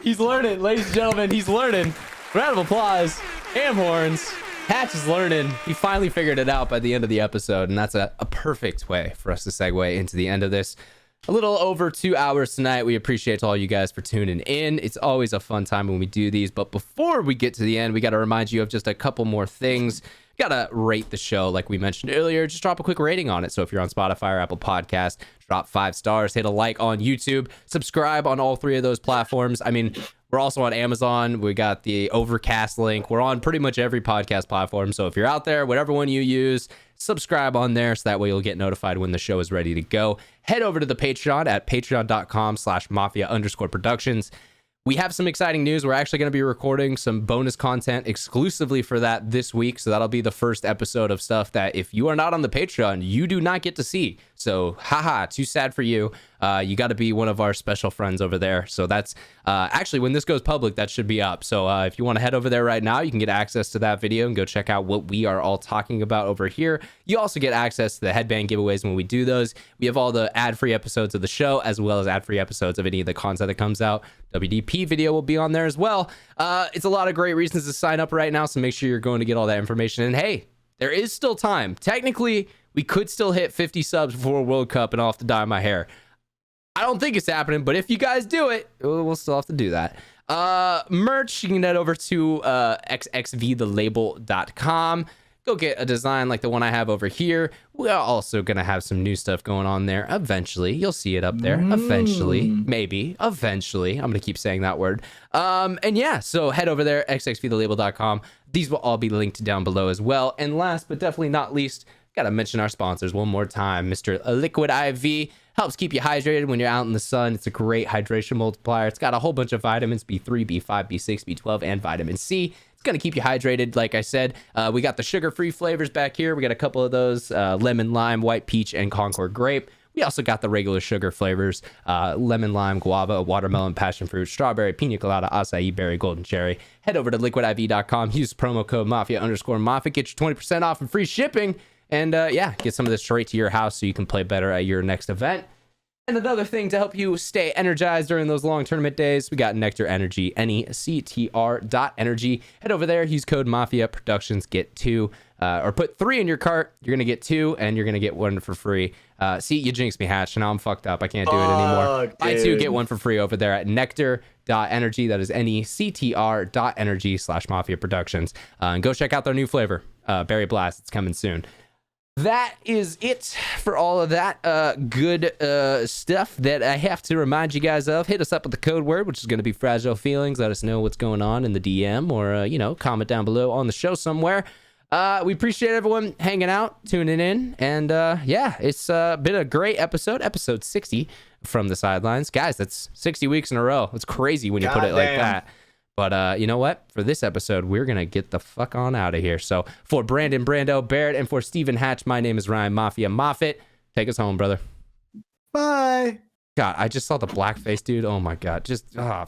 He's learning, ladies and gentlemen. He's learning. Round of applause. Ham horns. Hatch is learning. He finally figured it out by the end of the episode, and that's a perfect way for us to segue into the end of this. A little over 2 hours tonight. We appreciate all you guys for tuning in. It's always a fun time when we do these, but before we get to the end, we got to remind you of just a couple more things. Gotta rate the show like we mentioned earlier. Just drop a quick rating on it. So if you're on Spotify or Apple Podcast, drop 5 stars, hit a like on YouTube, subscribe on all 3 of those platforms. I mean, we're also on Amazon. We got the Overcast link. We're on pretty much every podcast platform. So if you're out there, whatever one you use, subscribe on there so that way you'll get notified when the show is ready to go. Head over to the Patreon at patreon.com/mafia_productions. We have some exciting news. We're actually going to be recording some bonus content exclusively for that this week. So that'll be the first episode of stuff that if you are not on the Patreon, you do not get to see. So, haha, too sad for you. You got to be one of our special friends over there. So that's actually, when this goes public, that should be up. So if you want to head over there right now, you can get access to that video and go check out what we are all talking about over here. You also get access to the headband giveaways when we do those. We have all the ad-free episodes of the show, as well as ad-free episodes of any of the content that comes out. WDP video will be on there as well. It's a lot of great reasons to sign up right now, so make sure you're going to get all that information. And hey, there is still time. Technically, we could still hit 50 subs before World Cup, and I'll have to dye my hair. I don't think it's happening, but if you guys do it, we'll still have to do that. Merch, you can head over to xxvthelabel.com. Go get a design like the one I have over here. We're also going to have some new stuff going on there eventually. You'll see it up there eventually. Maybe. Eventually. I'm going to keep saying that word. And yeah, so head over there, xxvthelabel.com. These will all be linked down below as well. And last but definitely not least, got to mention our sponsors one more time. Mr. Liquid IV helps keep you hydrated when you're out in the sun. It's a great hydration multiplier. It's got a whole bunch of vitamins, B3, B5, B6, B12, and vitamin C. It's going to keep you hydrated. Like I said, we got the sugar-free flavors back here. We got a couple of those, lemon, lime, white peach, and Concord grape. We also got the regular sugar flavors, lemon, lime, guava, watermelon, passion fruit, strawberry, pina colada, acai berry, golden cherry. Head over to liquidiv.com. Use promo code Mafia_Mafia. Get your 20% off and free shipping. And yeah, get some of this straight to your house so you can play better at your next event. And another thing to help you stay energized during those long tournament days, we got NECTR Energy, NECTR.energy. Head over there, use code MafiaProductions, get 2, or put 3 in your cart. You're going to get 2, and you're going to get 1 for free. See, you jinxed me, Hatch, and now I'm fucked up. I can't do it anymore. Buy 2, get 1 for free over there at NECTR.energy. That is NECTR.energy/MafiaProductions. And go check out their new flavor, Berry Blast. It's coming soon. That is it for all of that good stuff that I have to remind you guys of. Hit us up with the code word, which is going to be Fragile Feelings. Let us know what's going on in the DM or, comment down below on the show somewhere. We appreciate everyone hanging out, tuning in, and yeah, it's been a great episode 60 from the Sidelines. Guys, that's 60 weeks in a row. It's crazy when you put it like that. But you know what? For this episode, we're going to get the fuck on out of here. So for Brandon, Brando, Baird, and for Stephen Hatch, my name is Ryan Mafia Moffat. Take us home, brother. Bye. God, I just saw the blackface dude. Oh my God. Just, yeah.